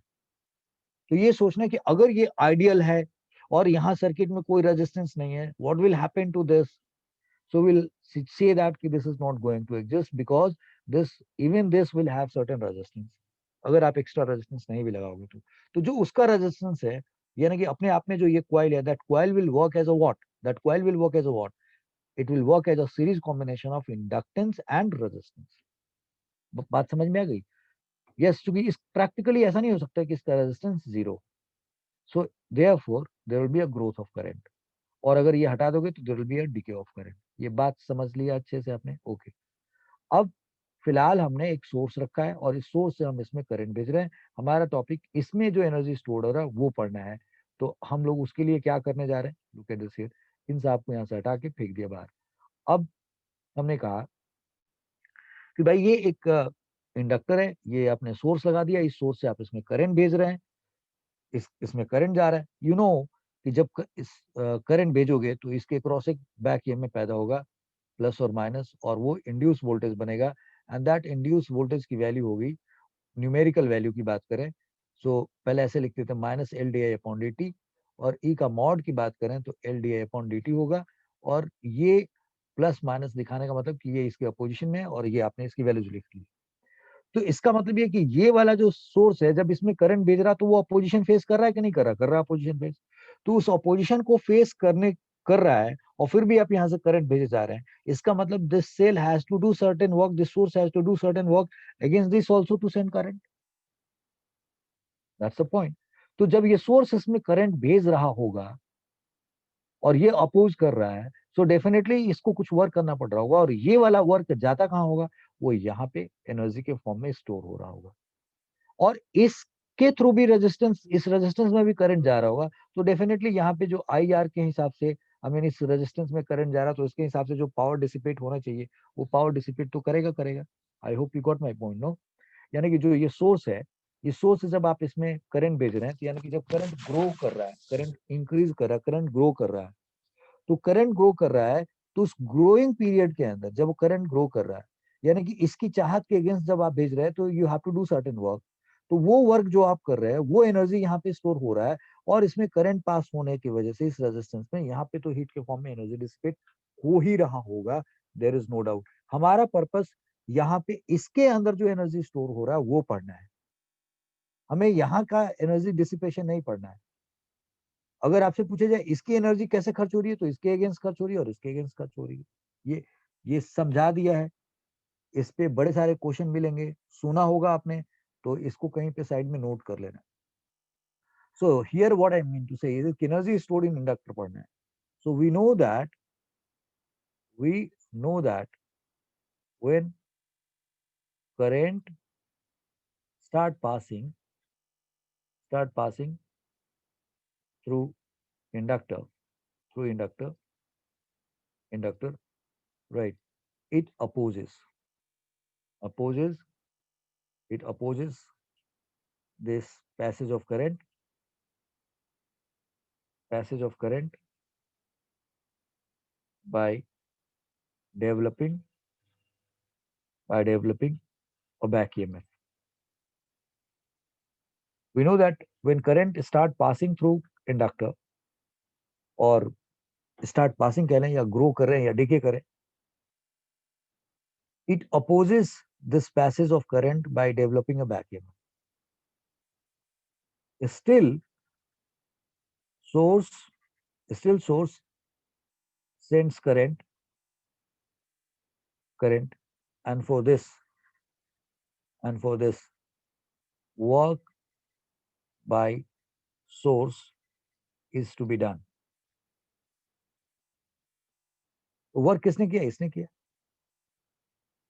तो ये सोचना कि अगर ये आइडियल है और यहाँ सर्किट में कोई रेजिस्टेंस नहीं है, what will happen to this? So we'll say that कि this is not going to exist because this, even this will have certain resistance। अगर आप एक्स्ट्रा रेजिस्टेंस नहीं भी लगाओगे तो जो उसका रेजिस्टेंस है, यानी कि अपने आप में जो ये कॉइल है, that coil will work as a what, that coil will work as a what, it will work as a series combination of inductance and resistance. बात समझ में आ गई? यस, क्योंकि इस प्रैक्टिकली ऐसा नहीं हो सकता कि इसका resistance zero. So therefore there will be a growth of current, और अगर ये हटा दोगे तो there will be a decay of current. ये बात समझ लिया अच्छे से आपने? ओके। अब फिलहाल हमने एक सोर्स रखा है और इस सोर्स से हम इसमें करंट भेज रहे हैं। हमारा टॉपिक इसमें जो एनर्जी स्टोर हो रहा है वो पढ़ना है। तो हम लोग उसके लिए क्या करने जा रहे हैं? Look at this here. इन सब को यहाँ से हटा के फेंक दिया बाहर। अब हमने कहा कि भाई ये एक इंडक्टर है, ये आपने सोर्स लगा दिया, इस सोर्स से आप इसमें करंट भेज रहे हैं, इसमें करंट जा रहा है। कि जब इस करंट भेजोगे तो इसके क्रॉस एक बैक ईएमएफ पैदा होगा, प्लस और माइनस, और वो इंड्यूस वोल्टेज बनेगा। एंड दैट इंड्यूस वोल्टेज की वैल्यू होगी, न्यूमेरिकल वैल्यू की बात करें पहले ऐसे लिखते थे minus L D I upon D T, और ई का मॉड की बात करें तो L D I upon D T होगा। और ये प्लस माइनस दिखाने का मतलब कि ये इसके अपोजिशन में है और ये आपने इसकी वैल्यूज लिख ली। तो इसका मतलब ये कि ये वाला जो सोर्स है जब इसमें करंट भेज रहा तो वो अपोजिशन फेस कर रहा है कि नहीं कर रहा? कर रहा है अपोजिशन फेस। तो उस अपोजिशन को फेस करने कर रहा है और फिर भी आप यहां से करंट भेजे जा रहे हैं। इसका मतलब this cell has to do certain work, this source has to do certain work against this also to send current. That's the point. तो जब ये सोर्स इसमें करंट भेज रहा होगा और ये अपोज कर रहा है, सो डेफिनेटली इसको कुछ वर्क करना पड़ रहा होगा, और ये वाला वर्क जाता कहाँ होगा? वो यहाँ पे एनर्जी के फॉर्म में स्टोर हो रहा होगा। और इसके थ्रू भी रेजिस्टेंस, इस रेजिस्टेंस में भी करंट जा रहा होगा। तो डेफिनेटली यहाँ पे जो आई आर के हिसाब से, आई मीन इस रेजिस्टेंस में करंट जा रहा, तो इसके हिसाब से जो पावर डिसिपेट होना चाहिए वो पावर डिसिपेट तो करेगा करेगा। I hope you got my point, no? यानी कि जो ये सोर्स है, ये सोर्स जब आप इसमें करंट भेज रहे हैं, तो यानी कि जब करंट ग्रो कर रहा है, करंट इंक्रीज कर रहा है, करंट ग्रो कर रहा है, तो करंट ग्रो कर रहा है, तो उस ग्रोइंग पीरियड के अंदर जब वो करंट ग्रो कर रहा है, यानी कि इसकी चाहत के अगेंस्ट जब आप भेज रहे हैं, तो you have to do certain work. तो वो वर्क जो आप कर रहे हैं वो एनर्जी यहाँ पे स्टोर हो रहा है, और इसमें करंट पास होने की वजह से इस रेजिस्टेंस में यहाँ पे तो हीट के फॉर्म में एनर्जी डिसिपेट हो ही रहा होगा। There is no doubt. हमारा पर्पस यहाँ पे इसके अंदर जो एनर्जी स्टोर हो रहा है वो पढ़ना है, हमें यहाँ का एनर्जी डिसिपेशन नहीं पढ़ना है। अगर आपसे पूछा जाए इसकी एनर्जी कैसे खर्च हो रही है, तो इसके अगेंस्ट खर्च हो रही है और इसके अगेंस्ट खर्च हो रही है। ये समझा दिया है। इस पे बड़े सारे क्वेश्चन मिलेंगे, सुना होगा आपने, तो इसको कहीं पे साइड में नोट कर लेना। So here what I mean to say is energy stored in inductor पढ़ना है। So we know that when current start passing start passing through inductor through inductor, right? it opposes it opposes this passage of current by developing developing a back EMF. We know that when current start passing through inductor, और start passing कह लें या grow कर रहे हैं या decay करें, it opposes this passage of current by developing a back EMF. Still source source sends current, and for this work by source is to be done. तो वर्क किसने किया? इसने किया।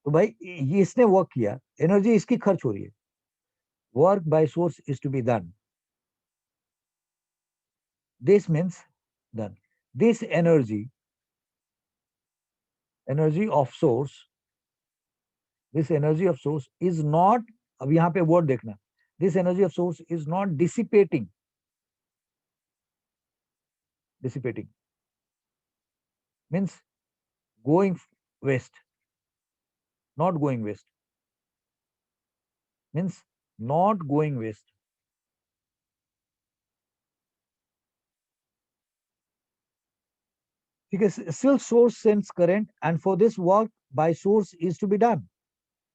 तो भाई ये इसने वर्क किया, एनर्जी इसकी खर्च हो रही है, work by source is to be done. This means done. This energy of source this energy of source is not, अब यहां पे वर्ड देखना, this energy of source is not dissipating means going waste, not going waste, means not going waste. ठीक है, still source sends current and for this work by source is to be done.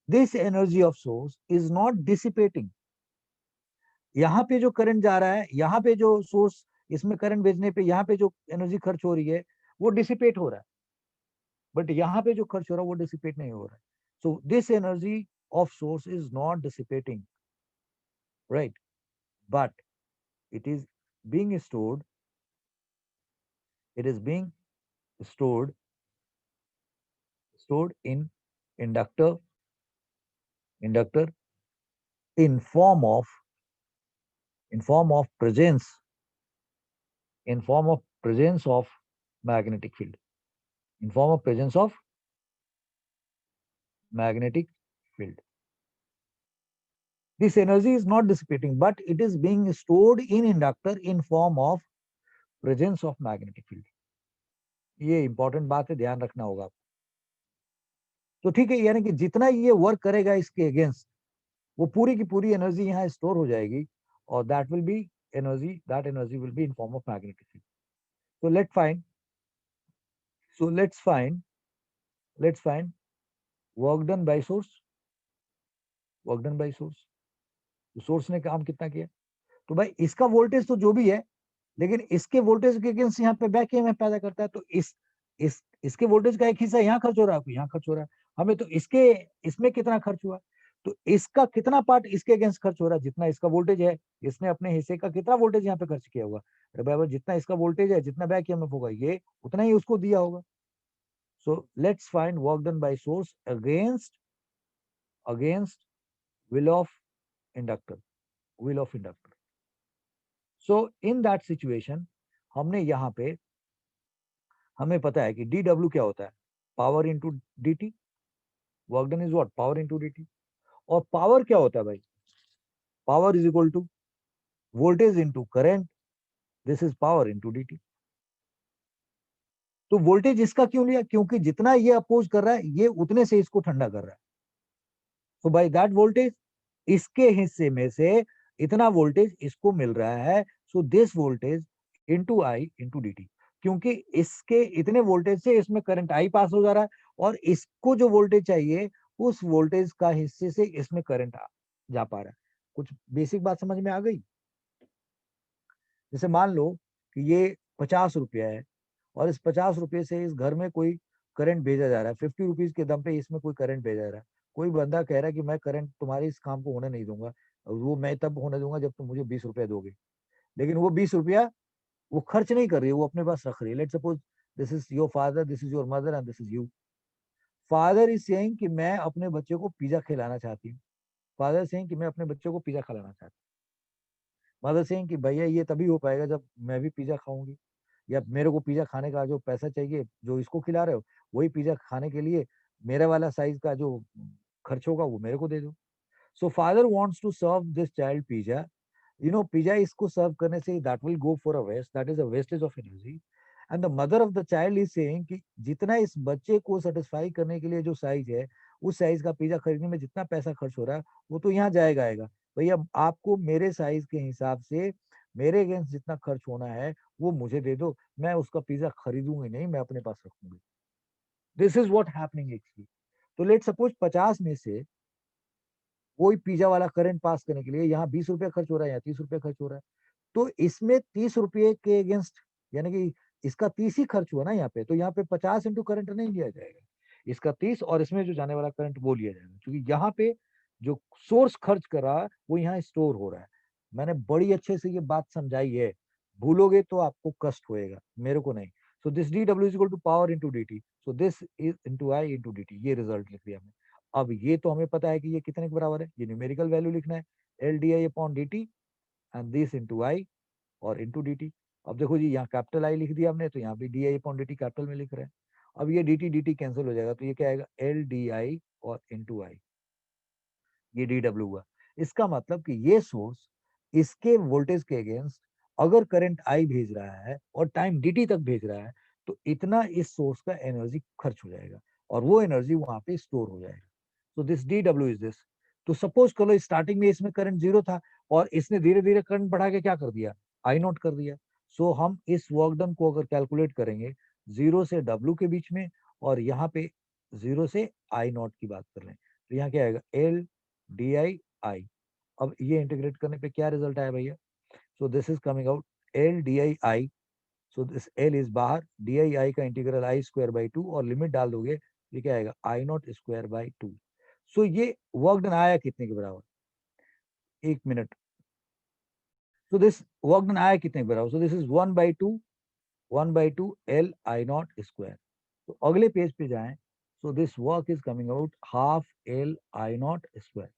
This energy of source is not dissipating. यहाँ पे जो करंट जा रहा है, यहाँ पे जो सोर्स इसमें करंट भेजने पे यहाँ पे जो एनर्जी खर्च हो रही है वो डिसिपेट हो रहा है, बट यहाँ पे जो खर्च हो रहा है वो डिसिपेट नहीं हो रहा है। So this energy of source is not dissipating, right, but it is being stored it is being stored stored in inductor in form of presence of magnetic field, in form of presence of magnetic field. This energy is not dissipating, but it is being stored in inductor in form of presence of magnetic field. ये इंपॉर्टेंट बात है, ध्यान रखना होगा आपको। तो ठीक है, यानी कि जितना ये वर्क करेगा इसके अगेंस्ट, वो पूरी की पूरी एनर्जी यहाँ स्टोर हो जाएगी, और that will be energy, that energy will be in form of magnetic field. So let's find work done by source. तो सोर्स ने काम कितना किया? तो भाई इसका वोल्टेज तो जो भी है, लेकिन इसके वोल्टेज के अगेंस्ट यहाँ पे बैक ईएमएफ पैदा करता है, तो इसके वोल्टेज का एक हिस्सा यहाँ खर्च हो रहा है, यहाँ खर्च हो रहा है, हमें तो इसमें कितना खर्च हुआ, तो इसका कितना पार्ट इसके अगेंस्ट खर्च हो रहा है, जितना इसका वोल्टेज है, इसने अपने हिस्से का कितना वोल्टेज यहाँ पे खर्च किया होगा, अरे बाबा जितना इसका वोल्टेज है, जितना बैक ईएमएफ होगा, ये उतना ही उसको दिया होगा. So let's find work done by source against will of inductor. So in that situation, हमने यहाँ पे, हमें पता है कि dw क्या होता है, power into dt. Work done is what, power into dt. और पावर क्या होता है भाई, power is equal to voltage into current, this is power into dt. तो वोल्टेज इसका क्यों लिया, क्योंकि जितना ये अपोज कर रहा है, ये उतने से इसको ठंडा कर रहा है. तो बाय दैट वोल्टेज, इसके हिस्से में से इतना वोल्टेज इसको मिल रहा है. So this voltage into I into D T, क्योंकि इसके इतने वोल्टेज से इसमें करंट आई पास हो जा रहा है, और इसको जो वोल्टेज चाहिए, उस वोल्टेज का हिस्से से इसमें करंट जा पा रहा है. कुछ बेसिक बात समझ में आ गई? जैसे मान लो कि ये 50 रुपया है, और इस 50 रुपये से इस घर में कोई करंट भेजा जा रहा है, 50 रुपीज के दम पे इसमें कोई करंट भेजा जा रहा है. कोई बंदा कह रहा है कि मैं करंट तुम्हारे इस काम को होने नहीं दूंगा, वो मैं तब होने दूंगा जब तुम मुझे 20 रुपया दोगे. लेकिन वो 20 रुपया वो खर्च नहीं कर रही है, वो अपने पास रख रही है. Let suppose this is your father, this is your mother, and this is you. Father is saying कि मैं अपने बच्चे को पिज्जा खिलाना चाहती हूँ. फादर सेइंग कि मैं अपने बच्चे को पिज्जा खिलाना चाहती हूँ. मदर सेइंग कि भैया ये तभी हो पाएगा जब मैं भी पिज्जा खाऊंगी, या मेरे को पिज्जा खाने का जो पैसा चाहिए, जो इसको खिला रहे हो, वही पिज्जा खाने के लिए मेरा वाला साइज का जो खर्च होगा वो मेरे को दे दो. So father wants to serve this child pizza. Pizza इसको सर्व करने से that will go for a waste, that is a wastage of energy. And the mother of the child is saying कि जितना इस बच्चे को सेटिस्फाई करने के लिए जो साइज है, उस साइज का पिज्जा खरीदने में जितना पैसा खर्च हो रहा है, वो तो यहाँ जाएगा आएगा. भैया आपको मेरे साइज के हिसाब से मेरे अगेंस्ट जितना खर्च होना है, वो मुझे दे दो. मैं उसका पिज्जा खरीदूंगी नहीं, मैं अपने पास रखूंगी. This is what happening actually. तो लेट सपोज 50 में से कोई पिज्जा वाला करंट पास करने के लिए यहाँ 20 रुपया खर्च हो रहा है, या 30 रुपया खर्च हो रहा है, तो इसमें 30 रुपये के अगेंस्ट, यानी कि इसका 30 ही खर्च हुआ ना यहाँ पे, तो यहाँ पे 50 इंटू करंट नहीं लिया जाएगा, इसका 30, और इसमें जो जाने वाला करंट वो लिया जाएगा, क्योंकि यहाँ पे जो सोर्स खर्च कर रहा है वो यहाँ स्टोर हो रहा है. मैंने बड़ी अच्छे से ये बात समझाई है, भूलोगे तो आपको कष्ट होएगा, मेरे को नहीं. So this D W is equal to power into D T. So this is into I into D T, ये रिजल्ट लिख दिया हमने. अब ये तो हमें पता है कि ये कितने के बराबर है, ये न्यूमेरिकल वैल्यू लिखना है, L D I upon D T, and this into I और इंटू डी टी. अब देखो जी, यहाँ कैपिटल आई लिख दिया हमने, तो यहाँ भी D I upon D T capital में लिख रहे हैं. अब ये डी टी कैंसिल हो जाएगा, तो ये क्या आएगा, एल डी आई और इंटू आई, ये डी डब्ल्यू हुआ. इसका मतलब कि ये सोर्स इसके वोल्टेज के अगेंस्ट अगर करंट आई भेज रहा है और टाइम dt तक भेज रहा है, तो इतना इस सोर्स का एनर्जी खर्च हो जाएगा, और वो एनर्जी वहां पे स्टोर हो जाएगा. तो this D W is this. तो सपोज करो स्टार्टिंग में इसमें करंट 0 था, और इसने धीरे धीरे करंट बढ़ा के क्या कर दिया, आई नोट कर दिया. सो हम इस वर्क डन को अगर कैलकुलेट करेंगे 0 से w के बीच में, और यहाँ पे 0 से आई नॉट की बात कर लें, तो यहाँ क्या आएगा, एल डी आई आई. अब ये इंटीग्रेट करने पे क्या रिजल्ट आया भैया, सो this is coming out L D I I. So this L is बाहर, डी आई आई का इंटीग्रल आई स्क्वायर बाई 2, और लिमिट डाल दोगे, ये क्या आएगा, आई नॉट स्क्वायर बाई 2. सो ये वर्क डन आया कितने के बराबर, एक minute. So this work done आया कितने के बराबर, सो this is 1/2 L I not square. तो अगले पेज पे जाएं. So this work is coming out half L I naught square,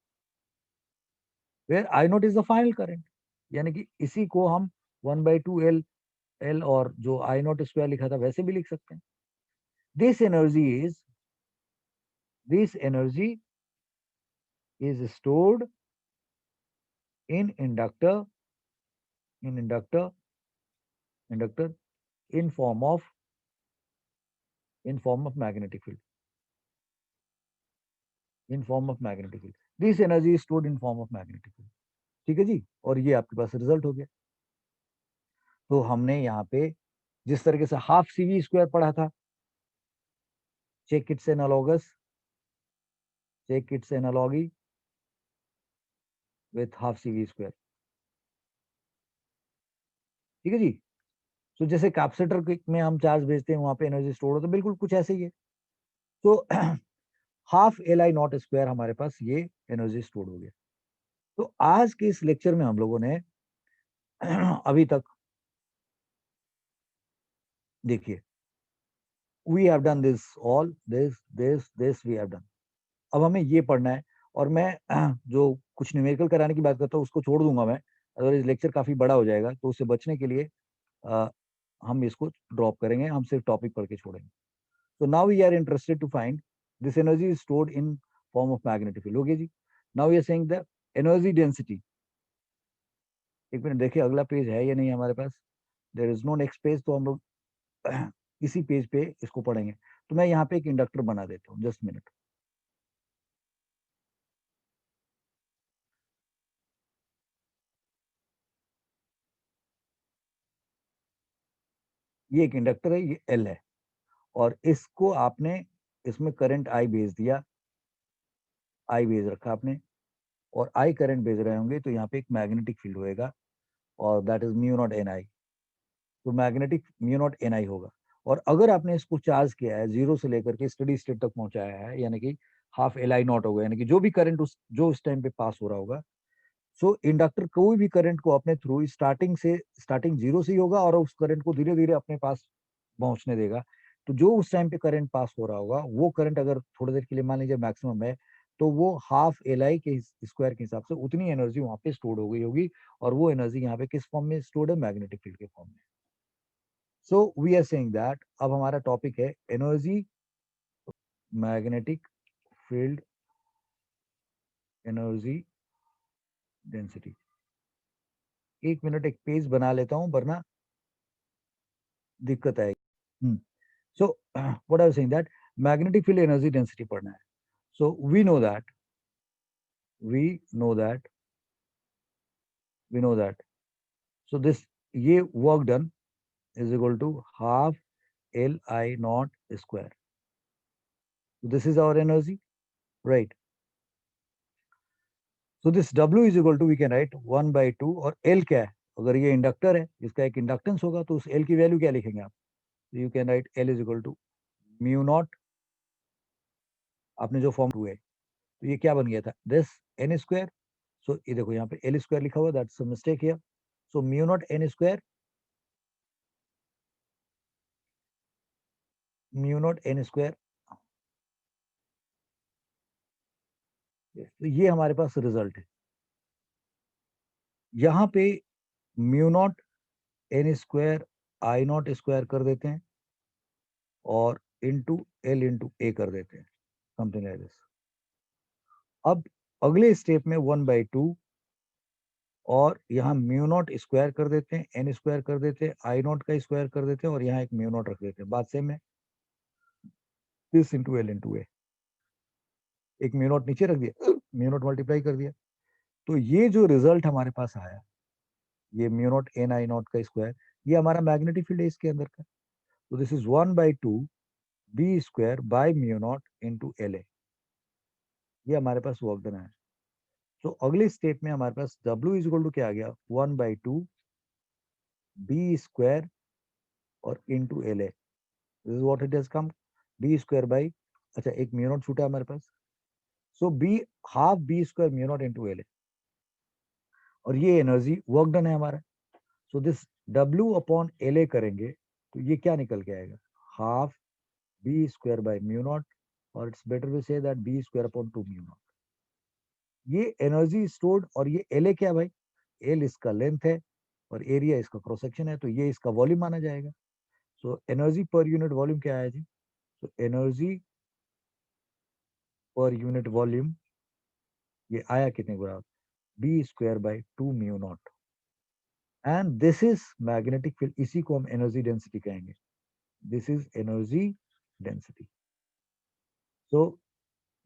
where I naught is the final current. यानी कि इसी को हम 1/2 L और जो I naught स्क्वायर लिखा था वैसे भी लिख सकते हैं. This energy is stored in inductor inductor in form of magnetic field. This energy is stored in form of magnetic field. ठीक है जी. और ये आपके पास रिजल्ट हो गया. तो हमने यहाँ पे जिस तरीके से हाफ CV स्क्वायर पढ़ा था, check its analogy with half CV square. ठीक है जी. तो जैसे कैपेसिटर में हम चार्ज भेजते हैं, वहां पे एनर्जी स्टोर होता है, बिल्कुल कुछ ऐसे ही है. तो हाफ Li नॉट स्क्वायर हमारे पास ये एनर्जी स्टोर हो गया. तो आज के इस लेक्चर में हम लोगों ने अभी तक देखिए, we have done this all this we have done. अब हमें ये पढ़ना है. और मैं जो कुछ न्यूमेरिकल कराने की बात करता हूँ उसको छोड़ दूंगा मैं, अगर इस लेक्चर काफी बड़ा हो जाएगा. तो उससे बचने के लिए हम इसको ड्रॉप करेंगे, हम सिर्फ टॉपिक पढ़ के छोड़ेंगे. So now we are interested to find this energy is stored in form of magnetic field. Okay जी. Now we are saying the energy density. एक मिनट देखिए अगला पेज है या नहीं हमारे पास. There is no next page, तो हम लोग इसी पेज पे इसको पढ़ेंगे. तो मैं यहाँ पे एक इंडक्टर बना देता हूँ. Just minute. ये एक इंडक्टर है, ये L है, और इसको आपने इसमें करंट I भेज दिया, I भेज रखा आपने, और I करंट भेज रहे होंगे तो यहाँ पे एक मैग्नेटिक फील्ड होएगा, और that is mu naught n I. तो magnetic mu naught n I होगा. और अगर आपने इसको चार्ज किया है, जीरो से लेकर के स्टडी स्टेट तक पहुंचाया है, यानी कि हाफ Li नॉट होगा, यानी कि जो भी करंट उस टाइम पे पास हो रहा होगा, सो इंडक्टर कोई भी करंट को अपने थ्रू स्टार्टिंग जीरो से ही होगा और उस करंट को धीरे धीरे अपने पास पहुंचने देगा. तो जो उस टाइम पे करंट पास हो रहा होगा, वो करंट अगर थोड़ी देर के लिए मान लीजिए मैक्सिमम है, तो वो हाफ Li के स्क्वायर के हिसाब से उतनी एनर्जी वहां पे स्टोर हो गई होगी. और वो एनर्जी यहाँ पे किस फॉर्म में स्टोर्ड है? मैग्नेटिक फील्ड के फॉर्म में. So we are saying that अब हमारा टॉपिक है energy, magnetic field energy density. एक मिनट एक पेज बना लेता हूं वरना दिक्कत आएगी. So what I was saying that magnetic field energy density पढ़ना है. So we know that we know that we know that so this ये work done is equal to half Li naught square. So this is our energy, right? So this W is equal to we can write 1/2 और L क्या है? अगर ये इंडक्टर है, इसका एक इंडक्टेंस होगा, तो उस L की वैल्यू क्या लिखेंगे आप? So you can write L is equal to mu naught, आपने जो फॉर्म हुए, तो ये क्या बन गया था? This N square. सो ये देखो यहाँ पे L स्क्वायर लिखा हुआ, that's a mistake here. So mu naught N square, mu naught N square. तो ये हमारे पास रिजल्ट है. यहाँ पे mu naught N square I not square कर देते हैं और इंटू L इंटू ए कर देते हैं, समथिंग लाइक दिस. अब अगले स्टेप में 1/2 और यहाँ म्यू नॉट स्क्वायर कर देते हैं, N स्क्वायर कर देते हैं, I नॉट का स्क्वायर कर देते हैं, और यहाँ एक म्यू नॉट रख देते हैं. बात सेम है. दिस इंटू L इंटू ए. एक म्यू नॉट नीचे रख दिया, म्यू नॉट मल्टीप्लाई कर दिया. तो ये जो रिजल्ट हमारे पास आया, ये mu naught N I not का स्क्वायर, ये हमारा मैग्नेटिक फील्ड है इसके अंदर का. तो this is 1/2 B square by mu naught into LA. ये हमारे पास वर्क डन है. तो अगले स्टेप में हमारे पास W इज इक्वल टू क्या आ गया? 1/2 B स्क्वायर और into LA. This is what it has come. B square by, अच्छा एक म्यू नॉट छूटा हमारे पास, सो B half B square mu naught into LA. और ये एनर्जी वर्क डन है हमारा. So this W upon LA करेंगे तो ये क्या निकल के आएगा? Half B square by mu naught और it's better we say that B square upon 2 mu naught. ये एनर्जी स्टोर्ड, और ये एल ए क्या भाई, एल इसका लेंथ है और एरिया इसका क्रॉस सेक्शन है, तो ये इसका वॉल्यूम माना जाएगा। So energy per unit volume क्या आया जी, तो एनर्जी पर यूनिट वॉल्यूम ये आया कितने गुना, B square by 2 mu naught. And this is magnetic field, इसी को हम एनर्जी डेंसिटी कहेंगे। This is energy density. So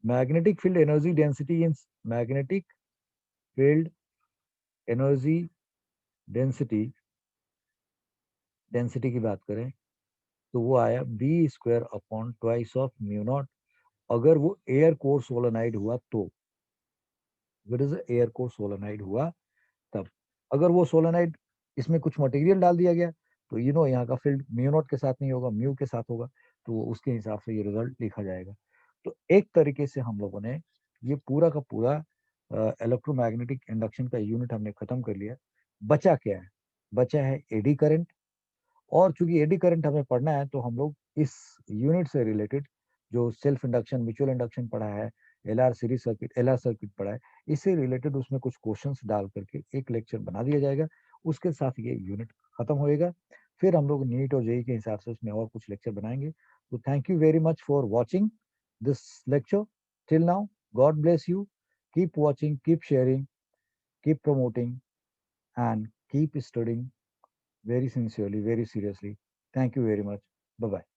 magnetic field energy density in magnetic field energy density, density की बात करें तो वो आया B square upon twice of mu naught, अगर वो एयर कोर सोलेनाइड हुआ तो। It is air core solenoid हुआ तब। अगर वो सोलेनाइड इसमें कुछ मटेरियल डाल दिया गया तो यहाँ का फील्ड म्यू नॉट के साथ नहीं होगा, म्यू के साथ होगा, तो वो उसके हिसाब से ये रिजल्ट लिखा जाएगा। तो एक तरीके से हम लोगों ने ये पूरा का पूरा इलेक्ट्रोमैग्नेटिक इंडक्शन का यूनिट हमने खत्म कर लिया। बचा क्या है, बचा है एडी करंट। और चूंकि एडी करंट हमें पढ़ना है तो हम लोग इस यूनिट से रिलेटेड जो सेल्फ इंडक्शन म्यूचुअल इंडक्शन पढ़ा है, L R series circuit, L R circuit पढ़ा है, इससे रिलेटेड उसमें कुछ क्वेश्चंस डाल करके एक लेक्चर बना दिया जाएगा। उसके साथ ये यूनिट खत्म होएगा। फिर हम लोग नीट और जेई के हिसाब से उसमें और कुछ लेक्चर बनाएंगे। तो thank you very much for watching this lecture till now. God bless you. Keep watching, keep sharing, keep promoting, and keep studying very sincerely, very seriously. Thank you very much. Bye bye.